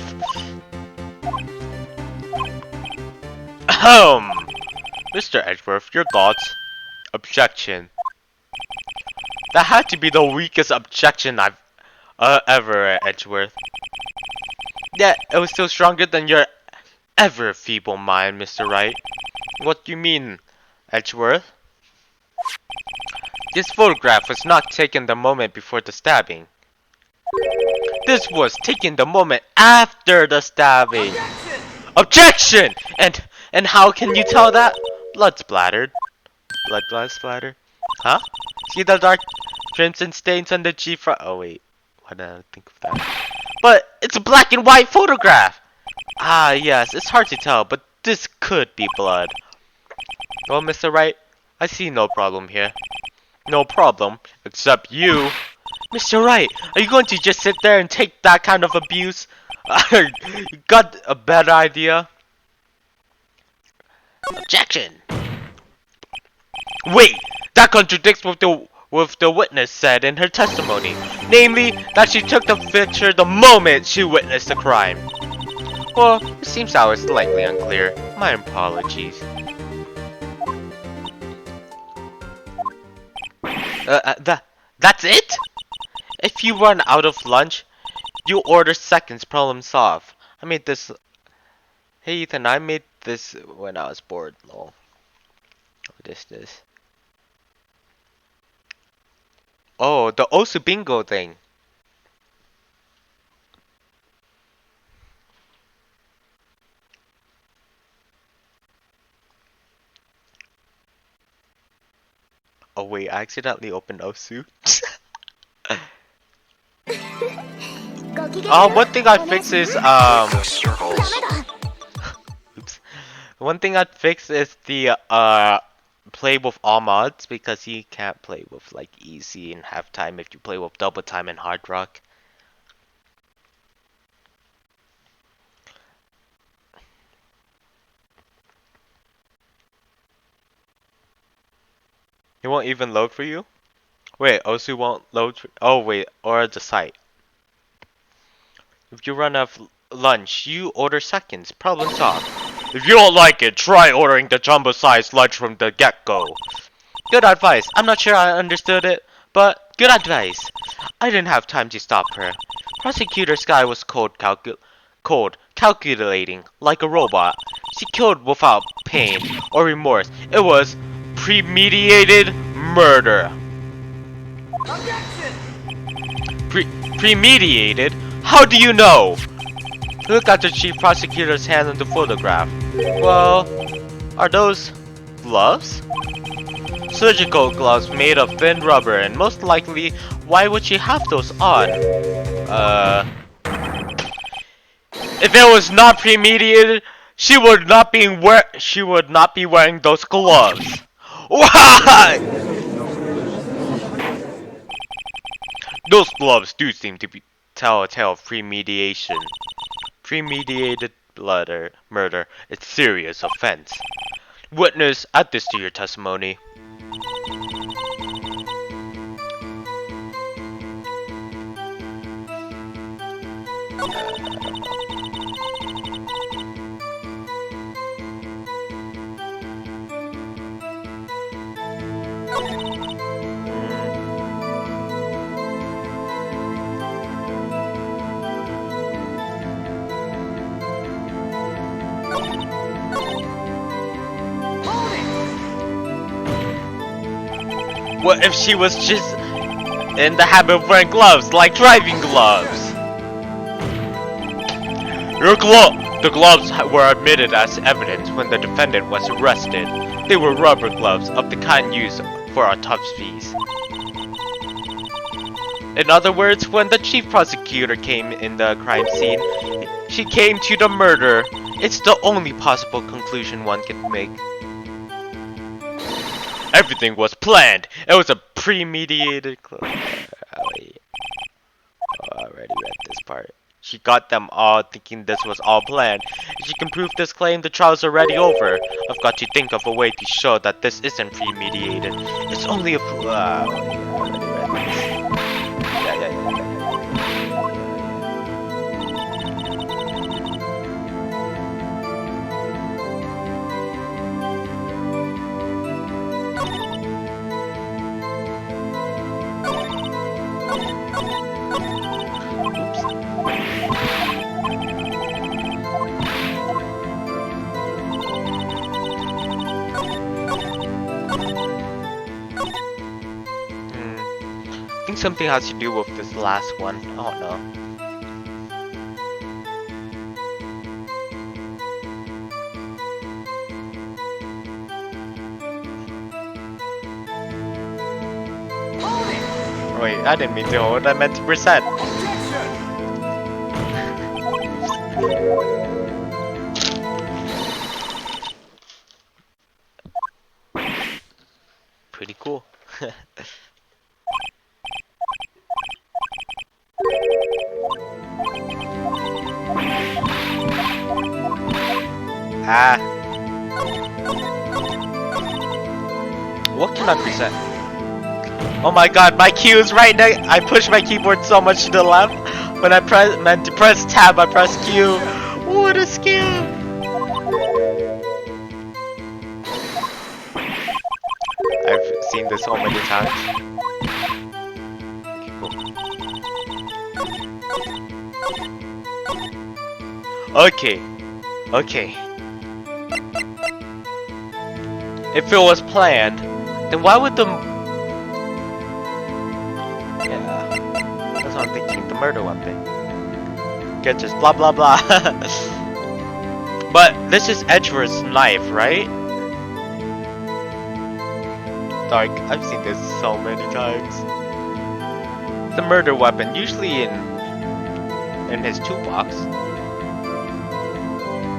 Mr. Edgeworth, your thoughts? Objection. That had to be the weakest objection I've ever, Edgeworth. Yeah, it was still stronger than your ever feeble mind, Mr. Wright. What do you mean, Edgeworth? This photograph was not taken the moment before the stabbing. This was taken the moment after the stabbing. Objection! And how can you tell that? Blood splattered. Blood splattered. Huh? See the dark crimson stains on the G-front? Oh wait, why did I think of that? But it's a black and white photograph! Ah yes, it's hard to tell, but this could be blood. Well, Mr. Wright, I see no problem here. No problem, except you. Mr. Wright, are you going to just sit there and take that kind of abuse? You got a better idea? Objection! Wait! That contradicts with the witness said in her testimony. Namely, that she took the picture the moment she witnessed the crime. Well, it seems I was slightly unclear. My apologies. That's it? If you run out of lunch, you order seconds, problem solved. I made this... Hey Ethan, I made this when I was bored. Lol. What is this? Oh, the Osu Bingo thing. Oh wait, I accidentally opened Osu. One thing I'd fix is oops. One thing I'd fix is the play with all mods, because you can't play with like easy and half time if you play with double time and hard rock. It won't even load for you? Wait, Osu won't load for... Oh wait, or the site. If you run out of lunch, you order seconds. Problem solved. If you don't like it, try ordering the jumbo-sized lunch from the get-go. Good advice. I'm not sure I understood it, but good advice. I didn't have time to stop her. Prosecutor Sky was cold, calculating, like a robot. She killed without pain or remorse. It was premeditated murder. Premeditated? How do you know? Look at the chief prosecutor's hand on the photograph. Well, are those gloves? Surgical gloves made of thin rubber, and most likely, why would she have those on? If it was not premeditated, she would not be wearing those gloves. Why? Those gloves do seem to tell a tale of premeditation. Premeditated murder. It's serious offense. Witness, add this to your testimony. What if she was just in the habit of wearing gloves, like driving gloves? The gloves were admitted as evidence when the defendant was arrested. They were rubber gloves of the kind used for autopsies. In other words, when the chief prosecutor came in the crime scene, she came to the murder. It's the only possible conclusion one can make. Everything was planned. It was a premeditated. I already read this part. She got them all thinking this was all planned. If she can prove this claim, the trial's already over. I've got to think of a way to show that this isn't premeditated. It's only a I think something has to do with this last one. I don't know. Wait, I didn't mean to hold. I meant to present. Pretty cool. What can I present? Oh my god, my key is right now. I push my keyboard so much to the left. When I meant to press tab, I press Q. What a scam! I've seen this so many times. Okay, cool. Okay. If it was planned, then why would the... Yeah, that's what I'm thinking, the murder weapon. Get just blah blah blah. But this is Edgeworth's knife, right? Dark, I've seen this so many times. The murder weapon, usually in his toolbox.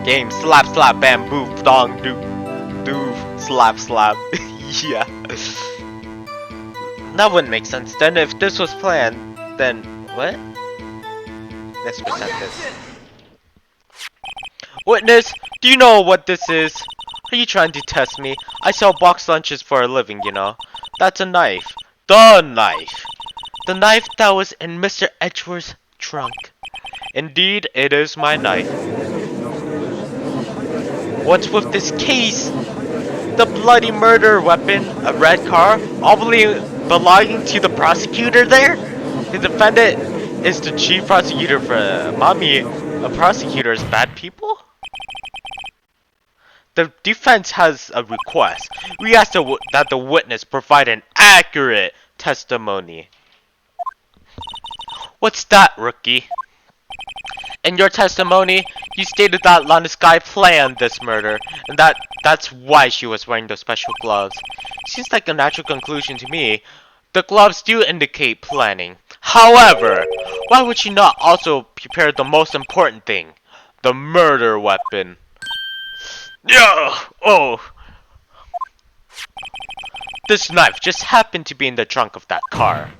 Game slap slap bam boof dong doo doo slap slap. Yeah. That wouldn't make sense. Then if this was planned, then what? Let's present this. Witness, do you know what this is? Are you trying to test me? I sell box lunches for a living, you know. That's a knife. The knife. The knife that was in Mr. Edgeworth's trunk. Indeed, it is my knife. What's with this case? The bloody murder weapon, a red car, all belonging to the prosecutor there? The defendant is the chief prosecutor for Mommy. A prosecutor is bad people? The defense has a request. We ask that the witness provide an accurate testimony. What's that, rookie? In your testimony, you stated that Lana Sky planned this murder, and that's why she was wearing those special gloves. Seems like a natural conclusion to me. The gloves do indicate planning. However, why would she not also prepare the most important thing? The murder weapon. Yeah! Oh! This knife just happened to be in the trunk of that car.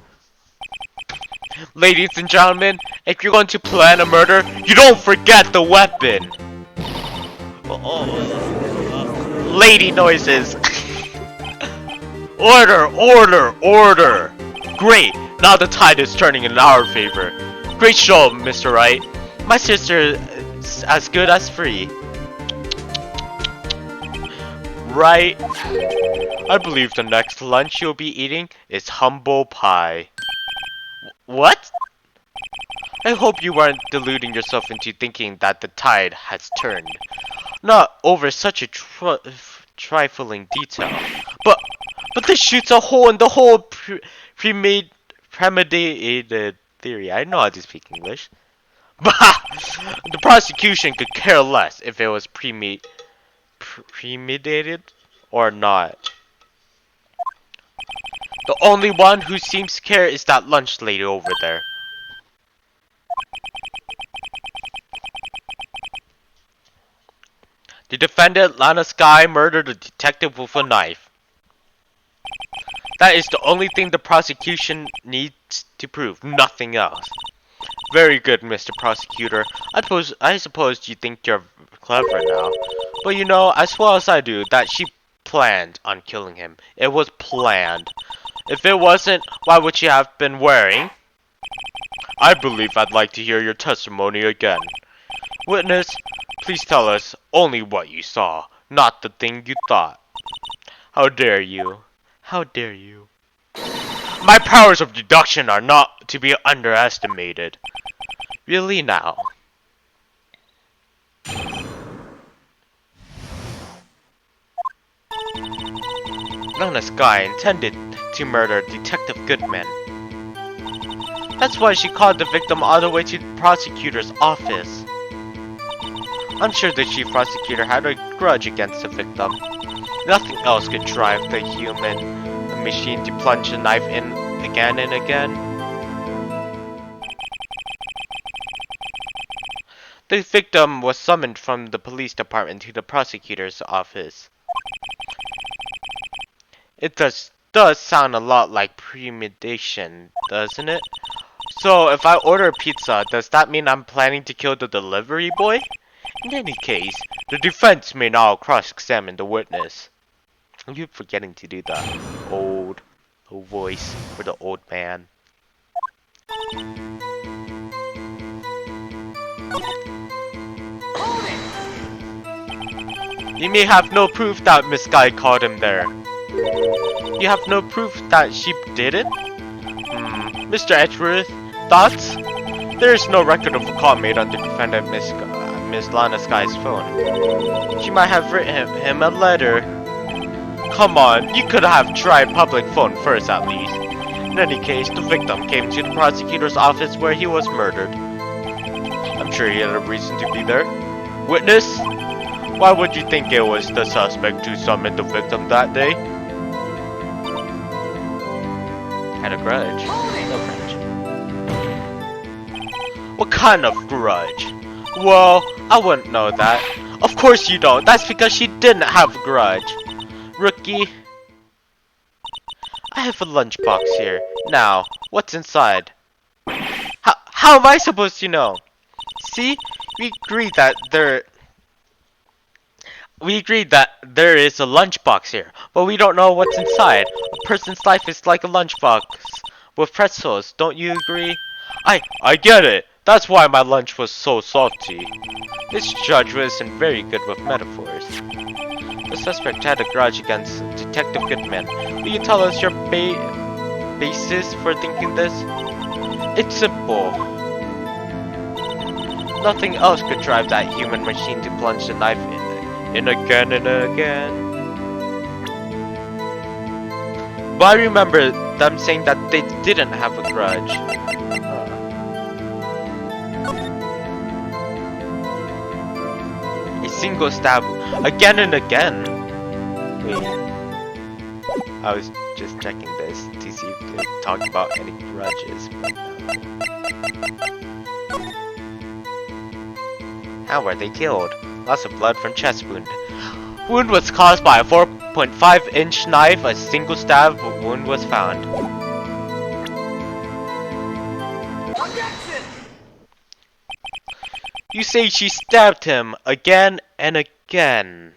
Ladies and gentlemen, if you're going to plan a murder, you don't forget the weapon! Lady noises! Order! Order! Order! Great! Now the tide is turning in our favor. Great show, Mr. Wright. My sister is as good as free. Right. I believe the next lunch you'll be eating is humble pie. What? I hope you aren't deluding yourself into thinking that the tide has turned. Not over such a trifling detail. But this shoots a hole in the whole premeditated theory. I know how to speak English. Bah! The prosecution could care less if it was premeditated or not. The only one who seems to care is that lunch lady over there. The defendant, Lana Sky, murdered a detective with a knife. That is the only thing the prosecution needs to prove, nothing else. Very good, Mr. Prosecutor. I suppose you think you're clever now. But you know, as well as I do, that she planned on killing him. It was planned. If it wasn't, why would she have been wearing? I believe I'd like to hear your testimony again. Witness, please tell us only what you saw, not the thing you thought. How dare you? How dare you? My powers of deduction are not to be underestimated. Really now? Lana Sky intended to murder Detective Goodman. That's why she called the victim all the way to the prosecutor's office. I'm sure the chief prosecutor had a grudge against the victim. Nothing else could drive the human machine to plunge a knife in again and again. The victim was summoned from the police department to the prosecutor's office. It does sound a lot like premeditation, doesn't it? So if I order a pizza, does that mean I'm planning to kill the delivery boy? In any case, the defense may now cross-examine the witness. I keep forgetting to do that old voice for the old man. You may have no proof that Miss Guy called him there. You have no proof that she did it? Mr. Edgeworth, thoughts? There is no record of a call made on the defendant Miss Lana Sky's phone. She might have written him a letter. Come on, you could have tried public phone first at least. In any case, the victim came to the prosecutor's office where he was murdered. I'm sure he had a reason to be there. Witness? Why would you think it was the suspect who summoned the victim that day? Had a grudge. No grudge. What kind of grudge? Well, I wouldn't know that. Of course you don't. That's because she didn't have a grudge. Rookie. I have a lunchbox here. Now, what's inside? How am I supposed to know? See, we agreed that there is a lunchbox here, but we don't know what's inside. A person's life is like a lunchbox with pretzels. Don't you agree? I get it. That's why my lunch was so salty. This judge wasn't very good with metaphors. The suspect had a grudge against Detective Goodman. Will you tell us your basis for thinking this? It's simple. Nothing else could drive that human machine to plunge the knife in again and again. But I remember them saying that they didn't have a grudge. A single stab again and again. Wait. I was just checking this to see if they talked about any grudges. How were they killed? Lots of blood from chest wound. Wound was caused by a 4.5-inch knife. A single stab wound was found. Objection! You say she stabbed him again and again.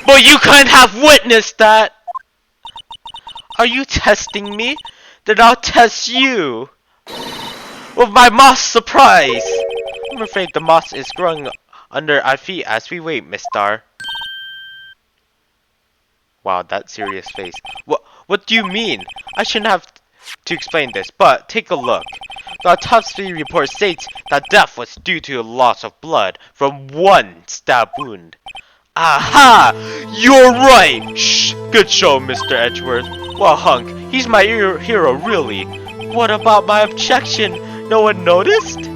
But you couldn't have witnessed that! Are you testing me? Then I'll test you! With my moss surprise! I'm afraid the moss is growing under our feet as we wait, Miss Star. Wow, that serious face. What do you mean? I shouldn't have to explain this, but take a look. The autopsy report states that death was due to a loss of blood from one stab wound. Aha! You're right! Shh! Good show, Mr. Edgeworth. Well, Hunk, he's my hero, really. What about my objection? No one noticed?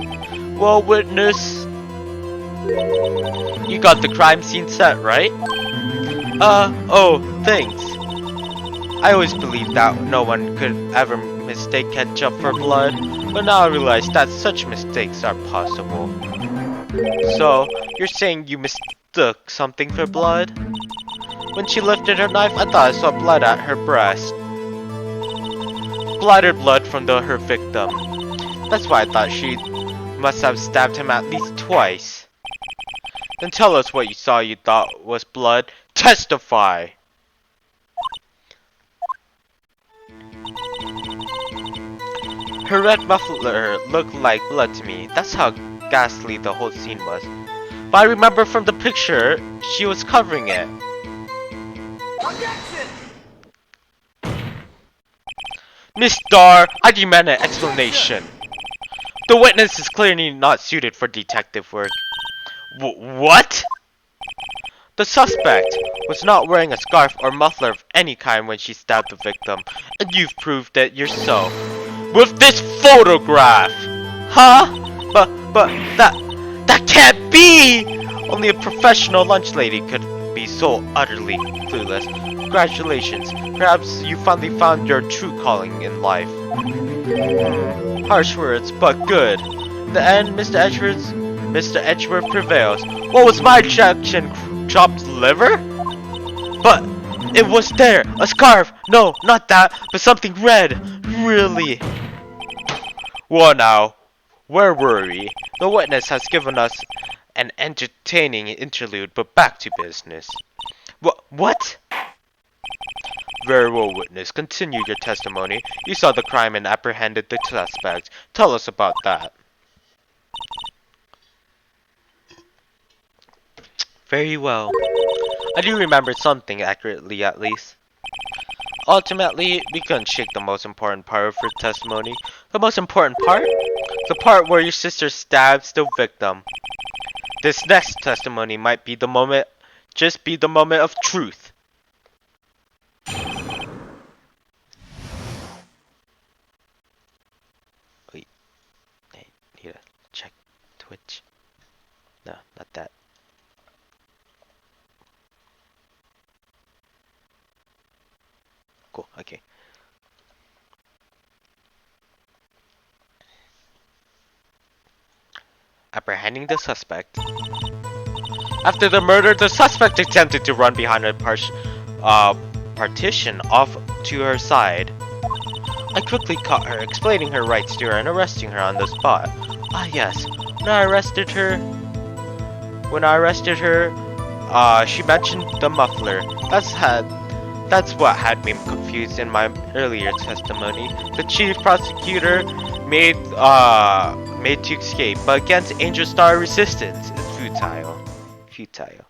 Well, witness, you got the crime scene set, right? Oh, thanks. I always believed that no one could ever mistake ketchup for blood, but now I realize that such mistakes are possible. So, you're saying you mistook something for blood? When she lifted her knife, I thought I saw blood at her breast. Splattered blood from her victim. That's why I thought she must have stabbed him at least twice. Then tell us what you saw you thought was blood. Testify! Her red muffler looked like blood to me. That's how ghastly the whole scene was. But I remember from the picture, she was covering it. Objection! Miss Starr, I demand an explanation. The witness is clearly not suited for detective work. What? The suspect was not wearing a scarf or muffler of any kind when she stabbed the victim, and you've proved it yourself. With this photograph! Huh? But that can't be! Only a professional lunch lady could be so utterly clueless. Congratulations. Perhaps you finally found your true calling in life. Harsh words, but good. In the end, Mr. Edgeworth prevails. What was my objection? Chopped liver? But it was there! A scarf! No, not that, but something red! Really? Well now, where were we? The witness has given us an entertaining interlude, but back to business. What? Very well, witness. Continue your testimony. You saw the crime and apprehended the suspect. Tell us about that. Very well. I do remember something accurately, at least. Ultimately, we couldn't shake the most important part of her testimony. The most important part? The part where your sister stabs the victim. This next testimony might be the moment, just be the moment of truth. Wait, I need to check Twitch. No, not that. Cool, okay. Apprehending the suspect. After the murder, the suspect attempted to run behind a partition off to her side. I quickly caught her, explaining her rights to her and arresting her on the spot. Ah yes, when I arrested her, she mentioned the muffler. That's what had me confused in my earlier testimony. The chief prosecutor made to escape, but against Angel Star resistance, it's futile.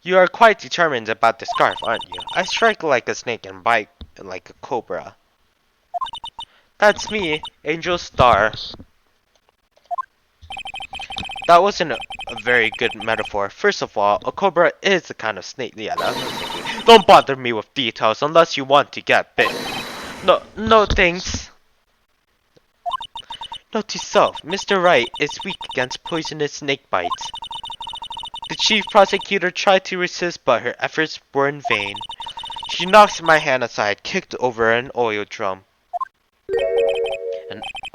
You are quite determined about the scarf, aren't you? I strike like a snake and bite like a cobra. That's me, Angel Star. That wasn't a very good metaphor. First of all, a cobra is a kind of snake. Yeah, that's what I was thinking. Don't bother me with details unless you want to get bit. No thanks. Note to self, Mr. Wright is weak against poisonous snake bites. The chief prosecutor tried to resist, but her efforts were in vain. She knocked my hand aside, kicked over an oil drum.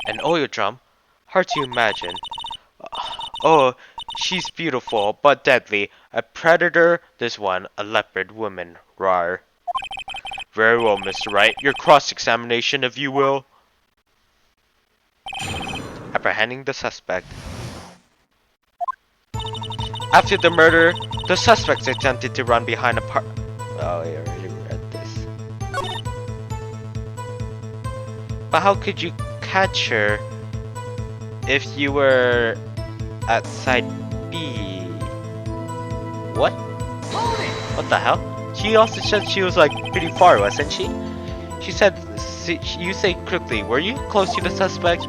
An oil drum? Hard to imagine. Oh, she's beautiful, but deadly. A predator, this one, a leopard woman. Rawr. Very well, Mr. Wright. Your cross-examination, if you will. Apprehending the suspect. After the murder, the suspects attempted to run behind a Oh, I already read this. But how could you catch her if you were at side B? What? What the hell? She also said she was like pretty far, wasn't she? She said, you say quickly, were you close to the suspect?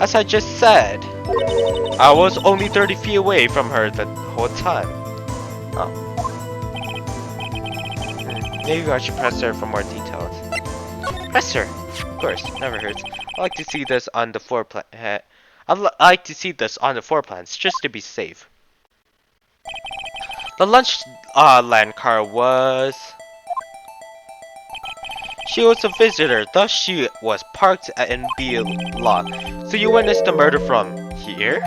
As I just said, I was only 30 feet away from her the whole time. Oh. Maybe I should press her for more details. Press her! Of course, never hurts. I like to see this on the floor plan. I'd like to see this on the floor plans, just to be safe. The lunch land car was... She was a visitor, thus she was parked in B lot. So you witnessed the murder from here?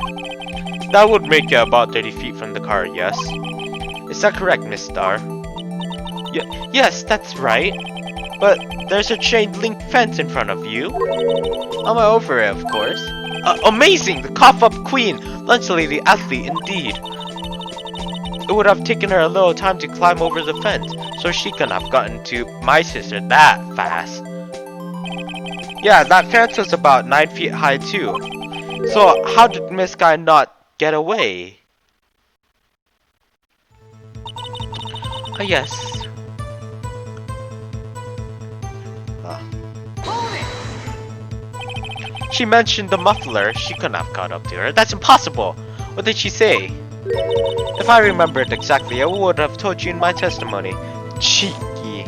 That would make it about 30 feet from the car, yes? Is that correct, Miss Star? Yes, that's right. But there's a chain link fence in front of you. I'm over it, of course. Amazing! The cough-up queen! Lunch lady athlete, indeed. It would have taken her a little time to climb over the fence, so she couldn't have gotten to my sister that fast. Yeah, that fence was about 9 feet high too. So how did Miss Guy not get away? Oh yes. She mentioned the muffler. She couldn't have caught up to her. That's impossible. What did she say? If I remembered exactly, I would have told you in my testimony. Cheeky.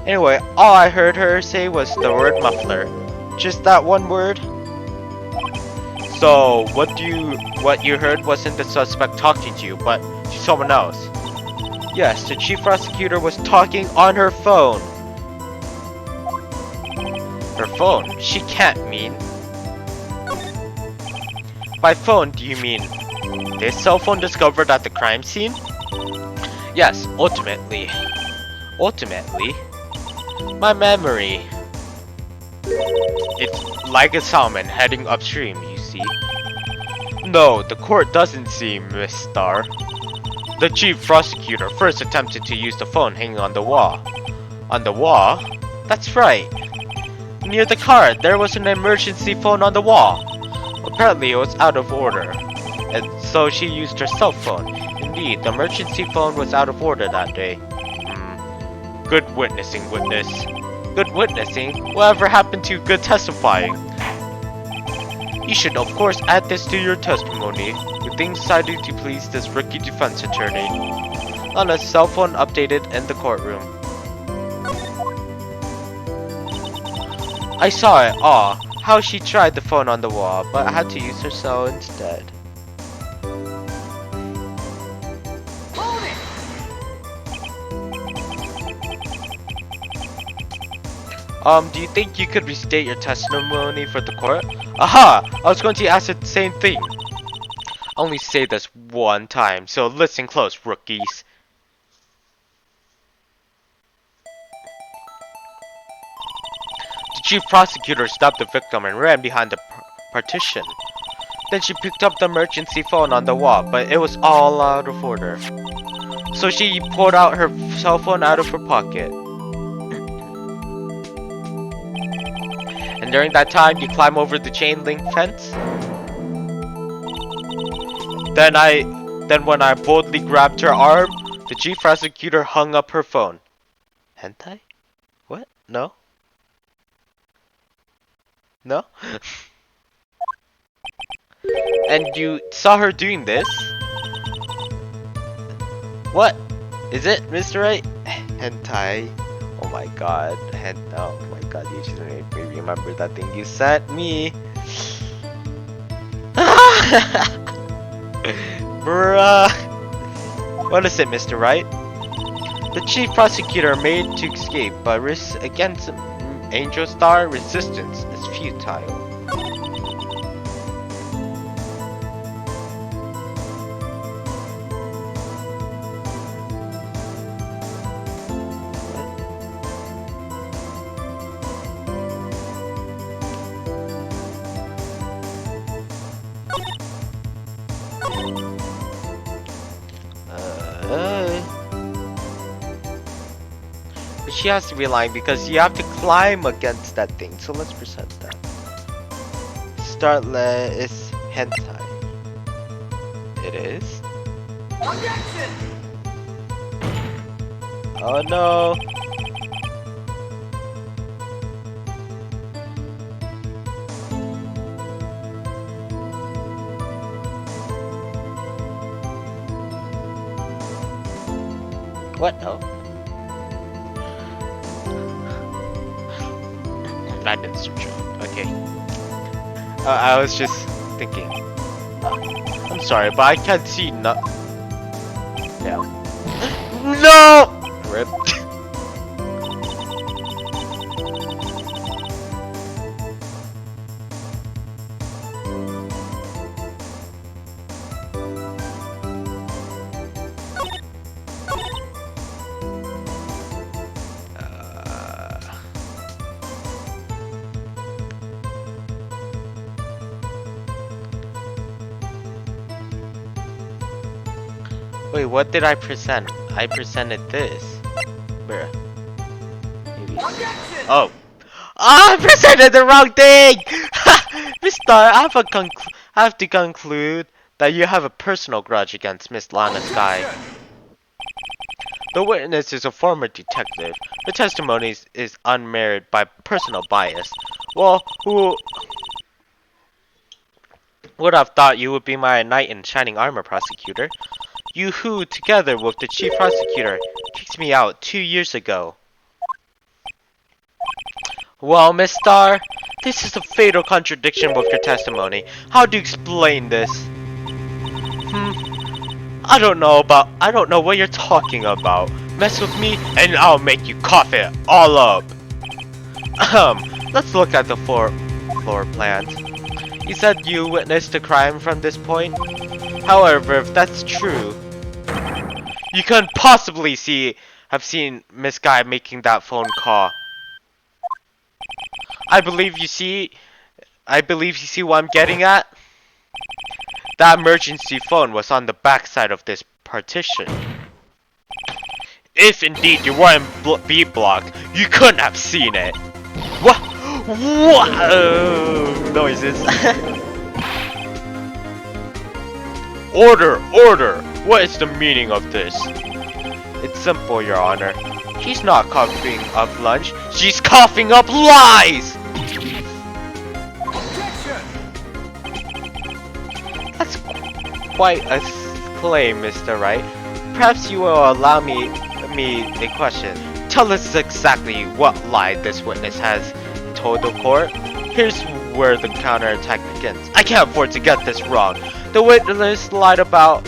Anyway, all I heard her say was the word muffler. Just that one word? So, what you heard wasn't the suspect talking to you, but to someone else? Yes, the chief prosecutor was talking on her phone. Her phone? She can't mean... By phone, do you mean this cell phone discovered at the crime scene? Yes, ultimately. Ultimately? My memory. It's like a salmon heading upstream, you see. No, the court doesn't see, Miss Star. The chief prosecutor first attempted to use the phone hanging on the wall. On the wall? That's right. Near the car, there was an emergency phone on the wall. Apparently it was out of order, and so she used her cell phone. Indeed, the emergency phone was out of order that day. Good witnessing, witness. Good witnessing? Whatever happened to good testifying? You should of course add this to your testimony. The thing decided to please this rookie defense attorney. On a cell phone updated in the courtroom. I saw it, how she tried the phone on the wall, but had to use her cell instead. Do you think you could restate your testimony for the court? Aha! I was going to ask the same thing. I only say this one time, so listen close, rookies. The chief prosecutor stopped the victim and ran behind the partition. Then she picked up the emergency phone on the wall, but it was all out of order. So she pulled out her cell phone out of her pocket. And during that time, you climb over the chain link fence. Then when I boldly grabbed her arm, the chief prosecutor hung up her phone. Hentai? What? No? No? And you saw her doing this? What? Is it, Mr. Wright? Hentai? Oh my god. Oh my god, you just made me remember that thing you sent me. Bruh. What is it, Mr. Wright? The chief prosecutor made to escape, but risk against Angel Star resistance is futile. But she has to be lying because you have to climb against that thing. So let's present that. Is hentai. It is? Objection! Oh no! What? Oh. That didn't switch up. Okay. I was just thinking. I'm sorry, but I can't see no. Yeah. No! Rip. Wait, what did I present? I presented this. Bruh. Maybe. Oh. I presented the wrong thing! Mister, I have to conclude that you have a personal grudge against Miss Lana Sky. The witness is a former detective. The testimony is unmarried by personal bias. Well, who would have thought you would be my knight in shining armor prosecutor? You who, together with the chief prosecutor, kicked me out 2 years ago. Well, Miss Star, this is a fatal contradiction with your testimony. How do you explain this? I don't know what you're talking about. Mess with me and I'll make you cough it all up. Let's look at the floor plans. You said you witnessed the crime from this point? However, if that's true, you couldn't possibly have seen Miss Guy making that phone call. I believe you see what I'm getting at. That emergency phone was on the back side of this partition. If indeed you were in B block, you couldn't have seen it. What? Noises. Order! What is the meaning of this? It's simple, Your Honor. She's not coughing up lunch. She's coughing up lies! That's quite a claim, Mr. Wright. Perhaps you will allow me a question. Tell us exactly what lie this witness has told the court. Here's where the counterattack begins. I can't afford to get this wrong. The witness lied about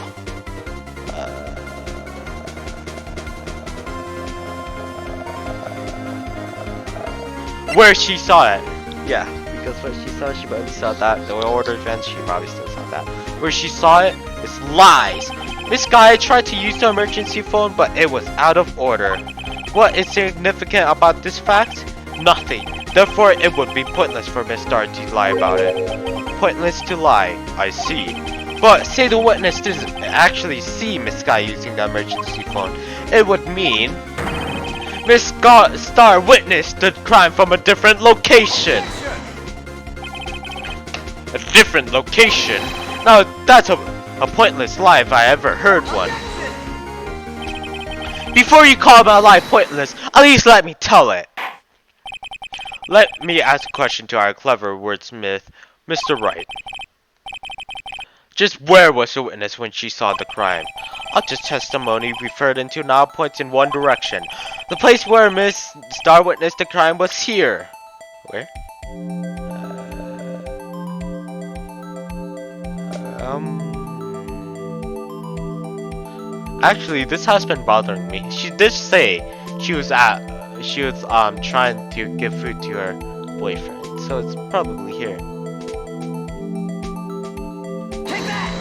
where she saw it. Yeah, because where she probably saw that. The order event, she probably still saw that. Where she saw it is lies. This guy tried to use the emergency phone, but it was out of order. What is significant about this fact? Nothing. Therefore, it would be pointless for Miss Star to lie about it. Pointless to lie, I see. But say the witness didn't actually see Miss Sky using the emergency phone. It would mean Miss Star witnessed the crime from a different location. A different location? Now that's a pointless lie if I ever heard one. Before you call my lie pointless, at least let me tell it. Let me ask a question to our clever wordsmith, Mr. Wright. Just where was the witness when she saw the crime? Octa's testimony referred into now points in one direction. The place where Miss Star witnessed the crime was here. Where? Actually, this has been bothering me. She did say she was trying to give food to her boyfriend, so it's probably here. Take that!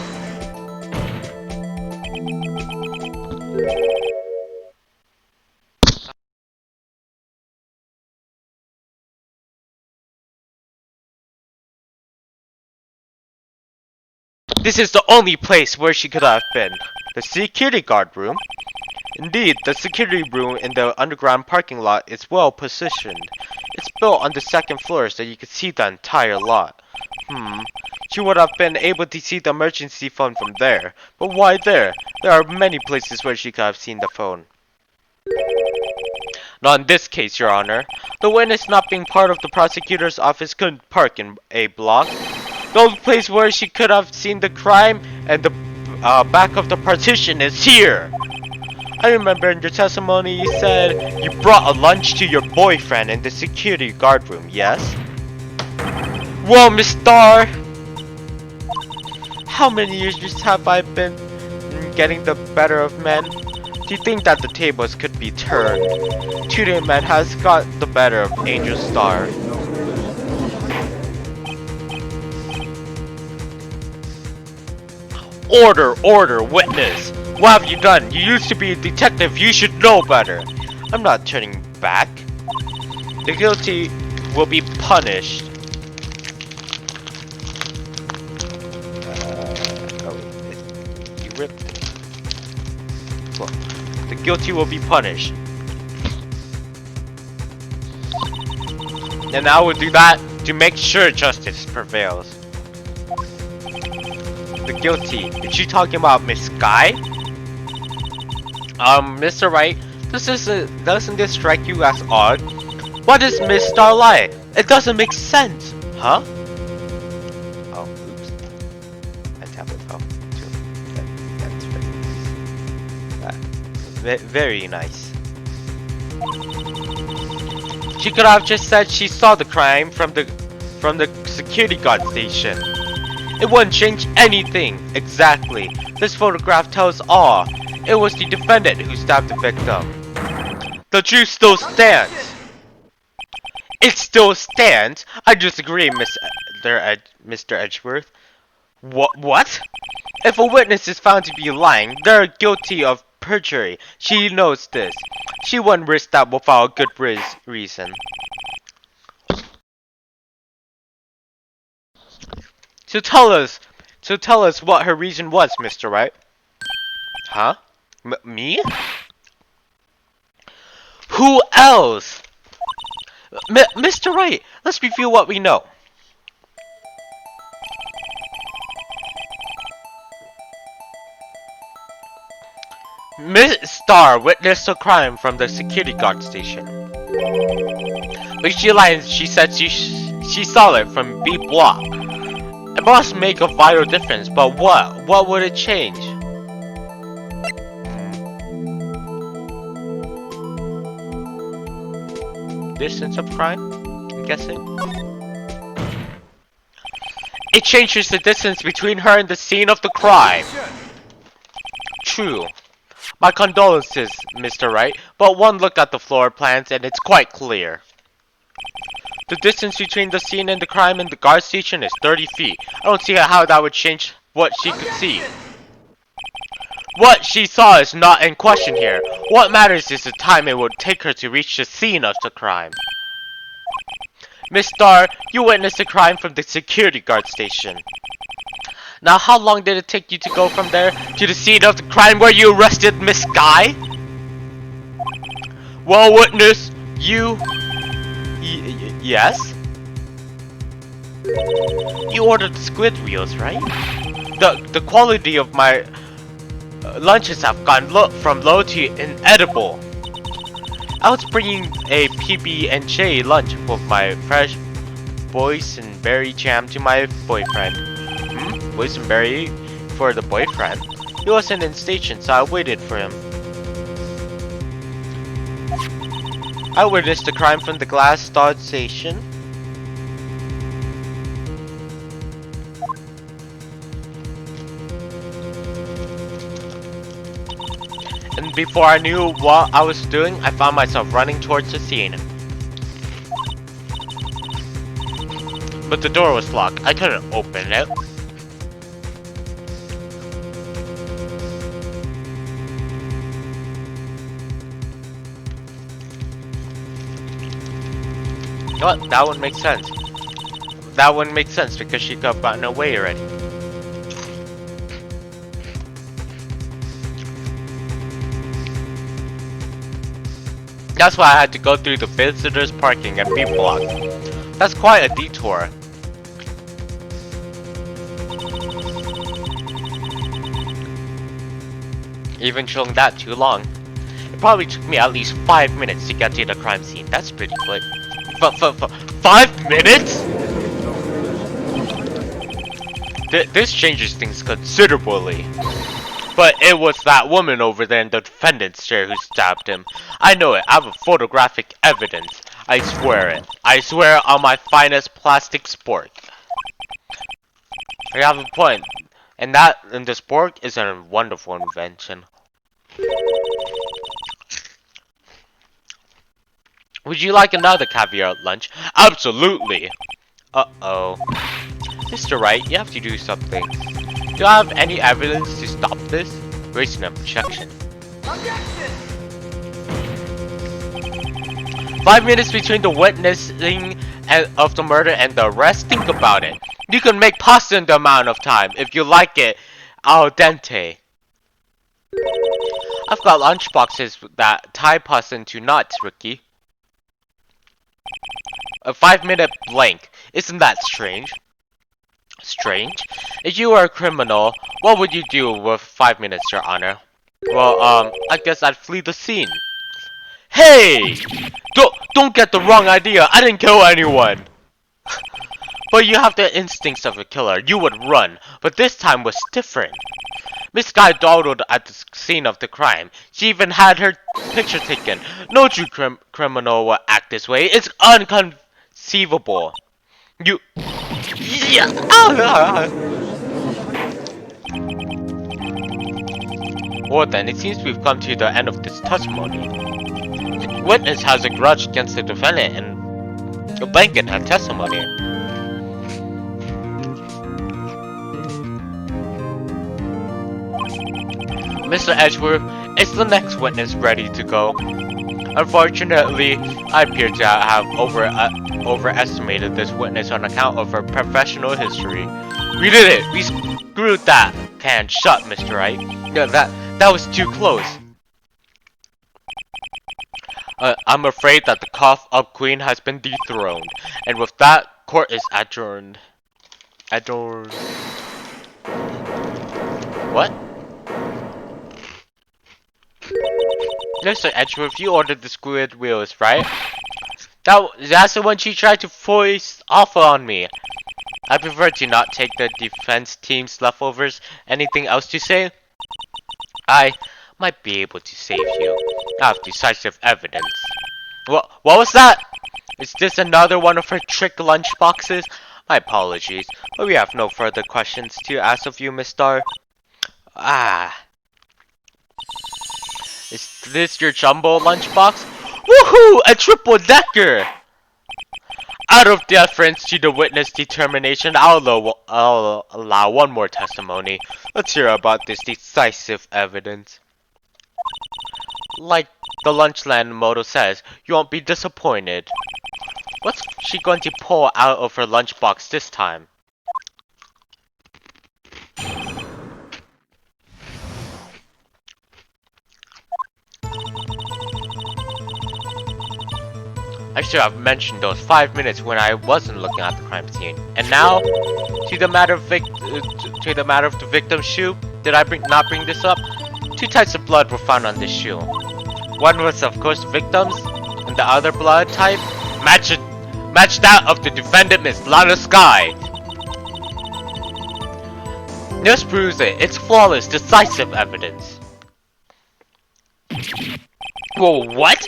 This is the only place where she could have been. The security guard room? Indeed, the security room in the underground parking lot is well positioned. It's built on the second floor so you can see the entire lot. She would have been able to see the emergency phone from there. But why there? There are many places where she could have seen the phone. Not in this case, Your Honor. The witness not being part of the prosecutor's office couldn't park in a block. The only place where she could have seen the crime and the back of the partition is here. I remember in your testimony you said you brought a lunch to your boyfriend in the security guard room, yes? Well, Miss Starr, how many years have I been getting the better of men? Do you think that the tables could be turned? Today man has got the better of Angel Starr. Order, witness! What have you done? You used to be a detective, you should know better. I'm not turning back. The guilty will be punished. You ripped it. Well, the guilty will be punished. And I will do that to make sure justice prevails. The guilty. Is she talking about Miss Sky? Mr. Wright, doesn't this strike you as odd? What is Miss Starlight? It doesn't make sense, huh? Oh, oops. My tablet fell too. That's very nice. She could have just said she saw the crime from the security guard station. It wouldn't change anything. Exactly. This photograph tells all. It was the defendant who stabbed the victim. The truth still stands. It still stands? I disagree, Mr. Edgeworth. What? If a witness is found to be lying, they're guilty of perjury. She knows this. She wouldn't risk that without a good reason. So tell us what her reason was, Mr. Wright. Huh? Me? Who else? Mr. Wright, let's review what we know. Miss Starr witnessed a crime from the security guard station. But she lied. She said she saw it from B block. It must make a vital difference, but what? What would it change? Distance of crime? I'm guessing. It changes the distance between her and the scene of the crime. True. My condolences, Mr. Wright, but one look at the floor plans and it's quite clear. The distance between the scene and the crime in the guard station is 30 feet. I don't see how that would change what she could see. What she saw is not in question here. What matters is the time it would take her to reach the scene of the crime. Miss Starr, you witnessed the crime from the security guard station. Now, how long did it take you to go from there to the scene of the crime where you arrested Miss Guy? Well, witness, you... yes? You ordered squid reels, right? The quality of my lunches have gone from low to inedible. I was bringing a PB&J lunch with my fresh boysenberry jam to my boyfriend. Boysenberry for the boyfriend? He wasn't in station, so I waited for him. I witnessed the crime from the glass stud station. And before I knew what I was doing, I found myself running towards the scene. But the door was locked. I couldn't open it. You know what? That wouldn't make sense. That wouldn't make sense because she could have gotten away already. That's why I had to go through the visitors parking at B block. That's quite a detour. Even showing that too long. It probably took me at least 5 minutes to get to the crime scene. That's pretty quick. 5 minutes? This changes things considerably. But it was that woman over there in the defendant's chair who stabbed him. I know it. I have a photographic evidence. I swear it. I swear on my finest plastic sport. I have a point. And the spork is a wonderful invention. Would you like another caviar at lunch? Absolutely! Uh-oh. Mr. Wright, you have to do something. Do I have any evidence to stop this? Raising objection. Objection! 5 minutes between the witnessing of the murder and the arrest? Think about it. You can make pasta in the amount of time if you like it al dente. I've got lunch boxes that tie pasta into knots, Ricky. A 5-minute blank. Isn't that strange? Strange? If you were a criminal, what would you do with 5 minutes, Your Honor? Well, I guess I'd flee the scene. Hey! Don't get the wrong idea. I didn't kill anyone. But you have the instincts of a killer. You would run. But this time was different. Miss Guy dawdled at the scene of the crime. She even had her picture taken. No true criminal will act this way. It's inconceivable. You... Yeah. Well then, it seems we've come to the end of this testimony. The witness has a grudge against the defendant and abandoned her testimony. Mr. Edgeworth, is the next witness ready to go? Unfortunately, I appear to have overestimated this witness on account of her professional history. We did it! We screwed that can shut, Mr. Wright. Yeah, that was too close. I'm afraid that the cough up queen has been dethroned, and with that, court is adjourned. Adjourned. What? Mr. Edgeworth, you ordered the squid wheels, right? That's the one she tried to foist off on me. I prefer to not take the defense team's leftovers. Anything else to say? I might be able to save you. I have decisive evidence. What was that? Is this another one of her trick lunch boxes? My apologies, but we have no further questions to ask of you, Miss Starr. Is this your jumbo lunchbox? Woohoo! A triple decker! Out of deference to the witness determination, I'll allow one more testimony. Let's hear about this decisive evidence. Like the Lunchland motto says, you won't be disappointed. What's she going to pull out of her lunchbox this time? I should have mentioned those 5 minutes when I wasn't looking at the crime scene. And now, to the matter of the victim's shoe. Did I not bring this up? 2 types of blood were found on this shoe. One was, of course, the victim's, and the other blood type matched that of the defendant, Miss Lana Sky. This proves it. It's flawless, decisive evidence. Whoa, what?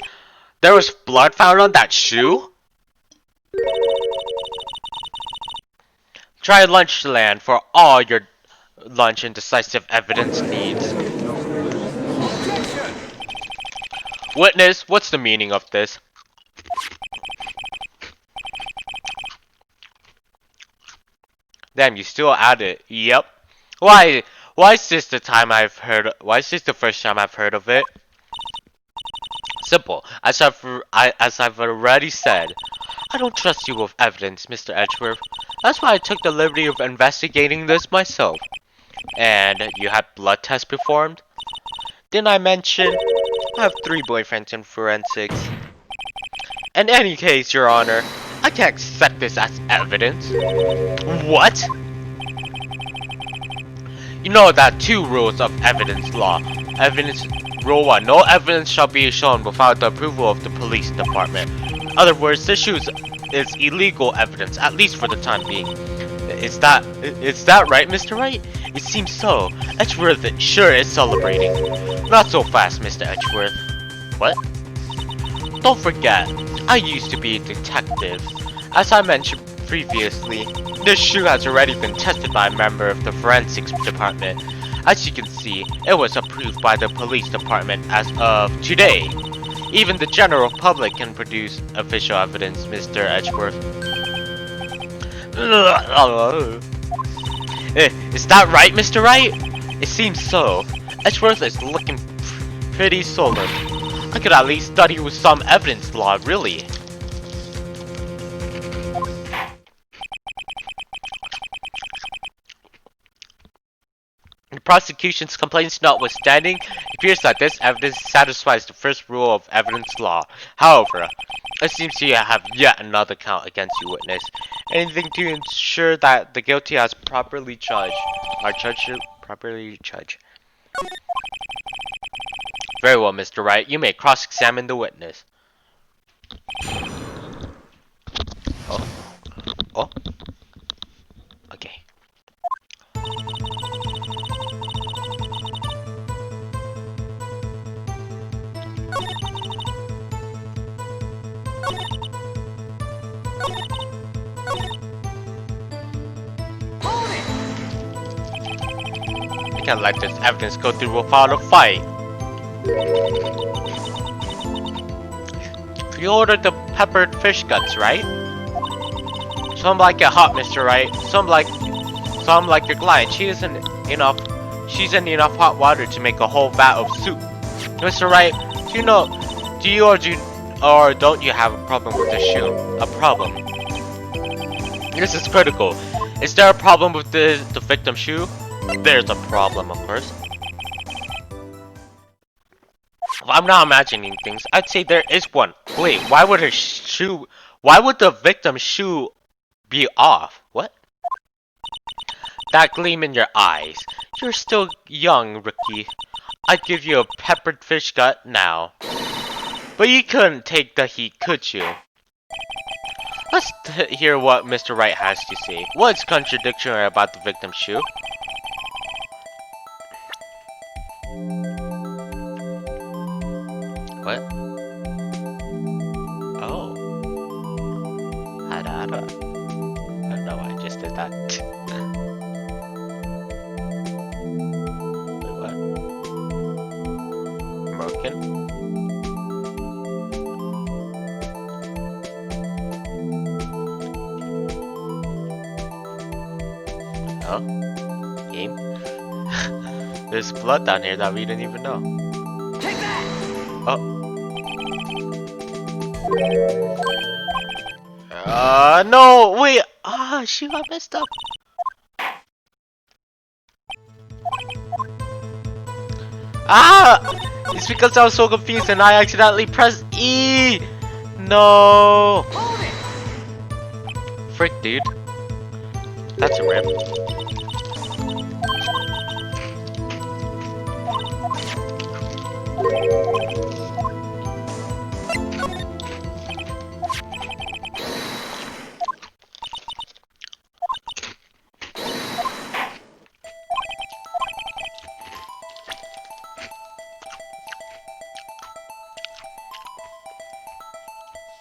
There was blood found on that shoe? Try Lunchland for all your lunch and decisive evidence needs. Witness, what's the meaning of this? Damn, you still at it. Yep. Why is this the first time I've heard of it? Simple. As I've already said, I don't trust you with evidence, Mr. Edgeworth. That's why I took the liberty of investigating this myself. And you had blood tests performed? Didn't I mention I have 3 boyfriends in forensics? In any case, Your Honor, I can't accept this as evidence. What? You know that 2 rules of evidence law. Evidence Rule 1. No evidence shall be shown without the approval of the police department. In other words, this shoe is illegal evidence, at least for the time being. Is that right, Mr. Wright? It seems so. Edgeworth sure is celebrating. Not so fast, Mr. Edgeworth. What? Don't forget, I used to be a detective. As I mentioned previously, this shoe has already been tested by a member of the forensics department. As you can see, it was approved by the police department as of today. Even the general public can produce official evidence, Mr. Edgeworth. Is that right, Mr. Wright? It seems so. Edgeworth is looking pretty solemn. I could at least study with some evidence law, really. The prosecution's complaints notwithstanding, it appears that this evidence satisfies the first rule of evidence law. However, it seems you have yet another count against you, witness. Anything to ensure that the guilty are properly judged. Very well, Mr. Wright. You may cross-examine the witness. Oh. Okay. I can't let this evidence go through without a fight. You ordered the peppered fish guts, right? Some like it hot, Mr. Wright. Some like your client. She's in enough hot water to make a whole vat of soup. Mr. Wright, do you or don't you have a problem with this shoe? A problem. This is critical. Is there a problem with the victim's shoe? There's a problem, of course. Well, I'm not imagining things. I'd say there is one. Wait, why would the victim's shoe be off? What? That gleam in your eyes. You're still young, Ricky. I'd give you a peppered fish gut now. But you couldn't take the heat, could you? Let's hear what Mr. Wright has to say. What's contradictory about the victim's shoe? What? Oh. I don't know, I just did that. Wait, what? American? Oh? Game? There's blood down here that we didn't even know. Take that! Oh. No! Wait! Shoot, I messed up. It's because I was so confused and I accidentally pressed E! No! Hold it! Frick, dude. That's a rip.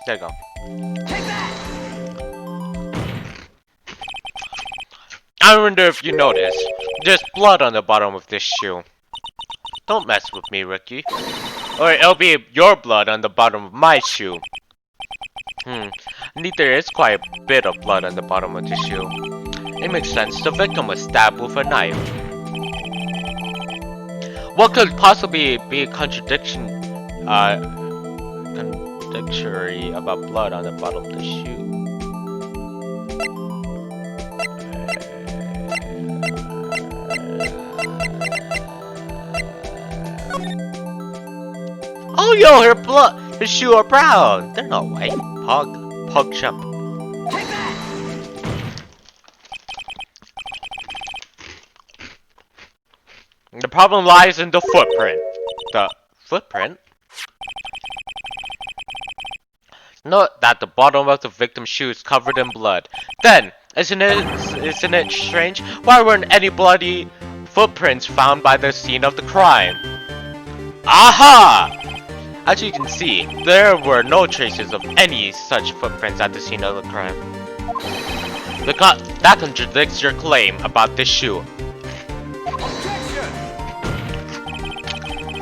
There you go. Take that! I wonder if you noticed. There's blood on the bottom of this shoe. Don't mess with me, Ricky. Or it'll be your blood on the bottom of my shoe. Indeed, there is quite a bit of blood on the bottom of the shoe. It makes sense. The victim was stabbed with a knife. What could possibly be a contradictory about blood on the bottom of the shoe? Oh, yo, her shoe are brown. They're not white. Pug chump. Take that! The problem lies in the footprint. footprint. Note that the bottom of the victim's shoe is covered in blood. Then, isn't it strange? Why weren't any bloody footprints found by the scene of the crime? Aha! As you can see, there were no traces of any such footprints at the scene of the crime. That contradicts your claim about this shoe.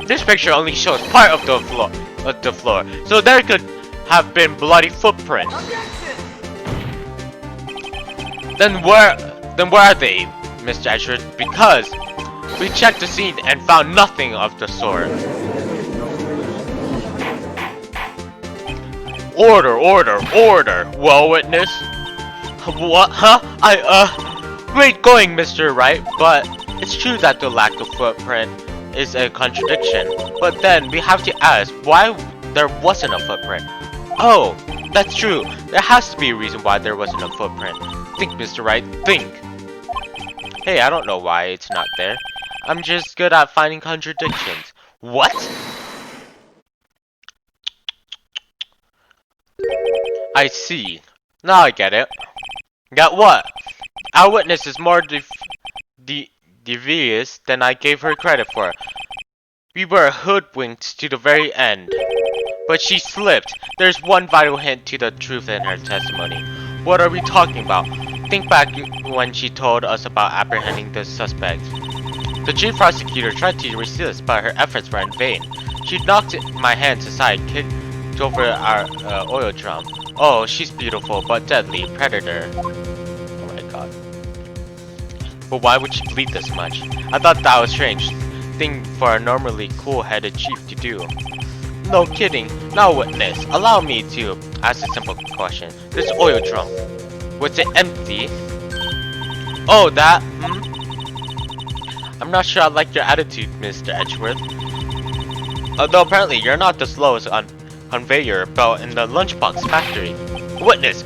This picture only shows part of the floor, so there could have been bloody footprints. Then where are they, Mr. Edgeworth? Because we checked the scene and found nothing of the sort. Order! Well, witness. What? Huh? Great going, Mr. Wright, but it's true that the lack of footprint is a contradiction. But then we have to ask why there wasn't a footprint. Oh, that's true. There has to be a reason why there wasn't a footprint. Think, Mr. Wright, think. Hey, I don't know why it's not there. I'm just good at finding contradictions. What? I see. Now I get it. Get what? Our witness is more devious than I gave her credit for. We were hoodwinked to the very end. But she slipped. There's one vital hint to the truth in her testimony. What are we talking about? Think back when she told us about apprehending the suspect. The chief prosecutor tried to resist, but her efforts were in vain. She knocked my hands aside, kicked over our oil drum. Oh, she's beautiful, but deadly. Predator. Oh my god. But why would she bleed this much? I thought that was strange thing for a normally cool-headed chief to do. No kidding. Now witness, allow me to ask a simple question. This oil drum, was it empty? Oh, that? I'm not sure I like your attitude, Mr. Edgeworth. Although apparently you're not the slowest on conveyor belt in the lunchbox factory. Witness,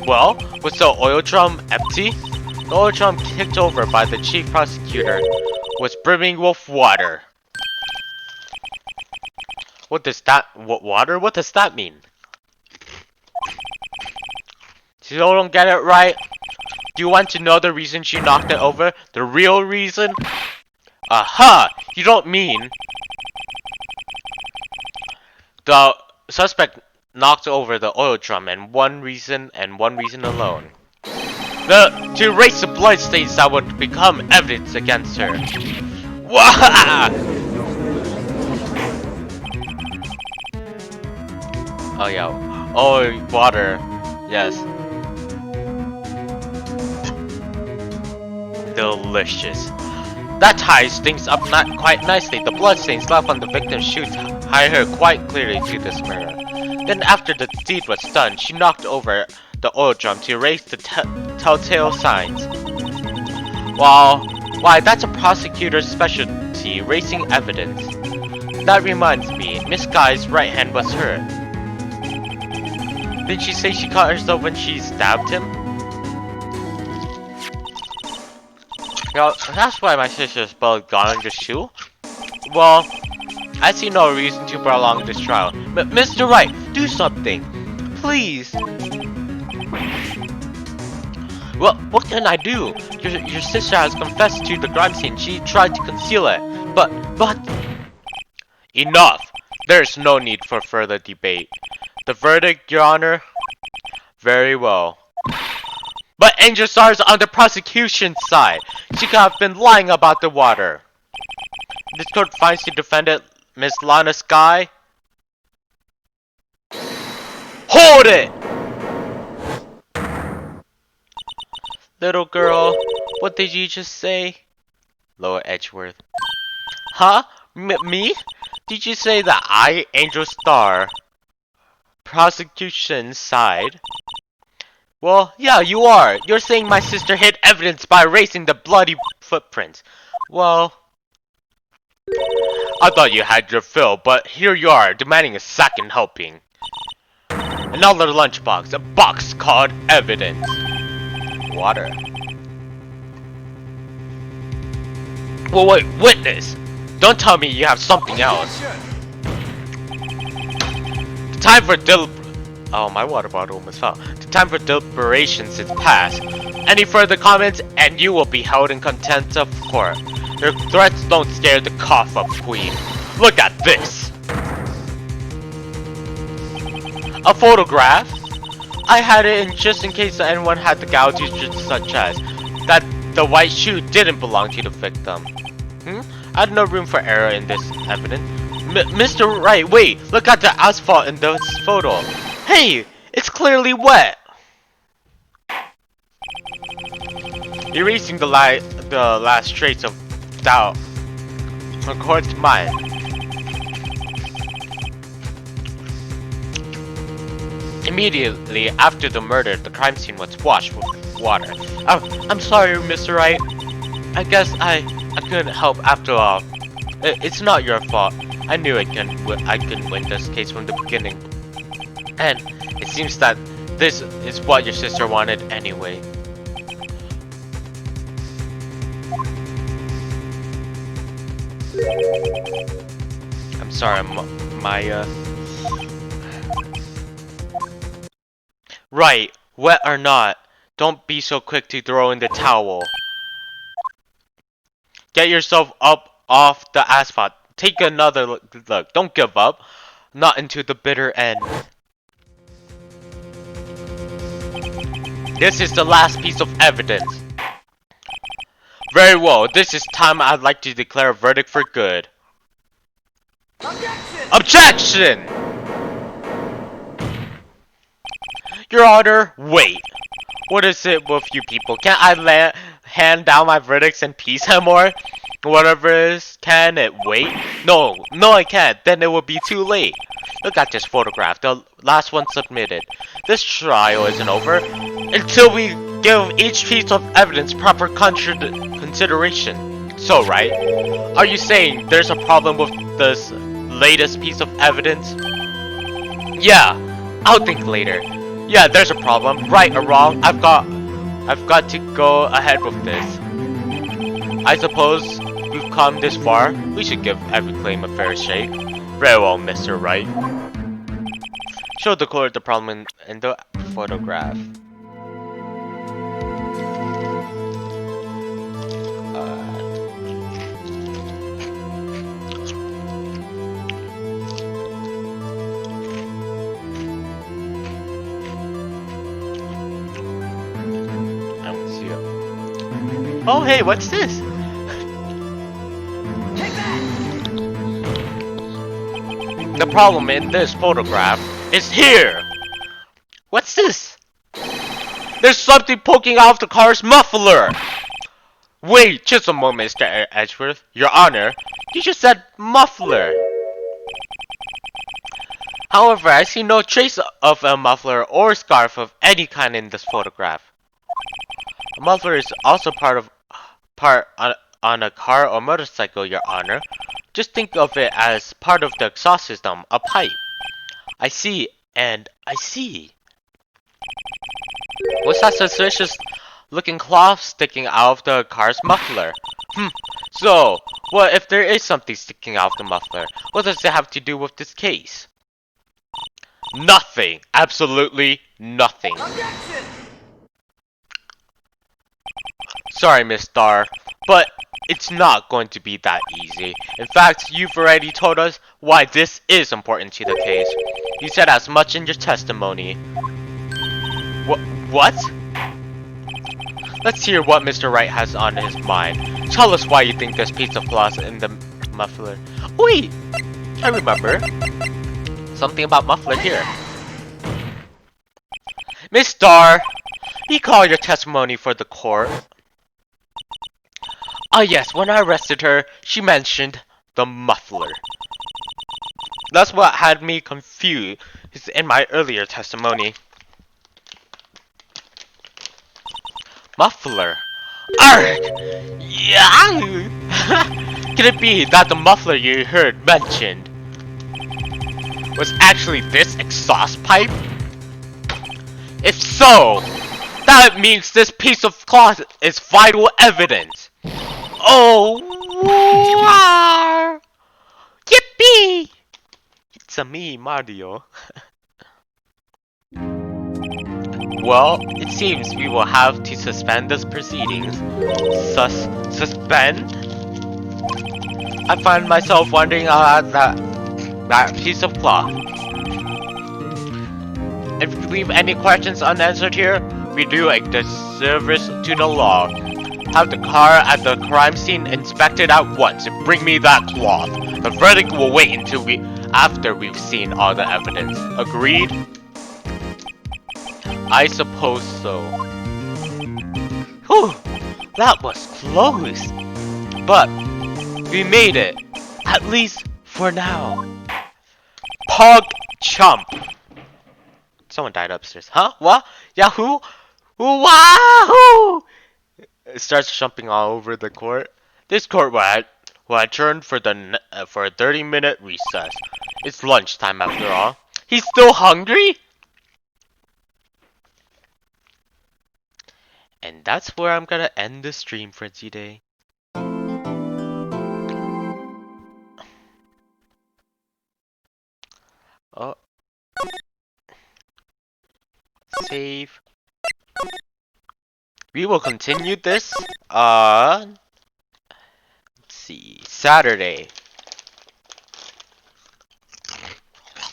well, was the oil drum empty? The oil drum kicked over by the chief prosecutor was brimming with water. What does that, water? What does that mean? Still don't get it right? Do you want to know the reason she knocked it over? The real reason? Aha! You don't mean the suspect knocked over the oil drum and one reason alone. To erase the blood stains that would become evidence against her. Wah! Oh yeah. Oh, water. Yes. Delicious. That ties things up not quite nicely. The bloodstains left on the victim's shoes tie her quite clearly to this murder. Then after the deed was done, she knocked over the oil drum to erase the telltale signs. Why, that's a prosecutor's specialty, erasing evidence. That reminds me, Miss Guy's right hand was hurt. Did she say she cut herself when she stabbed him? Well, that's why my sister's blood got on the shoe. Well, I see no reason to prolong this trial. But Mr. Wright, do something. Please. Well, what can I do? Your sister has confessed to the crime scene. She tried to conceal it. But... Enough! There's no need for further debate. The verdict, Your Honor? Very well. But Angel Star's on the prosecution's side. She could have been lying about the water. This court finds the defendant, Miss Lana Sky. Hold it! Little girl, what did you just say? Lower Edgeworth. Huh? Me? Did you say that I, Angel Star, prosecution's side? Well, yeah, you are. You're saying my sister hid evidence by erasing the bloody footprints. Well, I thought you had your fill, but here you are, demanding a second helping. Another lunchbox, a box called evidence. Water. Well, wait, witness! Don't tell me you have something else. Time for Oh, my water bottle almost fell. The time for deliberations is past. Any further comments, and you will be held in contempt of court. Your threats don't scare the cough up, Queen. Look at this. A photograph? I had it in just in case anyone had the gouges, such as that the white shoe didn't belong to the victim. I had no room for error in this evidence. Mr. Wright, wait! Look at the asphalt in this photo. Hey! It's clearly wet! Erasing the last trace of doubt from Court's mind. Immediately after the murder, the crime scene was washed with water. I'm sorry, Mr. Wright. I guess I couldn't help after all. It's not your fault. I knew I could win this case from the beginning. And it seems that this is what your sister wanted anyway. I'm sorry, Maya. Right, wet or not, don't be so quick to throw in the towel. Get yourself up off the asphalt. Take another look. Don't give up. Not into the bitter end. This is the last piece of evidence. Very well, this is time I'd like to declare a verdict for good. Objection! Objection! Your Honor, wait. What is it with you people? Can't I hand down my verdicts in peace anymore? Whatever it is, can it wait? No, I can't. Then it will be too late. Look at this photograph, the last one submitted. This trial isn't over until we give each piece of evidence proper consideration. So, right? Are you saying there's a problem with this latest piece of evidence? Yeah, I'll think later. Yeah, there's a problem. Right or wrong, I've got to go ahead with this. I suppose we've come this far. We should give every claim a fair shake. Very well, Mr. Wright. Show the court the problem in the photograph. Oh hey, what's this? Take that! The problem in this photograph is here! What's this? There's something poking out of the car's muffler! Wait, just a moment, Mr. Edgeworth. Your Honor, you just said muffler. However, I see no trace of a muffler or scarf of any kind in this photograph. A muffler is also part on a car or motorcycle, Your Honor. Just think of it as part of the exhaust system, a pipe. I see, and I see. What's that suspicious looking cloth sticking out of the car's muffler? So, what if there is something sticking out of the muffler? What does it have to do with this case? Nothing. Absolutely nothing. Objection! Sorry, Miss Starr, but it's not going to be that easy. In fact, you've already told us why this is important to the case. You said as much in your testimony. What? Let's hear what Mr. Wright has on his mind. Tell us why you think this piece of cloth in the muffler. Wait, I remember. Something about muffler here. Miss Starr, recall your testimony for the court. Ah yes, when I arrested her, she mentioned the muffler. That's what had me confused in my earlier testimony. Muffler. Arg! Yeah! Can it be that the muffler you heard mentioned was actually this exhaust pipe? If so, that means this piece of cloth is vital evidence. Oh, wow. Yippee! It's a me, Mario. Well, it seems we will have to suspend this proceedings. Suspend? I find myself wondering about that piece of cloth. If you leave any questions unanswered here, we do a disservice to the law. Have the car at the crime scene inspected at once and bring me that cloth. The verdict will wait until after we've seen all the evidence. Agreed? I suppose so. Whew, that was close. But we made it, at least for now. Pog chump. Someone died upstairs. Huh? What? Yahoo? Wahoo! It starts jumping all over the court. This court will adjourn for for a 30-minute recess. It's lunchtime after all. He's still hungry? And that's where I'm gonna end the stream for today. Oh. Save. We will continue this on, let's see, Saturday.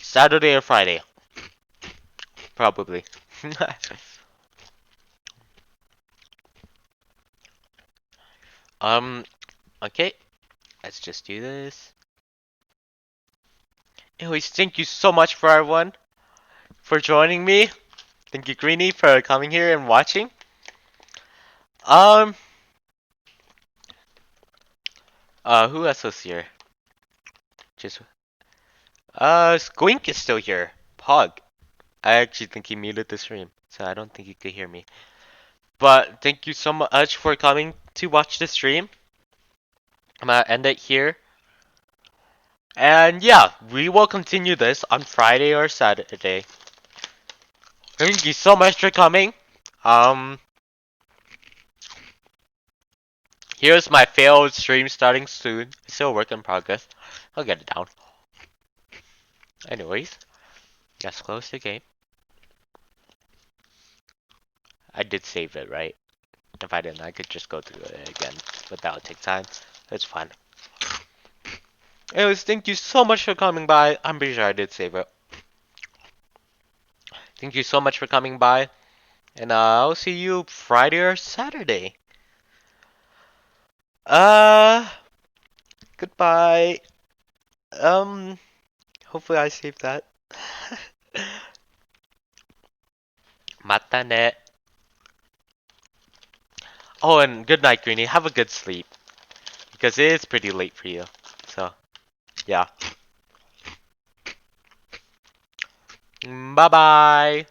Saturday or Friday. Probably. Okay. Let's just do this. Anyways, thank you so much for everyone for joining me. Thank you, Greenie, for coming here and watching. Who else is here? Just, Squink is still here. Pog. I actually think he muted the stream, so I don't think he could hear me. But thank you so much for coming to watch the stream. I'm gonna end it here. And yeah, we will continue this on Friday or Saturday. Thank you so much for coming. Here's my failed stream starting soon. It's still a work in progress. I'll get it down. Anyways, let's close the game. I did save it, right? If I didn't, I could just go through it again, but that would take time. It's fine. Anyways, thank you so much for coming by. I'm pretty sure I did save it. Thank you so much for coming by, and I'll see you Friday or Saturday. Goodbye. Hopefully I saved that. Mata ne. Oh, and good night, Greenie. Have a good sleep. Because it is pretty late for you. So, yeah. Bye-bye.